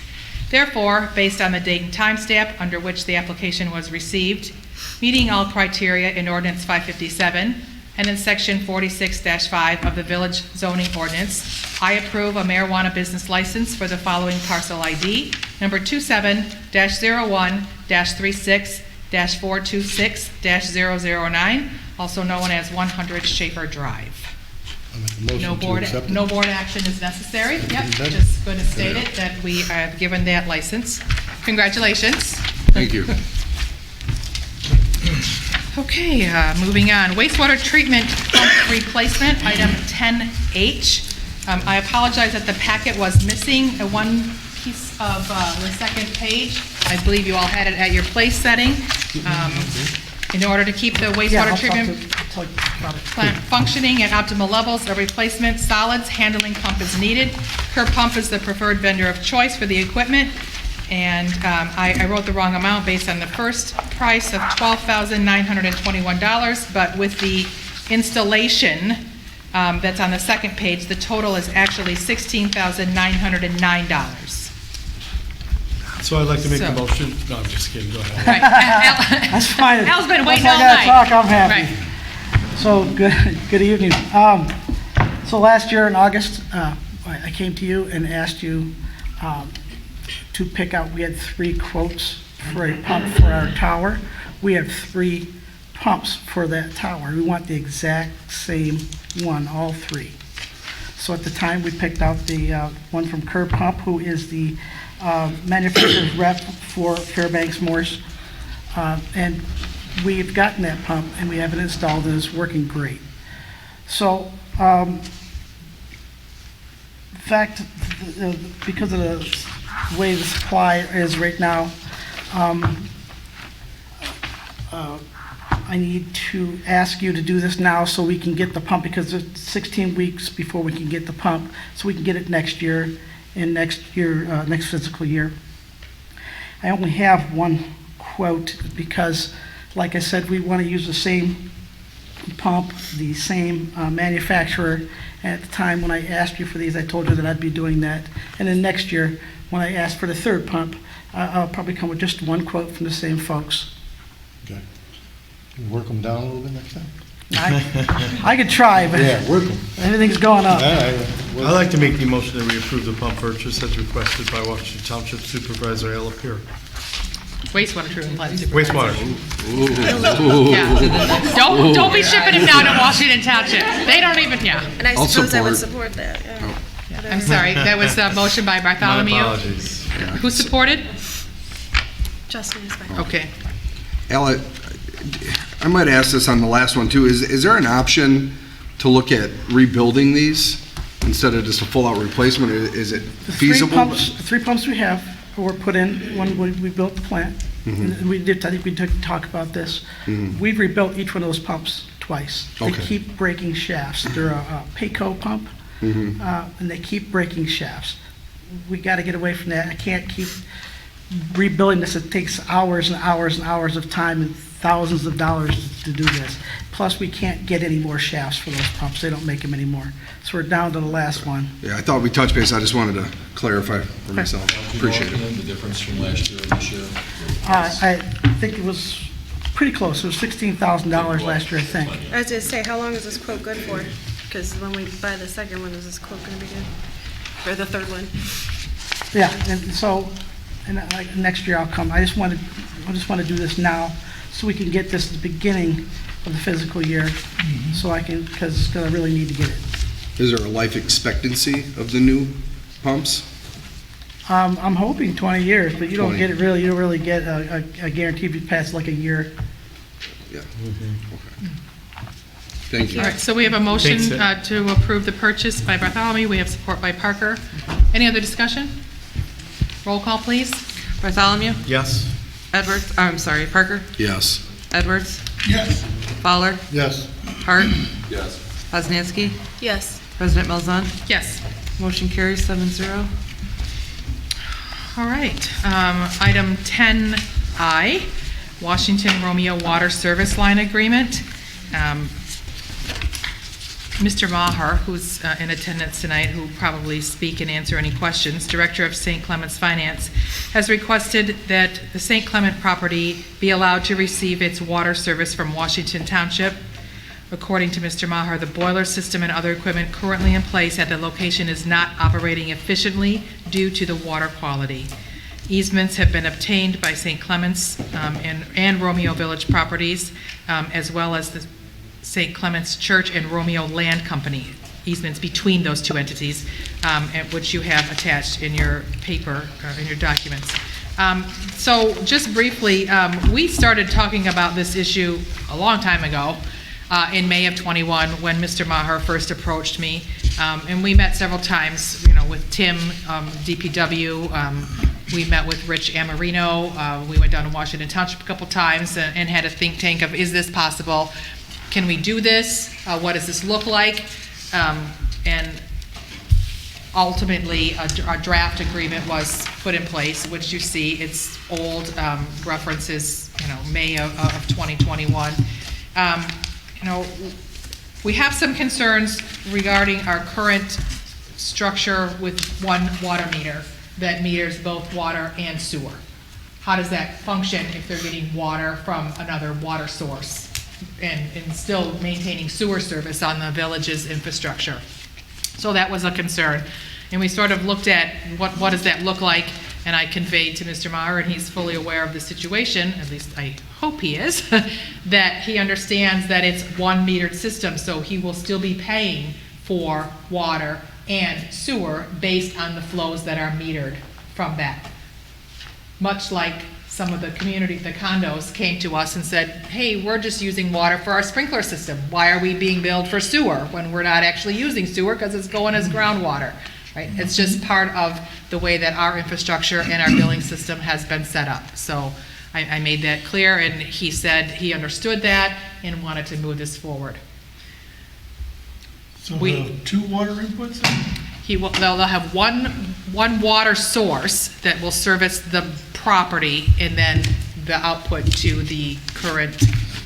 Therefore, based on the date and time stamp under which the application was received, meeting all criteria in Ordinance 557 and in Section 46-5 of the Village Zoning Ordinance, I approve a marijuana business license for the following parcel ID, number 27-01-36-426-009, also known as 100 Schaefer Drive. No board action is necessary. Yep, just going to state it that we have given that license. Congratulations. Thank you. Okay, moving on. Wastewater treatment pump replacement, item 10H. I apologize that the packet was missing one piece of the second page. I believe you all had it at your place setting. In order to keep the wastewater treatment plant functioning at optimal levels, a replacement solids handling pump is needed. Curb Pump is the preferred vendor of choice for the equipment. And I wrote the wrong amount based on the first price of $12,921, but with the installation that's on the second page, the total is actually $16,909. So I'd like to make a So- motion. No, I'm just kidding. Go ahead. Right. That's fine. Al's been Once waiting all I gotta night. talk, I'm happy. Right. So, good evening. So last year in August, I came to you and asked you to pick out, we had 3 quotes for a pump for our tower. We have 3 pumps for that tower. We want the exact same one, all 3. So at the time, we picked out the one from Curb Pump, who is the manufacturer's rep for Fairbanks Morse. And we've gotten that pump and we have it installed and it's working great. So, in fact, because of the way the supply is right now, I need to ask you to do this now so we can get the pump, because it's 16 weeks before we can get the pump, so we can get it next year, next fiscal year. I only have one quote because, like I said, we want to use the same pump, the same manufacturer. And at the time when I asked you for these, I told you that I'd be doing that. And then next year, when I ask for the third pump, I'll probably come with just one quote from the same folks. Okay. Can you work them down a little bit next time? I could try, but Yeah, work them. everything's going up. I'd like to make the motion that we approve the pump purchase as requested by Washington Township Supervisor Al Lapierre. Wastewater treatment plant supervisor. Wastewater. Yeah. Don't be shipping him down to Washington Township. They don't even, yeah. And I I'll suppose I would support. support that, yeah. I'm sorry, that was a motion by Bartholomew. My apologies. Who supported? Justin is fine. Okay. Al, I might ask this on the last one too. Is there an option to look at rebuilding these instead of just a full-out replacement? Is it The feasible? three pumps we have were put in when we built the plant. Mhm. And we did, I think we took talk about this. Mhm. We've rebuilt each one of those pumps twice. They Okay. keep breaking shafts. They're a Payco pump, Mhm. and they keep breaking shafts. We got to get away from that. I can't keep rebuilding this. It takes hours and hours and hours of time and thousands of dollars to do this. Plus, we can't get any more shafts for those pumps. They don't make them anymore. So we're down to the last one. Yeah, I thought we touched base. I just wanted to clarify for myself. Appreciate it. The difference from last year and this year? I think it was pretty close. It was $16,000 last year, I think. I was gonna say, how long is this quote good for? Because when we buy the second one, is this quote gonna be good? Or the third one? Yeah, and so, and like next year I'll come. I just want to do this now so we can get this at the beginning of the physical year. So I can, because I really need to get it. Is there a life expectancy of the new pumps? I'm hoping 20 years, but you don't 20. get it really, you don't really get a guarantee if you pass like a year. Yeah. Thank you. All right, so we have a motion Thanks, to approve the purchase by Bartholomew. We have support by Parker. Any other discussion? Roll call, please. Bartholomew? Yes. Edwards, I'm sorry, Parker? Yes. Edwards? Yes. Fowler? Yes. Hart? Yes. Poznanski? Yes. President Malzahn? Yes. Motion carries 7-0. All right. Item 10I, Washington Romeo Water Service Line Agreement. Mr. Maher, who's in attendance tonight, who will probably speak and answer any questions, Director of St. Clements Finance, has requested that the St. Clement property be allowed to receive its water service from Washington Township. According to Mr. Maher, the boiler system and other equipment currently in place at the location is not operating efficiently due to the water quality. Easements have been obtained by St. Clements and Romeo Village Properties, as well as the St. Clements Church and Romeo Land Company, easements between those two entities, which you have attached in your paper, in your documents. So just briefly, we started talking about this issue a long time ago, in May of 21, when Mr. Maher first approached me. And we met several times, with Tim, DPW. We met with Rich Amarino. We went down to Washington Township a couple times and had a think tank of, is this possible? Can we do this? What does this look like? And ultimately, a draft agreement was put in place, which you see, it's old, references, May of 2021. We have some concerns regarding our current structure with one water meter that meters both water and sewer. How does that function if they're getting water from another water source and still maintaining sewer service on the village's infrastructure? So that was a concern. And we sort of looked at what does that look like, and I conveyed to Mr. Maher, and he's fully aware of the situation, at least I hope he is, that he understands that it's one metered system, so he will still be paying for water and sewer based on the flows that are metered from that. Much like some of the community, the condos came to us and said, hey, we're just using water for our sprinkler system. Why are we being billed for sewer when we're not actually using sewer because it's going as groundwater, right? It's just part of the way that our infrastructure and our billing system has been set up. So I made that clear, and he said he understood that and wanted to move this forward. So we'll have two water inputs? They'll have one water source that will service the property, and then the output to the current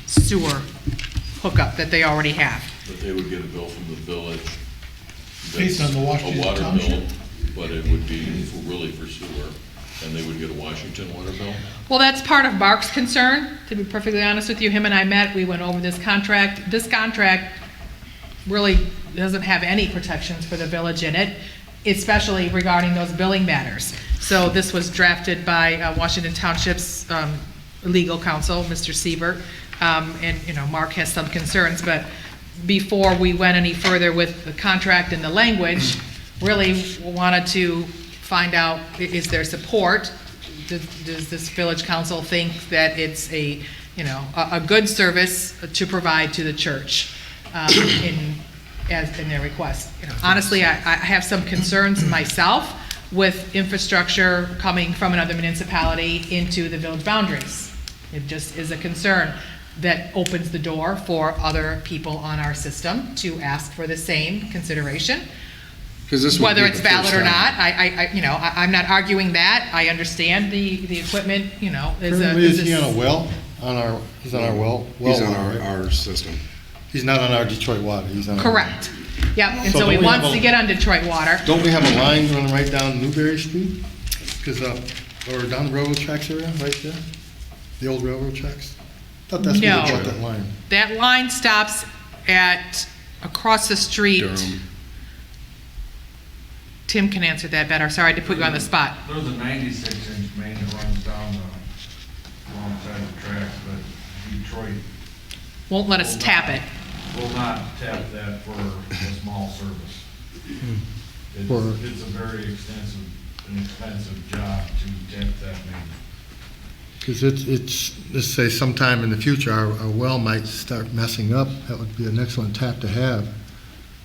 sewer hookup that they already have. But they would get a bill from the village. Based on the Washington A water Township? bill, but it would be really for sewer, and they would get a Washington water bill? Well, that's part of Mark's concern, to be perfectly honest with you. Him and I met, we went over this contract. This contract really doesn't have any protections for the village in it, especially regarding those billing matters. So this was drafted by Washington Township's legal counsel, Mr. Siebert, and Mark has some concerns, but before we went any further with the contract and the language, really wanted to find out, is there support? Does this village council think that it's a good service to provide to the church in their request? Honestly, I have some concerns myself with infrastructure coming from another municipality into the village boundaries. It just is a concern that opens the door for other people on our system to ask for the same consideration. Whether it's valid or not, I'm not arguing that. I understand the equipment, Currently, is he on a well? He's on our well? He's on line, right? our system. He's not on our Detroit water, he's on. Correct. Yep, and So so he don't we wants have a- to get on Detroit water. Don't we have a line running right down Newberry Street? Because, or down the railroad tracks area, right there? The old railroad tracks? Thought that's where they No. got that line. That line stops across the street. Durham. Tim can answer that better. Sorry to put you on the spot. There's a 96-inch main that runs down alongside the tracks, but Detroit Won't let us tap it. will not tap that for a small service. For- It's a very extensive and expensive job to tap that main. Because it's, let's say sometime in the future, our well might start messing up. That would be an excellent tap to have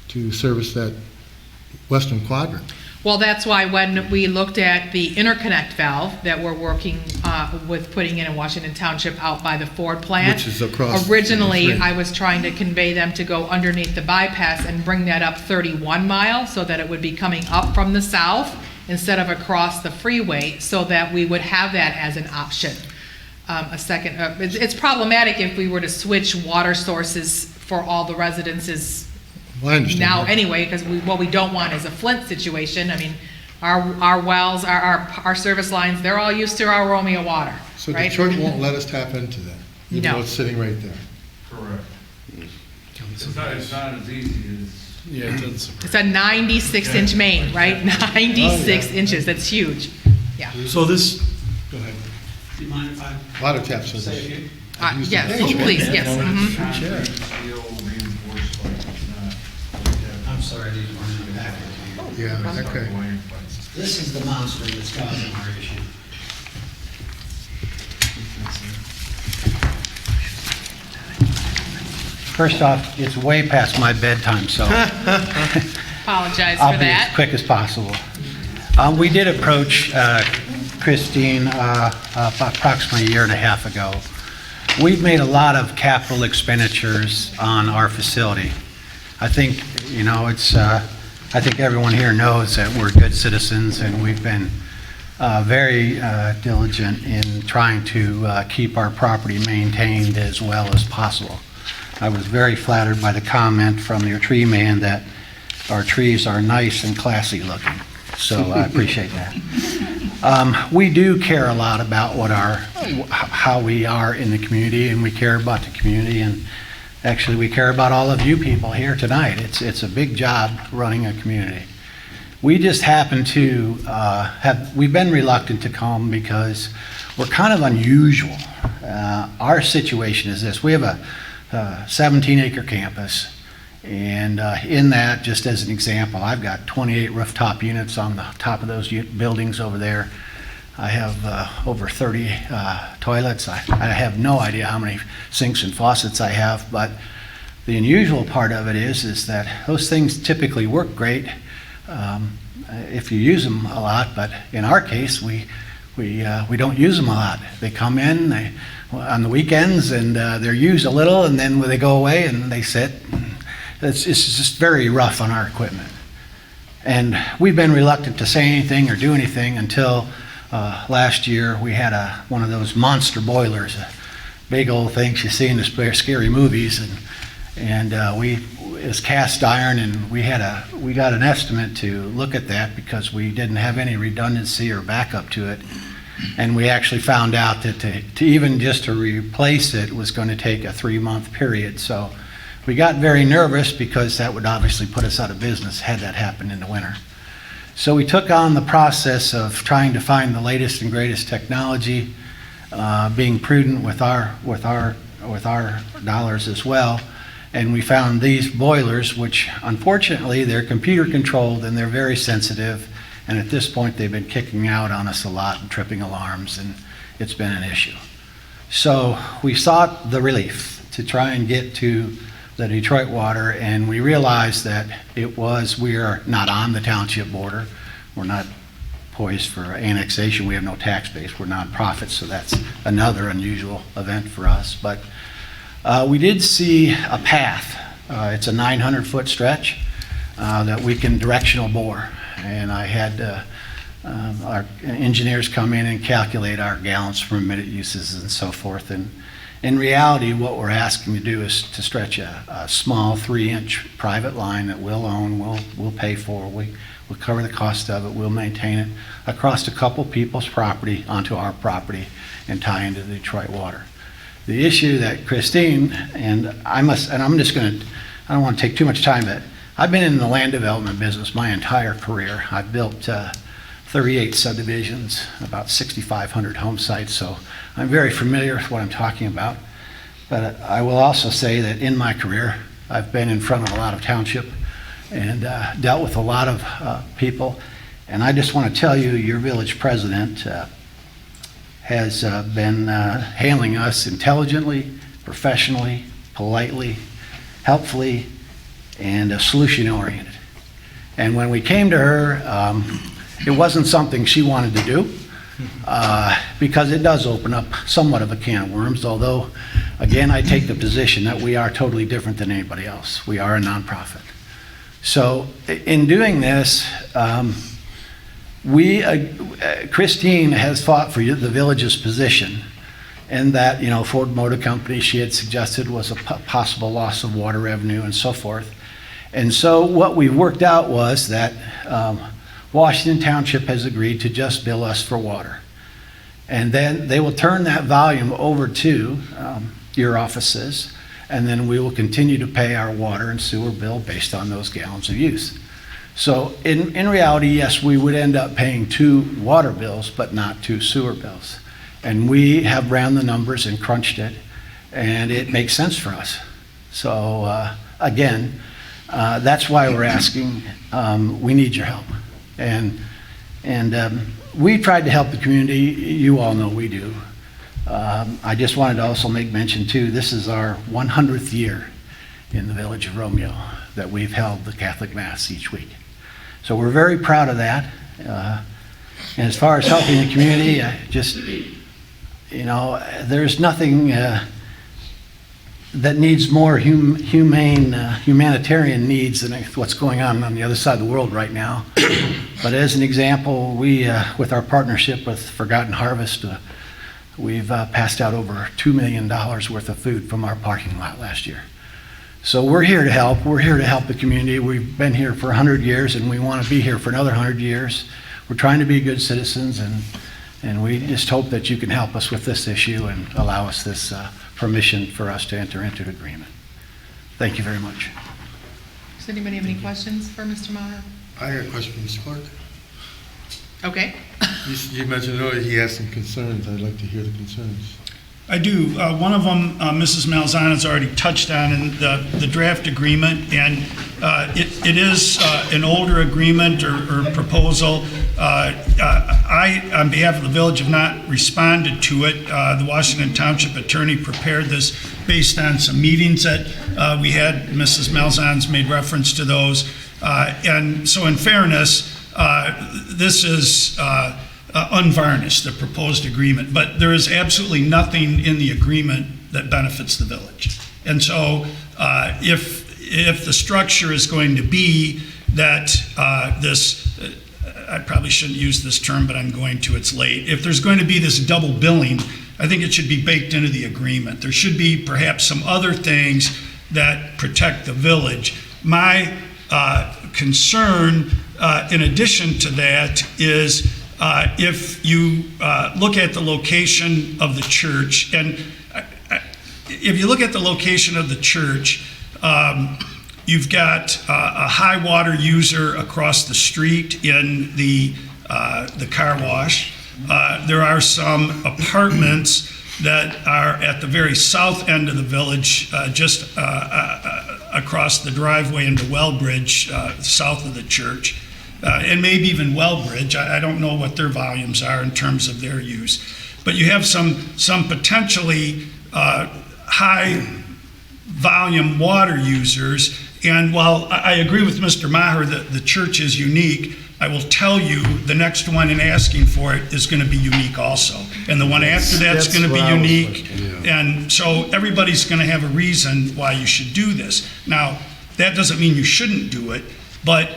to service that western quadrant. Well, that's why when we looked at the interconnect valve that we're working with putting in Washington Township out by the Ford plant. Which is across Originally, 33. I was trying to convey them to go underneath the bypass and bring that up 31 miles so that it would be coming up from the south instead of across the freeway, so that we would have that as an option. It's problematic if we were to switch water sources for all the residences Well, I understand now that. anyway, because what we don't want is a Flint situation. I mean, our wells, our service lines, they're all used to our Romeo water, So right? Detroit won't let us tap into that, even No. though it's sitting right there. Correct. It's not as easy as. Yeah, it doesn't surprise. It's a 96-inch main, right? 96 inches, that's huge, yeah. So this, go ahead. Do you mind if I A lot of tap service. say a few? Yes, oh, please, yes. mhm. Sure. Steel reinforced, like it's not. I'm sorry, these weren't in the packet. Yeah, okay. This is the monster that's causing our issue. First off, it's way past my bedtime, so Apologize I'll for be as that. quick as possible. We did approach Christine approximately a year and a half ago. We've made a lot of capital expenditures on our facility. I think, I think everyone here knows that we're good citizens, and we've been very diligent in trying to keep our property maintained as well as possible. I was very flattered by the comment from your tree man that our trees are nice and classy looking, so I appreciate that. We do care a lot about how we are in the community, and we care about the community, and actually we care about all of you people here tonight. It's a big job running a community. We just happen to we've been reluctant to come because we're kind of unusual. Our situation is this: we have a 17-acre campus, and in that, just as an example, I've got 28 rooftop units on the top of those buildings over there. I have over 30 toilets. I have no idea how many sinks and faucets I have, but the unusual part of it is that those things typically work great if you use them a lot, but in our case, we don't use them a lot. They come in on the weekends, and they're used a little, and then they go away and they sit. It's just very rough on our equipment. And we've been reluctant to say anything or do anything until last year we had one of those monster boilers, big old things you see in the scary movies, and it was cast iron, and we got an estimate to look at that because we didn't have any redundancy or backup to it. And we actually found out that to replace it was going to take a 3-month period. So we got very nervous because that would obviously put us out of business had that happened in the winter. So we took on the process of trying to find the latest and greatest technology, being prudent with our dollars as well. And we found these boilers, which unfortunately they're computer controlled and they're very sensitive. And at this point, they've been kicking out on us a lot and tripping alarms, and it's been an issue. So we sought the relief to try and get to the Detroit water, and we realized that we are not on the township border. We're not poised for annexation. We have no tax base. We're nonprofits, so that's another unusual event for us. But we did see a path. It's a 900-foot stretch that we can directional bore. And I had our engineers come in and calculate our gallons per minute uses and so forth. And in reality, what we're asking to do is to stretch a small 3-inch private line that we'll own, we'll pay for, we'll cover the cost of it, we'll maintain it across a couple people's property onto our property and tie into the Detroit water. The issue that Christine, and I don't want to take too much time, but I've been in the land development business my entire career. I've built 38 subdivisions, about 6,500 home sites, so I'm very familiar with what I'm talking about. But I will also say that in my career, I've been in front of a lot of township and dealt with a lot of people. And I just want to tell you, your village president has been handling us intelligently, professionally, politely, helpfully, and solution-oriented. And when we came to her, it wasn't something she wanted to do because it does open up somewhat of a can of worms, although, again, I take the position that we are totally different than anybody else. We are a nonprofit. So in doing this, Christine has fought for the village's position, and that, Ford Motor Company, she had suggested, was a possible loss of water revenue and so forth. And so what we worked out was that Washington Township has agreed to just bill us for water. And then they will turn that volume over to your offices, and then we will continue to pay our water and sewer bill based on those gallons of use. So in reality, yes, we would end up paying 2 water bills, but not 2 sewer bills. And we have ran the numbers and crunched it, and it makes sense for us. So again, that's why we're asking. We need your help. And we tried to help the community. You all know we do. I just wanted to also make mention too, this is our 100th year in the village of Romeo that we've held the Catholic Mass each week. So we're very proud of that. And as far as helping the community, there's nothing that needs more humanitarian needs than what's going on the other side of the world right now. But as an example, we, with our partnership with Forgotten Harvest, we've passed out over $2 million worth of food from our parking lot last year. So we're here to help. We're here to help the community. We've been here for 100 years, and we want to be here for another 100 years. We're trying to be good citizens, and we just hope that you can help us with this issue and allow us this permission for us to enter into an agreement. Thank you very much. Does anybody have any questions for Mr. Maher? I got a question, Mr. Clark. Okay. You mentioned earlier he has some concerns. I'd like to hear the concerns. I do. One of them, Mrs. Malzahn has already touched on in the draft agreement, and it is an older agreement or proposal. I, on behalf of the village, have not responded to it. The Washington Township attorney prepared this based on some meetings that we had. Mrs. Malzahn's made reference to those. And so in fairness, this is unvarnished, the proposed agreement, but there is absolutely nothing in the agreement that benefits the village. And so if the structure is going to be that I probably shouldn't use this term, but I'm going to, it's late. If there's going to be this double billing, I think it should be baked into the agreement. There should be perhaps some other things that protect the village. My concern, in addition to that, is if you look at the location of the church, and if you look at the location of the church, you've got a high water user across the street in the car wash. There are some apartments that are at the very south end of the village, just across the driveway into Wellbridge, south of the church. And maybe even Wellbridge. I don't know what their volumes are in terms of their use. But you have some potentially high volume water users. And while I agree with Mr. Maher that the church is unique, I will tell you the next one in asking for it is going to be unique also. And the one after that's going to be unique. And so everybody's going to have a reason why you should do this. Now, that doesn't mean you shouldn't do it, but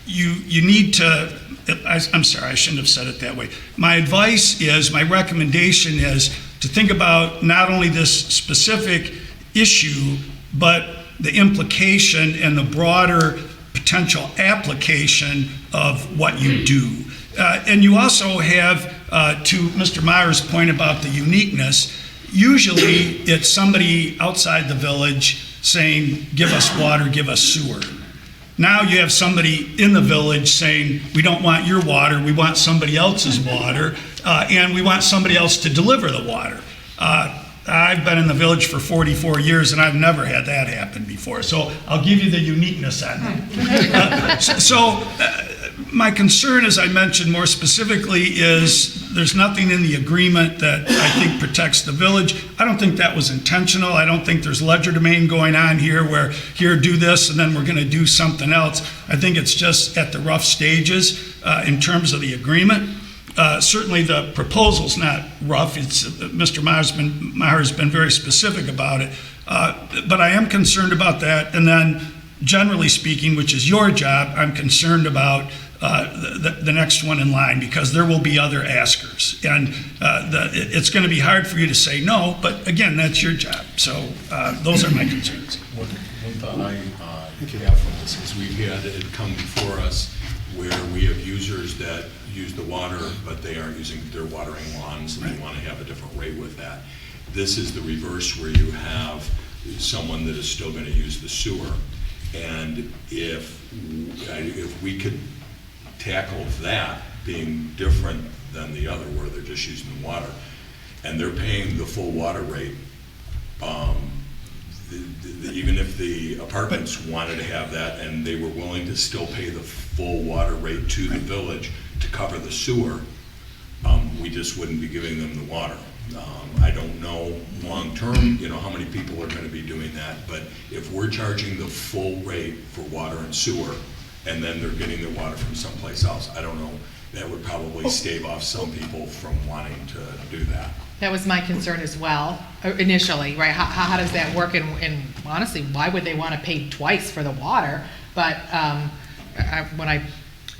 you need to, I'm sorry, I shouldn't have said it that way. My advice is, my recommendation is to think about not only this specific issue, but the implication and the broader potential application of what you do. And you also have, to Mr. Meyer's point about the uniqueness, usually it's somebody outside the village saying, give us water, give us sewer. Now you have somebody in the village saying, we don't want your water, we want somebody else's water, and we want somebody else to deliver the water. I've been in the village for 44 years and I've never had that happen before. So I'll give you the uniqueness on that. My concern, as I mentioned more specifically, is there's nothing in the agreement that I think protects the village. I don't think that was intentional. I don't think there's legerdemain going on here where here do this and then we're going to do something else. I think it's just at the rough stages in terms of the agreement. Certainly the proposal's not rough. It's Mr. Maher's been very specific about it. But I am concerned about that. And then generally speaking, which is your job, I'm concerned about the next one in line, because there will be other askers. And it's going to be hard for you to say no, but again, that's your job. So those are my concerns. One thought I have from this, is we've had it come before us where we have users that use the water, but they aren't using, they're watering lawns, and they want to have a different rate with that. This is the reverse, where you have someone that is still going to use the sewer. And if we could tackle that being different than the other, where they're just using the water, and they're paying the full water rate, even if the apartments wanted to have that and they were willing to still pay the full water rate to the village to cover the sewer, we just wouldn't be giving them the water. I don't know long-term, how many people are going to be doing that, but if we're charging the full rate for water and sewer, and then they're getting their water from someplace else, I don't know, that would probably stave off some people from wanting to do that. That was my concern as well, initially, right? How does that work? And honestly, why would they want to pay twice for the water? But when I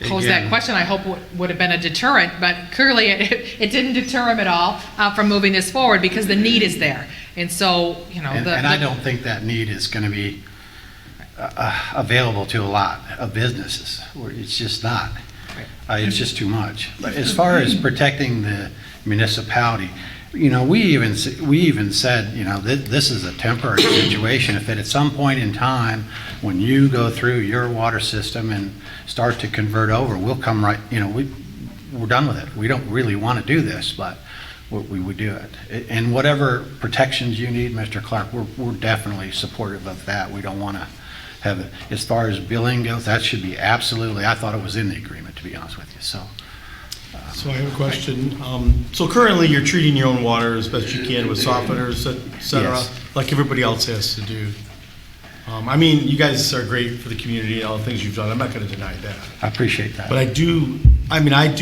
posed that question, I hope would have been a deterrent, but clearly it didn't deter them at all from moving this forward, because the need is there. And so, and I don't think that need is going to be available to a lot of businesses. It's just not. It's just too much. But as far as protecting the municipality, we even said, this is a temporary situation. If at some point in time, when you go through your water system and start to convert over, we'll come right, we're done with it. We don't really want to do this, but we would do it. And whatever protections you need, Mr. Clark, we're definitely supportive of that. We don't want to have it. As far as billing goes, that should be absolutely, I thought it was in the agreement, to be honest with you, so. So I have a question. So currently, you're treating your own water as best you can with softeners, et cetera, Yes. like everybody else has to do. I mean, you guys are great for the community and all the things you've done. I'm not going to deny that. I appreciate that. But I do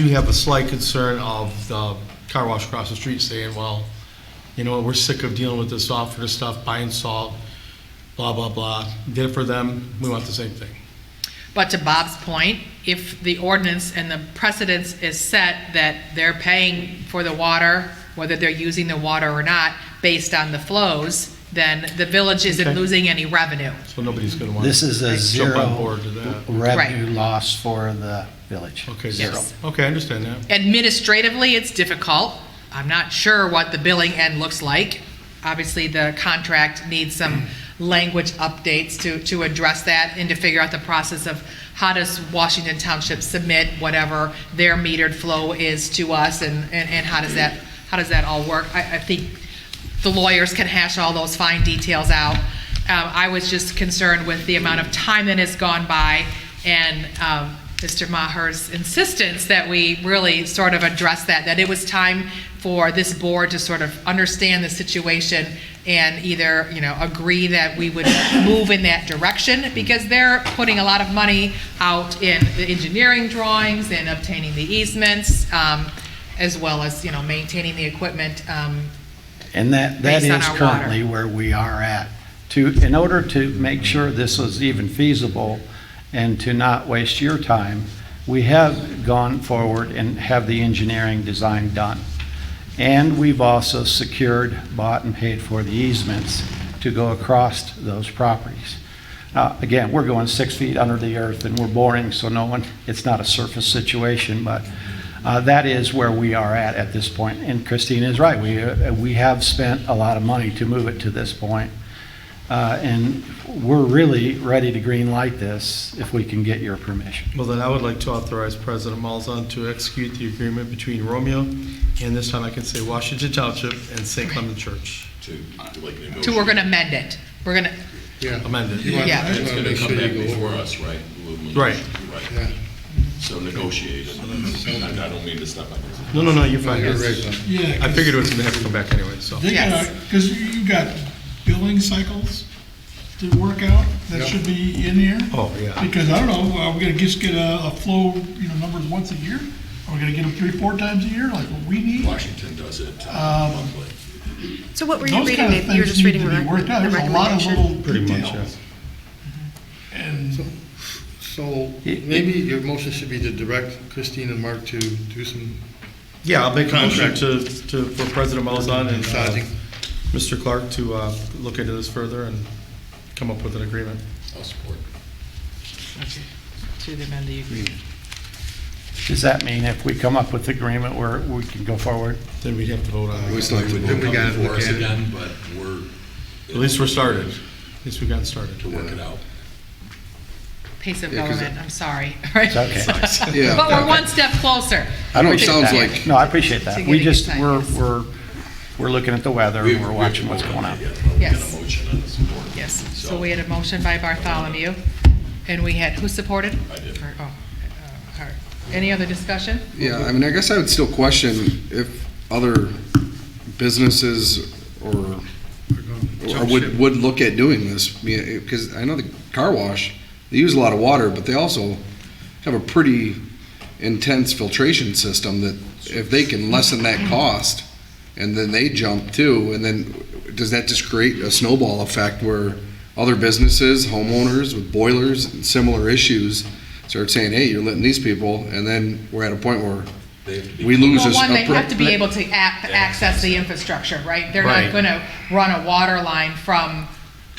have a slight concern of the car wash across the street saying, well, we're sick of dealing with this softener stuff, buying salt, blah, blah, blah. Did it for them, we want the same thing. But to Bob's point, if the ordinance and the precedence is set that they're paying for the water, whether they're using the water or not, based on the flows, then the village isn't losing any revenue. So nobody's going to want This is a jump on zero board to that. revenue loss for the village. Okay, Zero. Yes. Okay, I understand that. Administratively, it's difficult. I'm not sure what the billing end looks like. Obviously, the contract needs some language updates to address that and to figure out the process of how does Washington Township submit whatever their metered flow is to us, and how does that all work? I think the lawyers can hash all those fine details out. I was just concerned with the amount of time that has gone by, and Mr. Maher's insistence that we really sort of address that it was time for this board to sort of understand the situation and either, agree that we would move in that direction, because they're putting a lot of money out in the engineering drawings and obtaining the easements, as well as, maintaining the equipment. And that based on is our currently where we are at. In order to make sure this was even feasible and to not waste your time, we have gone forward and have the engineering design done. And we've also secured, bought, and paid for the easements to go across those properties. Again, we're going 6 feet under the earth and we're boring, so it's not a surface situation, but that is where we are at this point. And Christine is right, we have spent a lot of money to move it to this point. And we're really ready to green light this if we can get your permission. Well, then I would like to authorize President Malzahn to execute the agreement between Romeo, and this time I can say Washington Township and St. Clement Church. We're going to amend it. We're going to amend it. Yeah. It's going to come back before us, right? Right. Right. So negotiate it. I don't mean to step on this. No, you're fine. Yeah, I figured it was going to have to come back anyway, so. Because you got billing cycles to work out that should be in here. Oh, yeah. Because I don't know, are we gonna just get a flow, numbers once a year? Are we gonna get them 3-4 times a year, like what we need? Washington does it monthly. So what were you Those reading? kind of You were things just reading need to the be worked out. the There's a lot of recommendation? little Pretty much, details. And So maybe your motion should be to direct Christine and Mark to do some. Yeah, I'll make a motion Contract. for President Malzahn and Massaging. Mr. Clark to look into this further and come up with an agreement. I'll support. Okay, to amend the agreement. Does that mean if we come up with agreement where we can go forward? Then we'd have to vote on it. We still have to It vote. would we come gotta before look us at it. again, but we're. At least we're started. At least we've gotten started. To work it out. Pace of Yeah, 'cause government, I'm sorry. Right? It's okay. Yeah. But we're one step closer. I don't It sounds like- No, I appreciate To that. getting We it just, signed, we're, yes. we're looking at the weather and we're watching what's going on. Yes. Get a motion on the support. Yes, so we had a motion by Bartholomew, and we had, who supported? I did. Hart. Any other discussion? Yeah, I mean, I guess I would still question if other businesses or would look at doing this, because I know the car wash, they use a lot of water, but they also have a pretty intense filtration system that if they can lessen that cost, and then they jump too, and then does that just create a snowball effect where other businesses, homeowners with boilers and similar issues start saying, hey, you're letting these people, and then we're at a point where we lose Well, this. one, they have to be able to access the infrastructure, right? They're not gonna run a water line from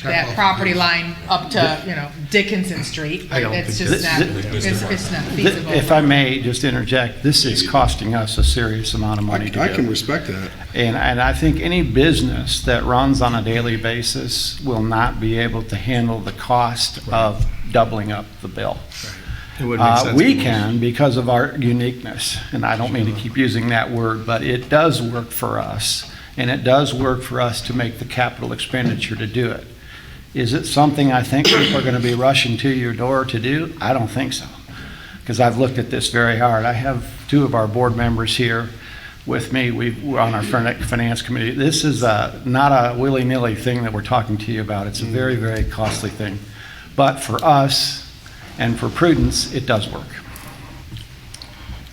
that property line up to, Dickinson Street. I don't It's think just not, this- it's not feasible. If I may just interject, this is costing us a serious amount of money to I do. can respect that. And I think any business that runs on a daily basis will not be able to handle the cost of doubling up the bill. It would make sense. We to most. can because of our uniqueness, and I don't mean to keep using that word, but it does work for us, and it does work for us to make the capital expenditure to do it. Is it something I think people are going to be rushing to your door to do? I don't think so, because I've looked at this very hard. I have two of our board members here with me. We're on our finance committee. This is not a willy-nilly thing that we're talking to you about. It's a very, very costly thing. But for us and for prudence, it does work.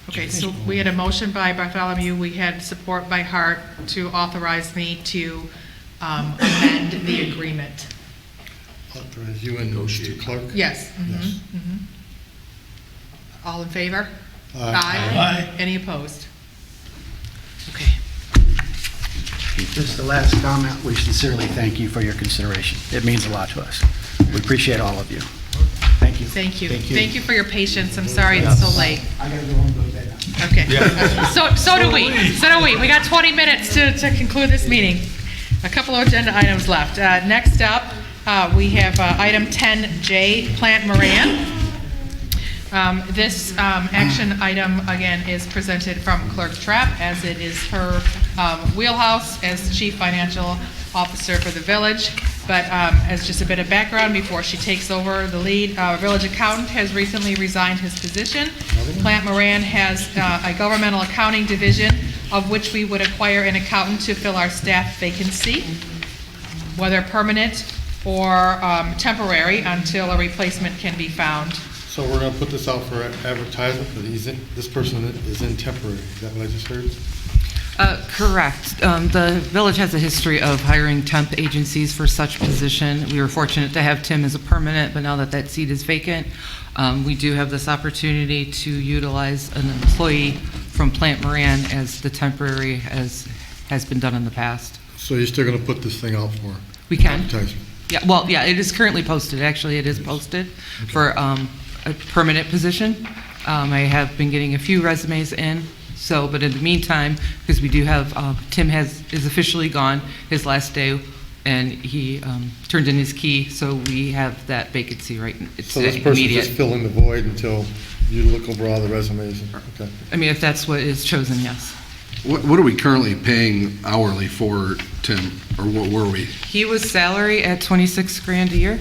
Okay, so we had a motion by Bartholomew, we had support by Hart to authorize me to amend the agreement. Authorize you and Mr. Clark? Yes. Yes. All in favor? Aye. Any opposed? Okay. Just the last comment, we sincerely thank you for your consideration. It means a lot to us. We appreciate all of you. Thank you. Thank you. Thank you. Thank you for your patience. I'm sorry it's so late. I gotta go home and go to bed now. Okay. So do we. So do we. We got 20 minutes to conclude this meeting. A couple of agenda items left. Next up, we have item 10J, Plant Moran. This action item, again, is presented from Clerk Trapp, as it is her wheelhouse as Chief Financial Officer for the village. But as just a bit of background, before she takes over the lead, our village accountant has recently resigned his position. Plant Moran has a governmental accounting division, of which we would acquire an accountant to fill our staff vacancy, whether permanent or temporary, until a replacement can be found. So we're gonna put this out for advertisement, but this person is in temporary, is that what I just heard? Correct. The village has a history of hiring temp agencies for such position. We were fortunate to have Tim as a permanent, but now that that seat is vacant, we do have this opportunity to utilize an employee from Plant Moran as the temporary, as has been done in the past. So you're still gonna put this thing out for We can. advertisement? Yeah, well, yeah, it is currently posted. Actually, it is posted for a permanent position. I have been getting a few resumes in. So, but in the meantime, because we do have, Tim is officially gone, his last day, and he turned in his key, so we have that vacancy right, it's So this person's immediate. just filling the void until you look over all the resumes, okay? I mean, if that's what is chosen, yes. What are we currently paying hourly for Tim, or what were we? He was salary at 26 grand a year.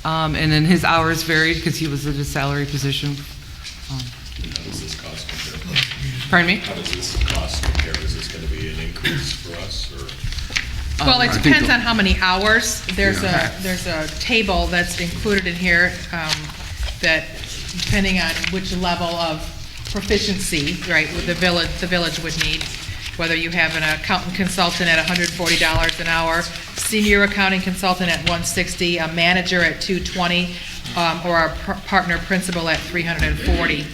And then his hours varied because he was at a salary position. How does this cost compare? Pardon me? How does this cost compare? Is this going to be an increase for us, or? Well, it I think depends the- on how many hours. There's Yeah. there's a table that's included in here that, depending on which level of proficiency, right, the village would need, whether you have an accountant consultant at $140 an hour, senior accounting consultant at $160, a manager at $220, or a partner principal at $340.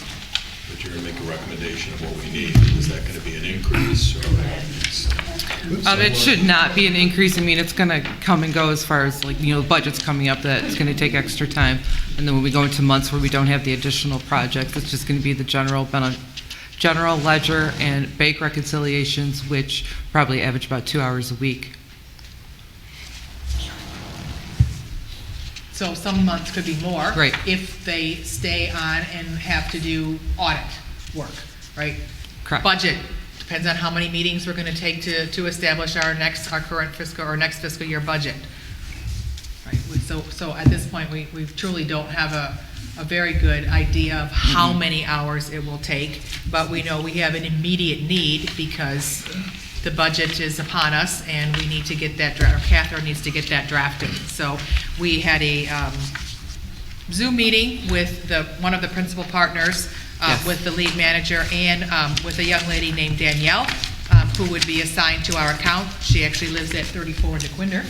if you're gonna make a recommendation of what we need, is that gonna be an increase or? It should not be an increase. I mean, it's gonna come and go as far as like, the budget's coming up, that it's gonna take extra time. And then when we go into months where we don't have the additional projects, it's just gonna be the general ledger and bank reconciliations, which probably average about 2 hours a week. So some months could be more. Right. If they stay on and have to do audit work, right? Correct. Budget, depends on how many meetings we're gonna take to establish our current fiscal, or next fiscal year budget. Right, so at this point, we truly don't have a very good idea of how many hours it will take, but we know we have an immediate need because the budget is upon us and we need to get that, or Catherine needs to get that drafted. So we had a Zoom meeting with one of the principal partners, Yes. with the lead manager, and with a young lady named Danielle, who would be assigned to our account. She actually lives at 34 DeQuinder,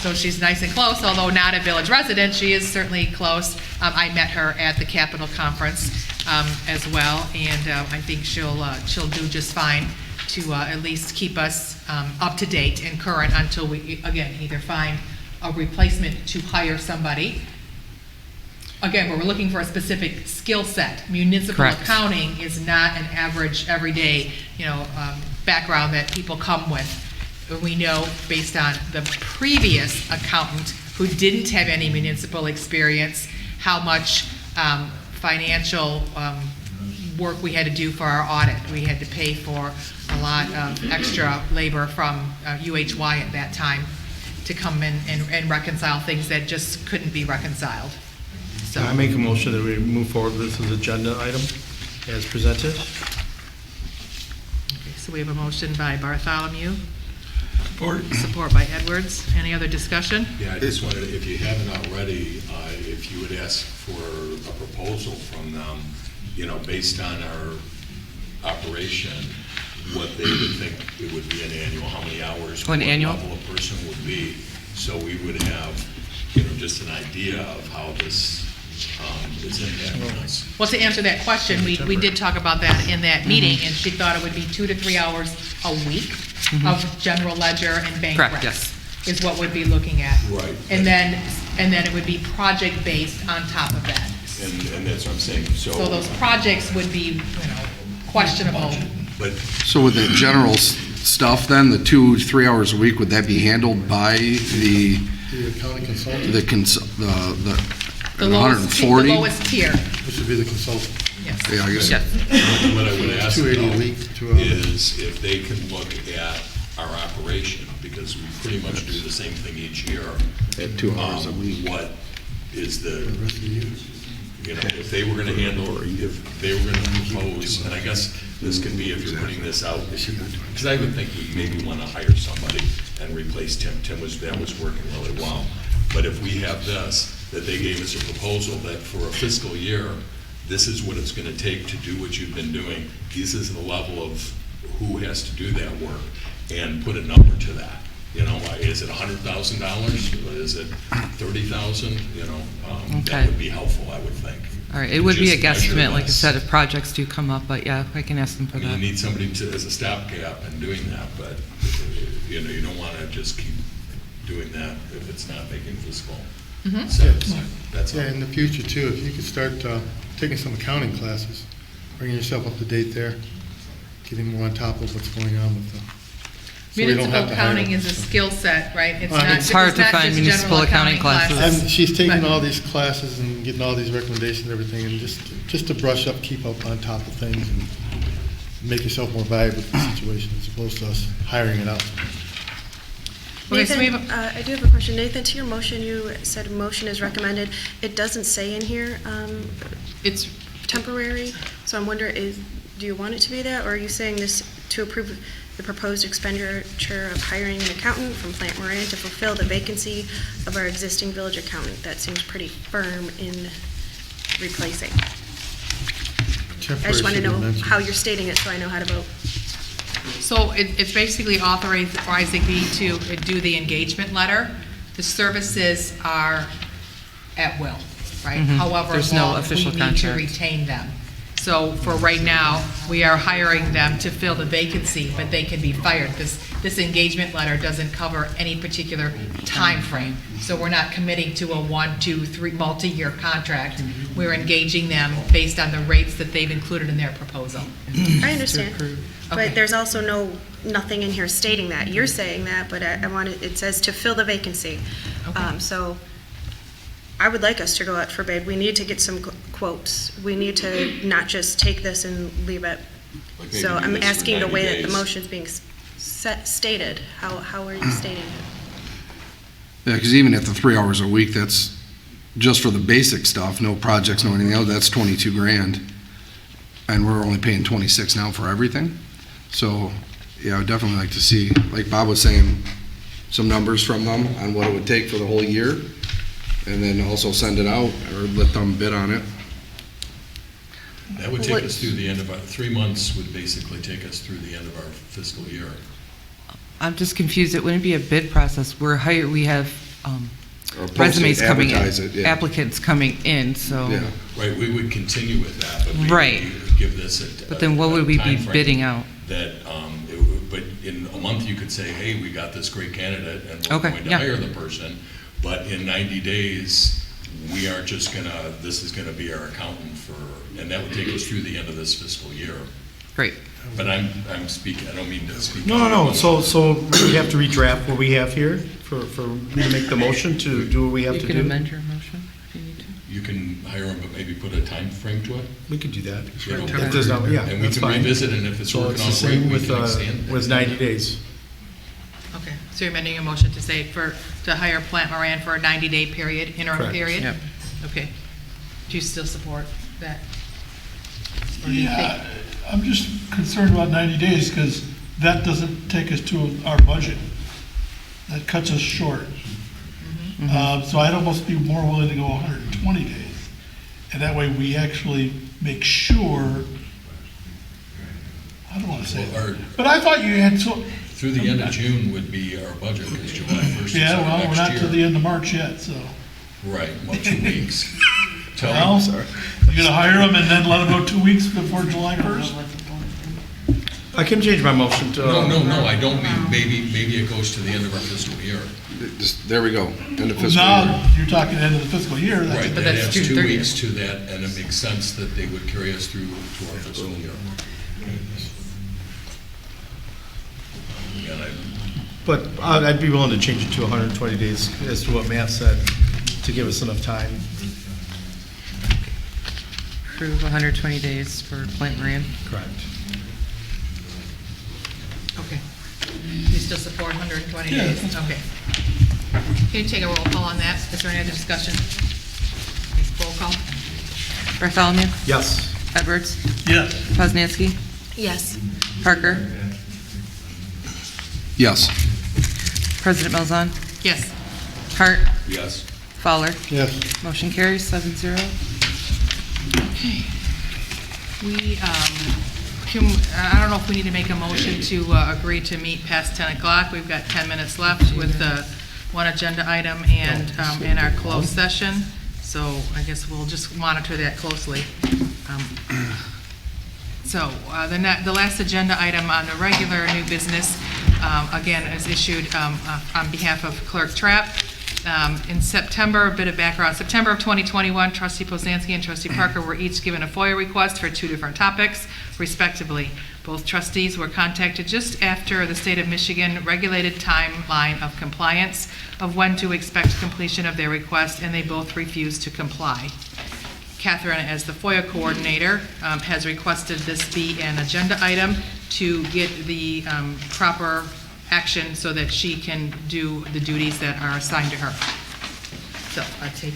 so she's nice and close, although not a village resident, she is certainly close. I met her at the Capitol Conference as well, and I think she'll do just fine to at least keep us up to date and current until we, again, either find a replacement to hire somebody. Again, we're looking for a specific skill set. Municipal Correct. accounting is not an average, everyday, background that people come with. We know, based on the previous accountant who didn't have any municipal experience, how much financial work we had to do for our audit. We had to pay for a lot of extra labor from UHY at that time to come in and reconcile things that just couldn't be reconciled. So I make a motion that we move forward with this as agenda item as presented. So we have a motion by Bartholomew. Support by Edwards. Any other discussion? Yeah, I just wanted, if you haven't already, if you would ask for a proposal from them, based on our operation, what they would think it would be an annual, how many hours, what annual? level a person would be, so we would have, just an idea of how this is impacting us. Well, to answer that question, we did talk about that in that meeting, and she thought it would be 2 to 3 hours a week of general ledger and bank Correct, recs, yes. is what we'd be looking at. Right. And then it would be project-based on top of that. And that's what I'm saying, So those projects would be, questionable. But So with the general stuff then, the 2 to 3 hours a week, would that be handled by the accounting consultant? The 140? lowest tier. This would be the consultant. Yes. Yeah, I guess. what I would ask 280 a though week, 2 hours. is if they can look at our operation, because we pretty much do the same thing each year. At 2 hours a week. What is For the rest of the year. if they were gonna handle, if they were gonna propose, and I guess this can be if you're putting this out, because I would think we maybe wanna hire somebody and replace Tim. That was working really well. But if we have this, that they gave us a proposal that for a fiscal year, this is what it's gonna take to do what you've been doing. This is the level of who has to do that work, and put a number to that. Is it $100,000? Is it $30,000? Okay. That would be helpful, I would think. All right, it would be a Just measure guesstimate, like I this. said, if projects do come up, but yeah, I can ask them for I mean, that. you need somebody as a stopgap in doing that, but, you don't wanna just keep doing that if it's not making fiscal sense. That's all. Yeah, in the future too, if you could start taking some accounting classes, bringing yourself up to date there, getting more on top of what's going on with the. so we don't Municipal have to hire accounting them. is a skill set, right? Well, not- it's hard to not find just municipal general accounting classes. She's taking But- all these classes and getting all these recommendations and everything, and just to brush up, keep up on top of things, and make yourself more valuable to the situation, as opposed to us hiring it out. Okay, so we Nathan, have I do have a question. Nathan, to your motion, you said motion is recommended. It doesn't say in here, It's temporary, so I'm wondering, do you want it to be that, or are you saying this to approve the proposed expenditure of hiring an accountant from Plant Moran to fulfill the vacancy of our existing village accountant? That seems pretty firm in replacing. I just want to know how you're stating it so I know how to vote. So it's basically authorizing me to do the engagement letter. The services are at will, right? Mhm. However There's no long official we need to contract. retain them. So for right now, we are hiring them to fill the vacancy, but they can be fired. This engagement letter doesn't cover any particular time frame. So we're not committing to a 1, 2, 3 multi-year contract. We're engaging them based on the rates that they've included in their proposal. I understand, Okay. but there's also nothing in here stating that. You're saying that, but I want it says to fill the vacancy. So I would like us to go out for bid. We need to get some quotes. We need to not just take this and leave it. Like So maybe do I'm this for asking the 90 way that the days. motion's being stated. How are you stating it? Yeah, because even at the 3 hours a week, that's just for the basic stuff, no projects, no anything else, that's 22 grand. And we're only paying 26 now for everything. So, yeah, I would definitely like to see, like Bob was saying, some numbers from them on what it would take for the whole year. And then also send it out or let them bid on it. That would take us through the end of our, 3 months would basically take us through the end of our fiscal year. I'm just confused. It wouldn't be a bid process. We have Or post it, resumes coming in, advertise it, yeah. applicants coming in, so. Yeah. Right, we would continue with that, but Right. maybe we would give this a. But then what would we be timeframe bidding out? That, but in a month, you could say, hey, we got this great candidate and we're Okay, going to yeah. hire the person. But in 90 days, we aren't just gonna, this is gonna be our accountant for, and that would take us through the end of this fiscal year. Great. But I'm speaking, I don't mean to speak. No. So we have to redraft what we have here for me to make the motion to do what we have to do? You can amend your motion if you need to. You can hire them, but maybe put a time frame to it? We could do that. You know, If there's no- yeah, And we that's can fine. revisit, and if it's So working it's the out great, same we with, can extend. with 90 days. Okay, so you're amending your motion to say to hire Plant Moran for a 90-day period, interim Correct. period? Yep. Okay. Do you still support that? Or do you think- Yeah, I'm just concerned about 90 days because that doesn't take us to our budget. That cuts us short. So I'd almost be more willing to go 120 days. And that way we actually make sure, I don't want to say Well, that. But I thought you had so, Through the end of June would be our budget, because July 1st is yeah, our well, we're next not year. to the end of March yet, so. Right, well, 2 weeks. Tell Well, me. you're gonna hire them and then let them go 2 weeks before July 1st? I can change my motion to. No, I don't mean, maybe it goes to the end of our fiscal year. Just, there we go, end of Well, fiscal now, year. you're talking end of the fiscal year. That's- Right, But that that's adds June 2 30th. weeks to that, and it makes sense that they would carry us through to our fiscal year. And But I'd be willing to change it to 120 days as to what Matt said, to give us enough time. Approve 120 days for Plant Moran. Correct. Okay. You still support 120 days? Okay. Can you take a roll call on that? Is there any other discussion? Roll call? Bartholomew? Yes. Edwards? Yes. Poznanski? Yes. Parker? Yes. President Malzahn? Yes. Hart? yes. Fowler? Yes. Motion carries 7-0. Okay. We, I don't know if we need to make a motion to agree to meet past 10 o'clock. We've got 10 minutes left with one agenda item and in our closed session. So I guess we'll just monitor that closely. So the last agenda item on the regular new business, again, is issued on behalf of Clerk Trapp. In September, a bit of background, September of 2021, Trustee Poznanski and Trustee Parker were each given a FOIA request for 2 different topics, respectively. Both trustees were contacted just after the state of Michigan regulated timeline of compliance of when to expect completion of their request, and they both refused to comply. Catherine, as the FOIA coordinator, has requested this be an agenda item to get the proper action so that she can do the duties that are assigned to her. So I take.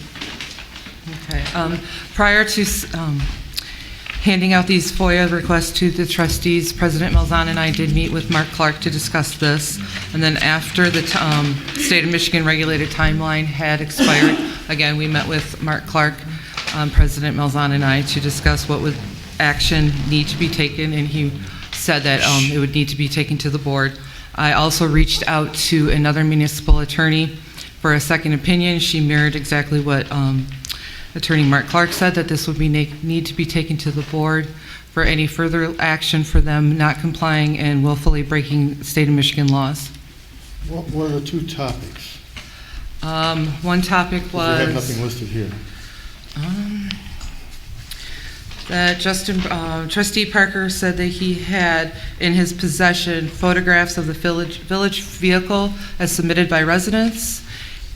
Okay. Prior to handing out these FOIA requests to the trustees, President Malzahn and I did meet with Mark Clark to discuss this. And then after the state of Michigan regulated timeline had expired, again, we met with Mark Clark, President Malzahn and I, to discuss what would action need to be taken, and he said that it would need to be taken to the board. I also reached out to another municipal attorney for a second opinion. She mirrored exactly what Attorney Mark Clark said that this would be need to be taken to the board for any further action for them not complying and willfully breaking state of Michigan laws. What are the two topics? One topic 'Cause was... you have nothing listed here. That Trustee Parker said that he had in his possession photographs of the village vehicle as submitted by residents.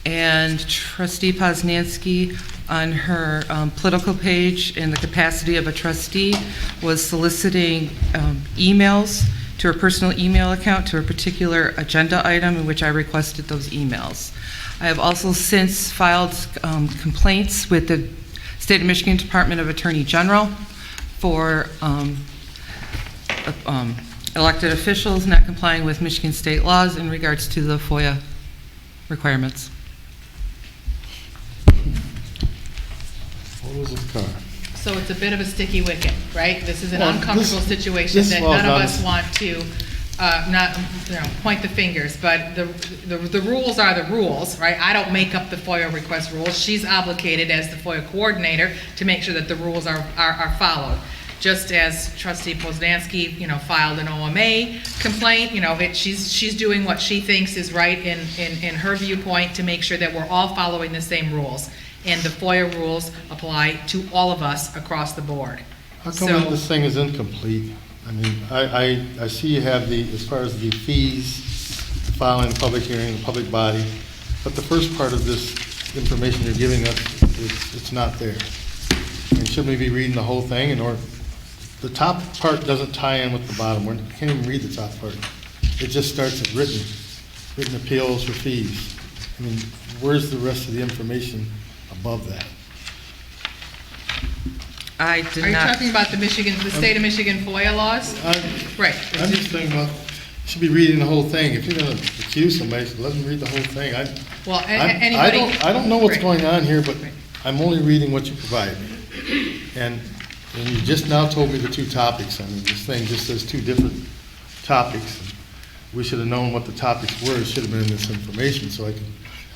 And Trustee Poznansky, on her political page in the capacity of a trustee, was soliciting emails to her personal email account to a particular agenda item in which I requested those emails. I have also since filed complaints with the State of Michigan Department of Attorney General for elected officials not complying with Michigan state laws in regards to the FOIA requirements. What was the car? So it's a bit of a sticky wicket, right? This is an Well, uncomfortable situation this that falls none of on- us want to not, point the fingers, but the rules are the rules, right? I don't make up the FOIA request rules. She's obligated as the FOIA coordinator to make sure that the rules are followed. Just as Trustee Poznansky, filed an OMA complaint, she's doing what she thinks is right in her viewpoint to make sure that we're all following the same rules. And the FOIA rules apply to all of us across the board. How come this thing is incomplete? I mean, I see you have as far as the fees, filing a public hearing, a public body, but the first part of this information you're giving us, it's not there. And shouldn't we be reading the whole thing or the top part doesn't tie in with the bottom. We can't even read the top part. It just starts at written appeals for fees. I mean, where's the rest of the information above that? I did Are you not. talking about the state of Michigan FOIA laws? Right. I'm just thinking about, you should be reading the whole thing. If you're gonna accuse somebody, let them read the whole thing. Well, I don't know what's Right. going on here, but I'm only reading what you provide me. And you just now told me the two topics. I mean, this thing just says two different topics. We should have known what the topics were. It should have been in this information so I could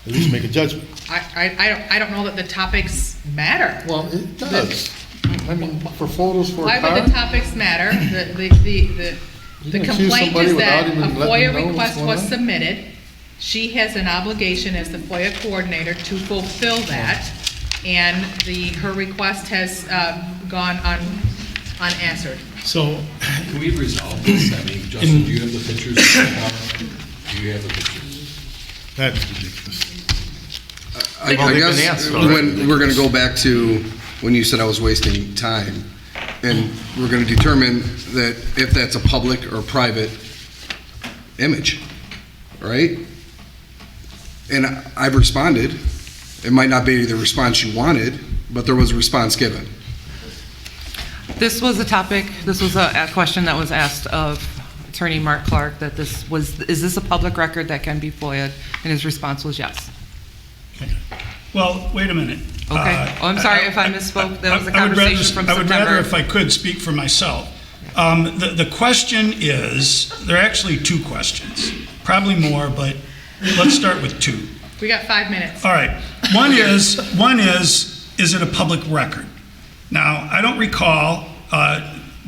at least make a judgment. I don't know that the topics matter. Well, it does. I mean, for photos for a Why car. would the topics matter? The can accuse complaint somebody is that without a even letting them FOIA know what's request going was on? submitted. She has an obligation as the FOIA coordinator to fulfill that, and her request has gone unanswered. So, Can we resolve this? I mean, Justin, do you have the pictures? Do you have the pictures? That's ridiculous. I Well, they've been guess answered already. when we're gonna go back to when you said I was wasting time, and we're gonna determine that if that's a public or private image, right? And I've responded. It might not be the response you wanted, but there was a response given. This was a topic, this was a question that was asked of Attorney Mark Clark, that is this a public record that can be FOIA'd? And his response was yes. Well, wait a minute. Okay. Oh, I'm sorry if I misspoke. That was a I would rather- conversation from I would rather, September. if I could, speak for myself. The question is, there are actually two questions, probably more, but let's start with two. We got 5 minutes. All right. One is it a public record? Now, I don't recall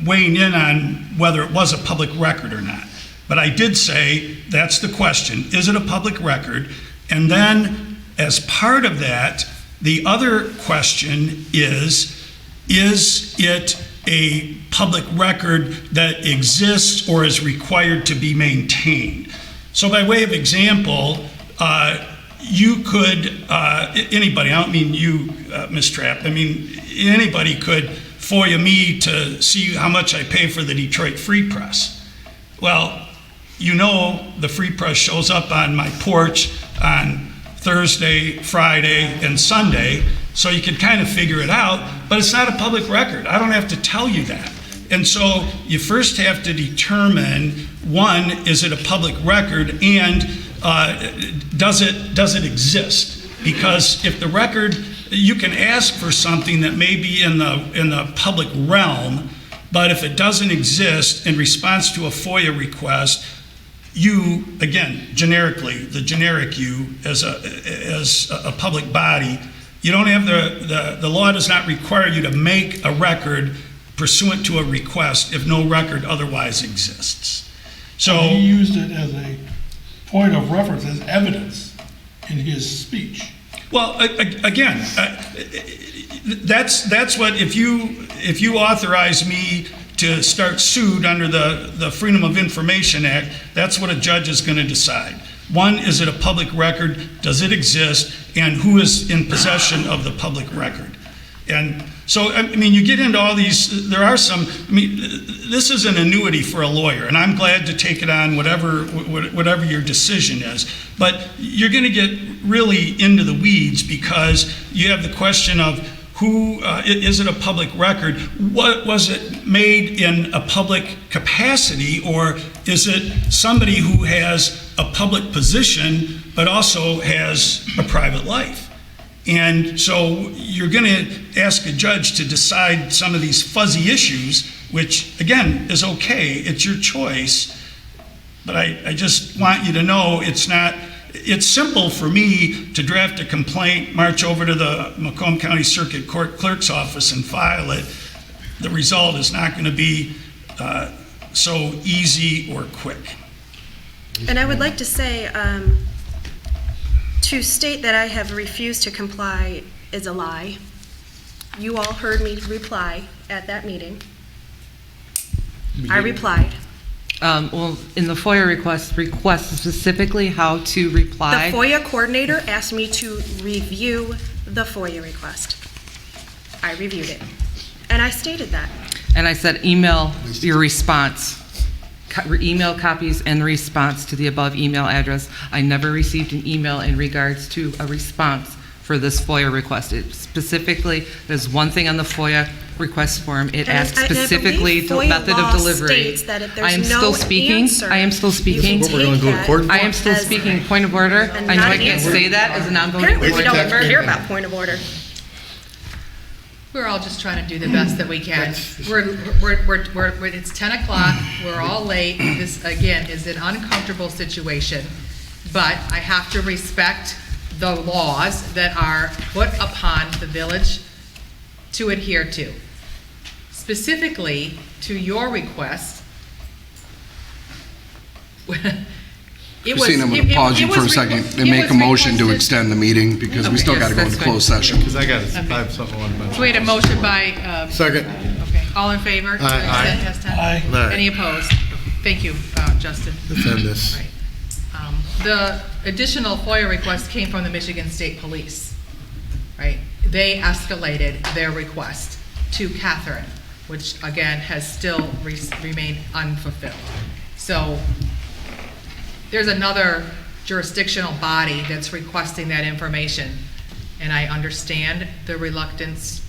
weighing in on whether it was a public record or not, but I did say that's the question. Is it a public record? And then, as part of that, the other question is it a public record that exists or is required to be maintained? So by way of example, you could, anybody, I don't mean you, Ms. Trapp, I mean anybody could FOIA me to see how much I pay for the Detroit Free Press. Well, the Free Press shows up on my porch on Thursday, Friday, and Sunday, so you can kind of figure it out, but it's not a public record. I don't have to tell you that. And so you first have to determine, one, is it a public record, and does it exist? Because if the record, you can ask for something that may be in the public realm, but if it doesn't exist in response to a FOIA request, you, again, generically, the generic you, as a public body, You don't have the law does not require you to make a record pursuant to a request if no record otherwise exists. So He used it as a point of reference, as evidence in his speech. well, again, that's what, if you authorize me to start sued under the Freedom of Information Act, that's what a judge is going to decide. One, is it a public record? Does it exist? And who is in possession of the public record? And so, I mean, you get into all these, there are some, I mean, this is an annuity for a lawyer, and I'm glad to take it on, whatever your decision is. But you're going to get really into the weeds, because you have the question of who, is it a public record? What was it made in a public capacity, or is it somebody who has a public position but also has a private life? And so you're going to ask a judge to decide some of these fuzzy issues, which, again, is okay. It's your choice. But I just want you to know it's simple for me to draft a complaint, march over to the Macomb County Circuit Court Clerk's office and file it. The result is not going to be so easy or quick. And I would like to say, to state that I have refused to comply is a lie. You all heard me reply at that meeting. I replied. Well, in the FOIA request specifically how to The reply. FOIA coordinator asked me to review the FOIA request. I reviewed it, and I stated that. And I said, email your response. Email copies and response to the above email address. I never received an email in regards to a response for this FOIA request. It specifically, there's one thing on the FOIA request form. It And asks I believe specifically the FOIA method law of delivery. states that if there's I am no still speaking. answer, I am still speaking. you can take that I am still as speaking. Point of order. a I know I can't non-answer. say that as a non-voting Apparently, board we don't member. care about point of order. We're all just trying to do the best that we can. It's 10 o'clock, we're all late. This, again, is an uncomfortable situation, but I have to respect the laws that are put upon the village to adhere to. Specifically, to your request, it was- Christine, I'm going it- to pause it you for a was second requ- and it make was a motion to requested- extend the meeting, because we still Okay. got to go Yes, into that's closed session. Because I have something I want to mention. So we had a motion by, Second. okay, all in favor? Aye. Yes, ten? Aye. Aye. Any opposed? Thank you, Justin. Let's end this. Right. The additional FOIA request came from the Michigan State Police, right? They escalated their request to Catherine, which again has still remained unfulfilled. So there's another jurisdictional body that's requesting that information, and I understand the reluctance.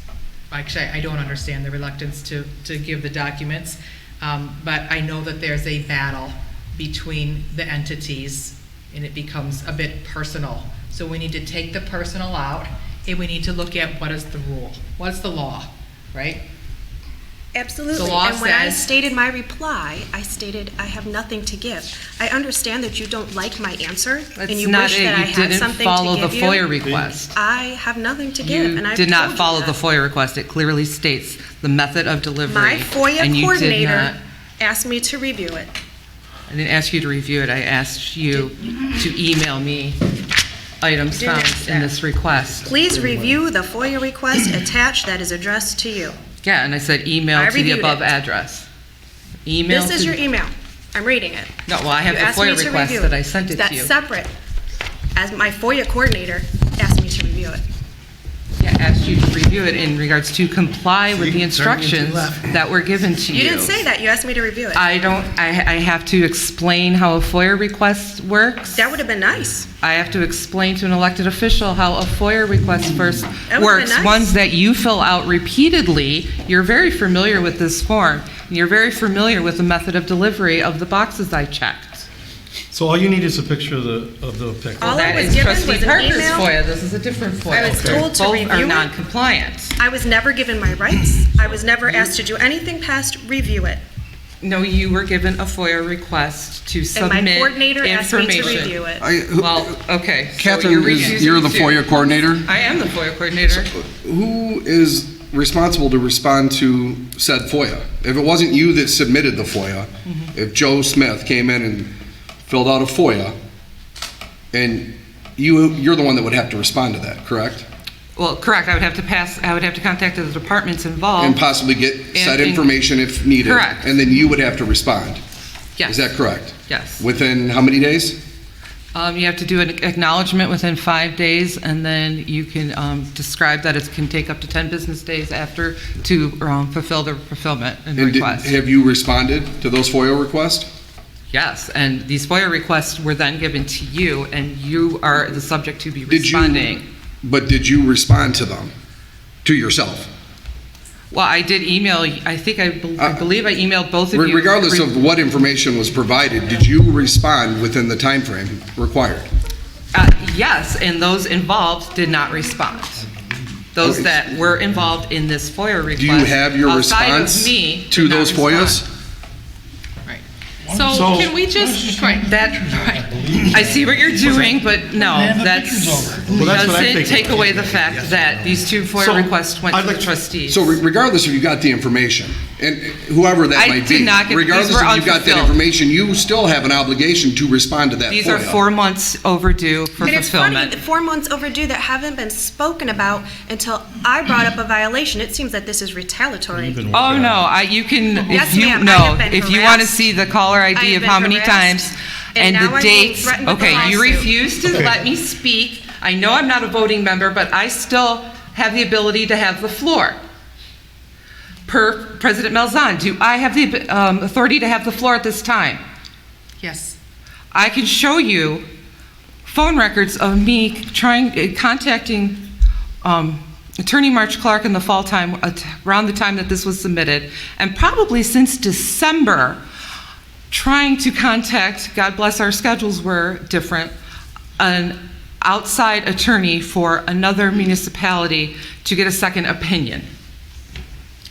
Actually, I don't understand the reluctance to give the documents, but I know that there's a battle between the entities, and it becomes a bit personal. So we need to take the personal out, and we need to look at what is the rule, what's the law, right? Absolutely. The law And when I says- stated my reply, I stated I have nothing to give. I understand that you don't like my answer, and That's you not wish it. that I You had didn't something follow to the give you. FOIA request. I have nothing to give, and You I've did told not you follow that. the FOIA request. It clearly states the method of delivery. My and FOIA you did coordinator not- asked me to review it. I didn't ask you to review it. I asked you to email me items You didn't found ask in that. this request. Please review the FOIA request attached that is addressed to you. Yeah, and I said email I to the reviewed above it. address. Email This is to- your email. I'm reading it. No, well, I have You the asked me FOIA to request review that I sent it to you. That's separate, as my FOIA coordinator asked me to review it. Yeah, asked you to review it in regards to comply with the turning into instructions left. that were given to you. You didn't say that. You asked me to review it. I have to explain how a FOIA request works. That would have been nice. I have to explain to an elected official how a FOIA request first That would've works. been nice. Ones that you fill out repeatedly. You're very familiar with this form. You're very familiar with the method of delivery of the boxes I checked. So all you need is a picture of the picture. All I That was is given trustee was an Parker's email. FOIA. This is a different FOIA. I was told to Both review are it. non-compliant. I was never given my rights. I was never asked to do anything past review it. No, you were given a FOIA request to And submit my coordinator asked me to information. review it. Well, okay. so Catherine, you're refusing you're the to. FOIA coordinator? I am the FOIA coordinator. Who is responsible to respond to said FOIA? If it wasn't you that submitted the FOIA, if Joe Smith came in and filled out a FOIA, and you're the one that would have to respond to that, correct? Well, correct, I would have to contact the departments involved. And possibly get said and- information if needed. Correct. And then you would have to respond. Yes. Is that correct? Yes. Within how many days? You have to do an acknowledgement within 5 days, and then you can describe that it can take up to 10 business days after to fulfill the fulfillment and request. Have you responded to those FOIA requests? Yes, and these FOIA requests were then given to you, and you are the subject to be responding. But did you respond to them, to yourself? Well, I did email, I believe I emailed both of you. Regardless of what information was provided, did you respond within the time frame required? Yes, and those involved did not respond. Those Okay. that were involved in this FOIA request. Do you have your outside of response me, to did not those respond. FOIAs? So can we just, right, I see what you're doing, but no, Hand the that's, pictures over. Well, that's what I'm doesn't thinking. take away the fact that these two FOIA So, requests went I'd to the like- trustees. So regardless if you got the information, and whoever that I might did be, not get- these regardless were if you got that unfulfilled. information, you still have an obligation to respond to that These are FOIA. 4 months overdue for And it's funny, fulfillment. 4 months overdue that haven't been spoken about until I brought up a violation. It seems that this is retaliatory. Oh, no, you can, Yes, if you, ma'am, I no, have been if you want to harassed. see the caller I ID have of how been many harassed, times and and now the I'm being dates. threatened with a Okay, you lawsuit. refuse to let me speak. I know I'm not a voting member, but I still have the ability to have the floor. Per President Malzahn, do I have the authority to have the floor at this time? yes. I can show you phone records of me contacting Attorney March Clark in the fall time, around the time that this was submitted, and probably since December, trying to contact, God bless our schedules were different, an outside attorney for another municipality to get a second opinion.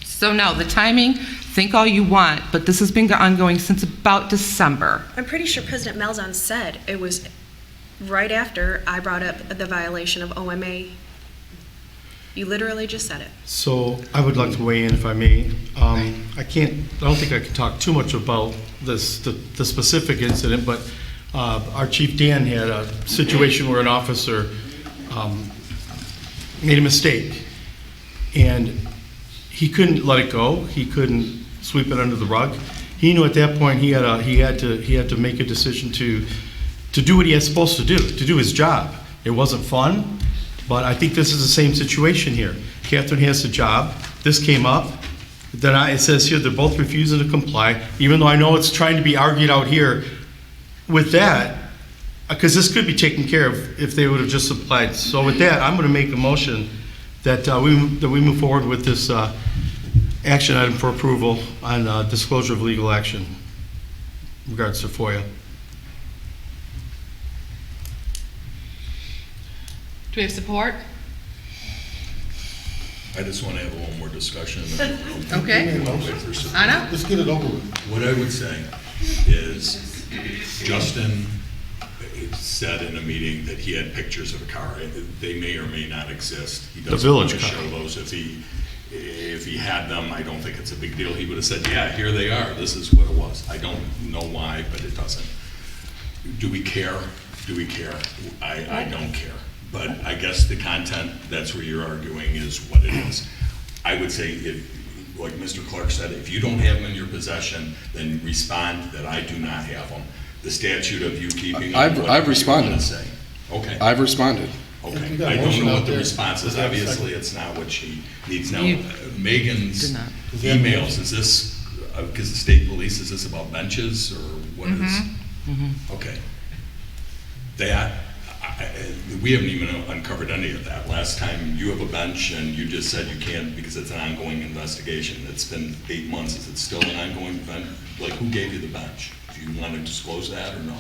So no, the timing, think all you want, but this has been ongoing since about December. I'm pretty sure President Malzahn said it was right after I brought up the violation of OMA. You literally just said it. So I would like to weigh in if I may. I don't think I can talk too much about this, the specific incident, but our Chief Dan had a situation where an officer made a mistake, and he couldn't let it go. He couldn't sweep it under the rug. He knew at that point he had to make a decision to do what he was supposed to do his job. It wasn't fun, but I think this is the same situation here. Catherine has the job. This came up. Then it says here they're both refusing to comply, even though I know it's trying to be argued out here with that, because this could be taken care of if they would have just applied. So with that, I'm going to make a motion that we move forward with this action item for approval on disclosure of legal action in regards to FOIA. Do we have support? I just want to have a little more discussion. Okay. Anna? Let's get it over with. What I would say is Justin said in a meeting that he had pictures of a car. They may or may not exist. He doesn't want village to car. show those. If he had them, I don't think it's a big deal. He would have said, yeah, here they are. This is what it was. I don't know why, but it doesn't. Do we care? Do we care? I don't care. But I guess the content, that's where you're arguing, is what it is. I would say, like Mr. Clark said, if you don't have them in your possession, then respond that I do not have them. The statute of you keeping them, I've whatever you responded. want to say. Okay. I've responded. Okay. You got a I don't motion know out what the there. response is. Does that have a Obviously, second? it's not what she needs. Now, You Megan's did not. Does that have a emails, motion? is this, because the state police, is this about benches or what is? Okay. That, we haven't even uncovered any of that. Last time you have a bench and you just said you can't because it's an ongoing investigation. It's been 8 months. Is it still an ongoing event? Like, who gave you the bench? Do you want to disclose that or no?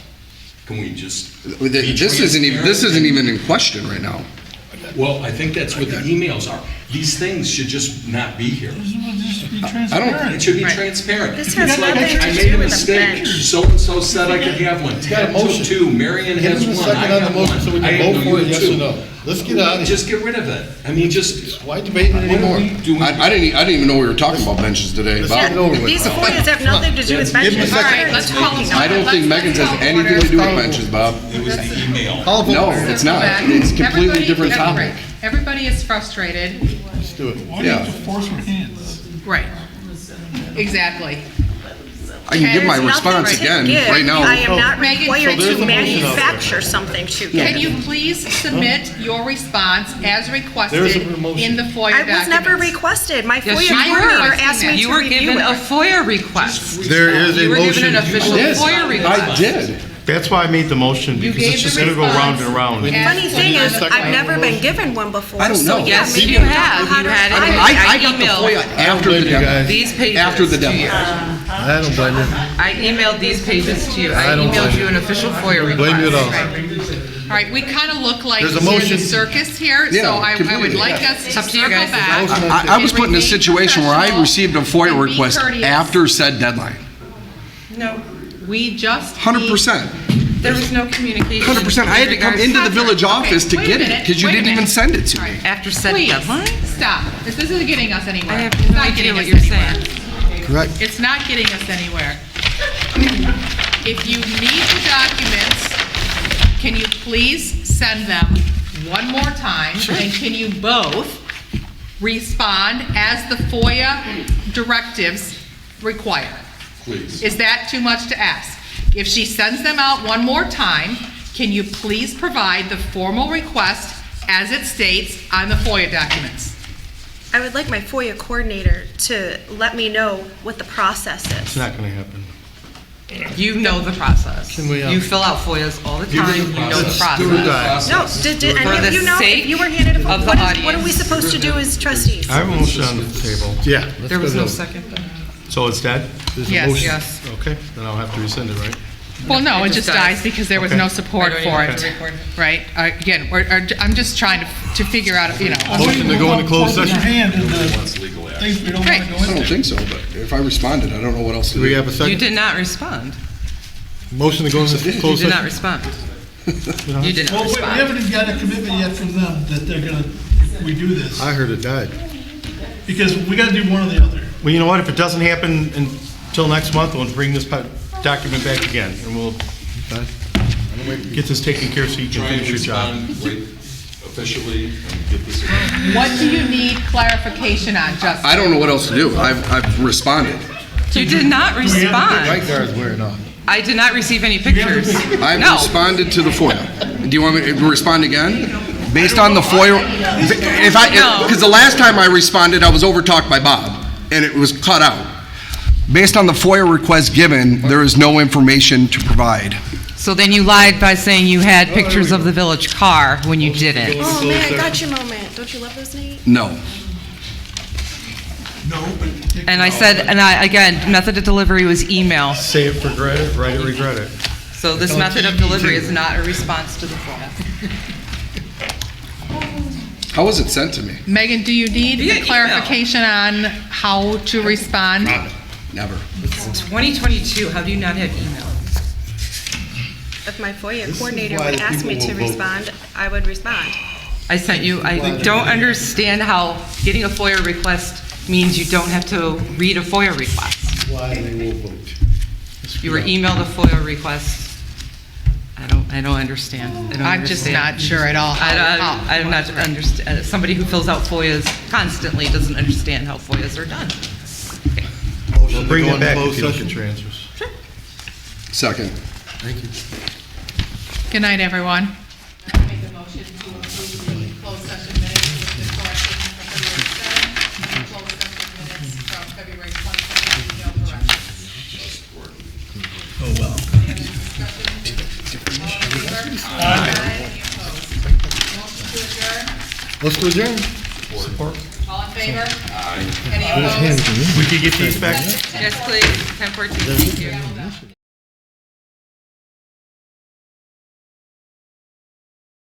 Can we just? This isn't even in question right now. Well, I think that's what the emails are. These things should just not be here. Just be I don't- transparent. It should be transparent. This has It's like, nothing to I do made a with the mistake, bench. so-and-so said I could have one, got a Ted took motion. two, Marion Give has us a one, I second on the have motion one. so we I can know vote you for it, have yes two. or no. Let's get out of here. Just get rid of it. I mean, just. Why debating it What are anymore? we doing? I didn't even know we were talking about benches today. Let's Bob. get it over with. These FOIAs have nothing to do with Give me a benches. second. What are you Let's call talking it. about? I don't think Megan's has anything to do with benches, Bob. It was the email. Call a vote. No, it's not. It's a completely different topic. Everybody is frustrated. Let's do it. Why do you have Yeah. to force our hands? Right. Exactly. I can give my There's nothing response to again give. right now. I am not Megan, required so there's to a motion out there. manufacture something to Can give. you please submit your response as There's requested a motion. in the FOIA I documents? was never requested. My Yes, FOIA you coordinator were. asked me You to were review given a it. FOIA request. There is a You were given motion. an official I did. FOIA request. I did. That's why I made the motion, You because it's gave just the gonna go round and response. round. Funny thing is, Second. I've never been given one before. I don't so know. yeah, Yes, maybe you I don't know have. how You to had it. find it. I got the emailed FOIA after blame the you guys. deadline. These pages After the to deadline. you. I don't blame you. I emailed these pages to you. I I don't emailed blame you an official FOIA request. Blame you at all. All right, we kind of look like There's a we're in the motion. circus here, Yeah, so I would completely. like us It's to up to you circle guys. back. I was put in a Remain situation where I professional received a FOIA and be request courteous. after said deadline. No, We just need- 100%. there was no communication. 100%. I had to come into the village office to wait a get it minute, because you wait a didn't even minute. send it to All me. right. After said Please, deadline? stop. This isn't getting us anywhere. I have It's no not idea getting what us you're anywhere. saying. Correct. It's not getting us anywhere. If you need the documents, can you please send them one more time? And can you both respond as the FOIA directives require? Please. Is that too much to ask? If she sends them out one more time, can you please provide the formal request as it states on the FOIA documents? I would like my FOIA coordinator to let me know what the process It's is. not gonna happen. You know the process. Can we, You fill out FOIAs all the time. You know the Let's do it, process. guys. No, did For any the of you know, sake if you were handed a of FOIA, the what are we audience. supposed to do as trustees? I have a motion on the table. Yeah. let's There was go no to- second. So it's dead? There's a Yes. motion. Yes. Okay, then I'll have to rescind it, right? Well, no, it It just just dies dies. because there was Okay. no support I don't for even it, have to record it. right? Again, I'm just trying to figure out, you know. Motion to go into closed Forcing your session. hand into Wants legal action. things we don't Right. want to I go don't into. think so, but if I responded, I don't know what else to Do do. we have a You second? did not respond. Motion to go into You closed did not session? respond. You did Well, not we respond. haven't even got a commitment yet from them that they're gonna, we do this. I heard it died. Because we gotta do one or the other. Well, you know what, if it doesn't happen until next month, we'll bring this document back again, and we'll Okay. get this taken care of so you can Try and finish your job. respond right officially and get this. What do you need clarification on, Justin? I don't know what else to do. I've responded. You did not Right respond. guard's wearing off. I did not receive any pictures. I've No. responded to the FOIA. Do you want me to respond again? Based on the FOIA, because the last time I responded, I was overtalked by Bob, and it was cut out. Based on the FOIA request given, there is no information to provide. So then you lied by saying you had pictures of the village car when you didn't. Oh, man, I got your moment. Don't you love those, Nate? No. No, but. And I said, again, method of delivery was email. Say it, regret it, write it, regret it. So this method of delivery is not a response to the FOIA. How was it sent to me? Megan, do you need Via the email. clarification on how to respond? Never. It's 2022, how do you not have email? If my FOIA This is coordinator why would the ask me people to will vote. respond, I would respond. I sent you, I don't understand how getting a FOIA request means you don't have to read a FOIA request. Why they will vote. You were emailed a FOIA request. I don't understand. I don't I'm just understand. not sure at all how. I'm not understand. Somebody who fills out FOIAs constantly doesn't understand how FOIAs are done. We'll Motion to bring go it into back closed if you don't get session. your answers. Second. Thank you. Good night, everyone. Make a motion to approve the closed session minutes with the corrections from February 7th and closed session minutes from February 22nd, no corrections. Oh, well. Any discussion? All in favor? Aye. Any opposed? Motion to adjourn? Let's go adjourn. Support. All in favor? Aye. Any opposed? We could get these back? Yes, please. 10:14. Thank you.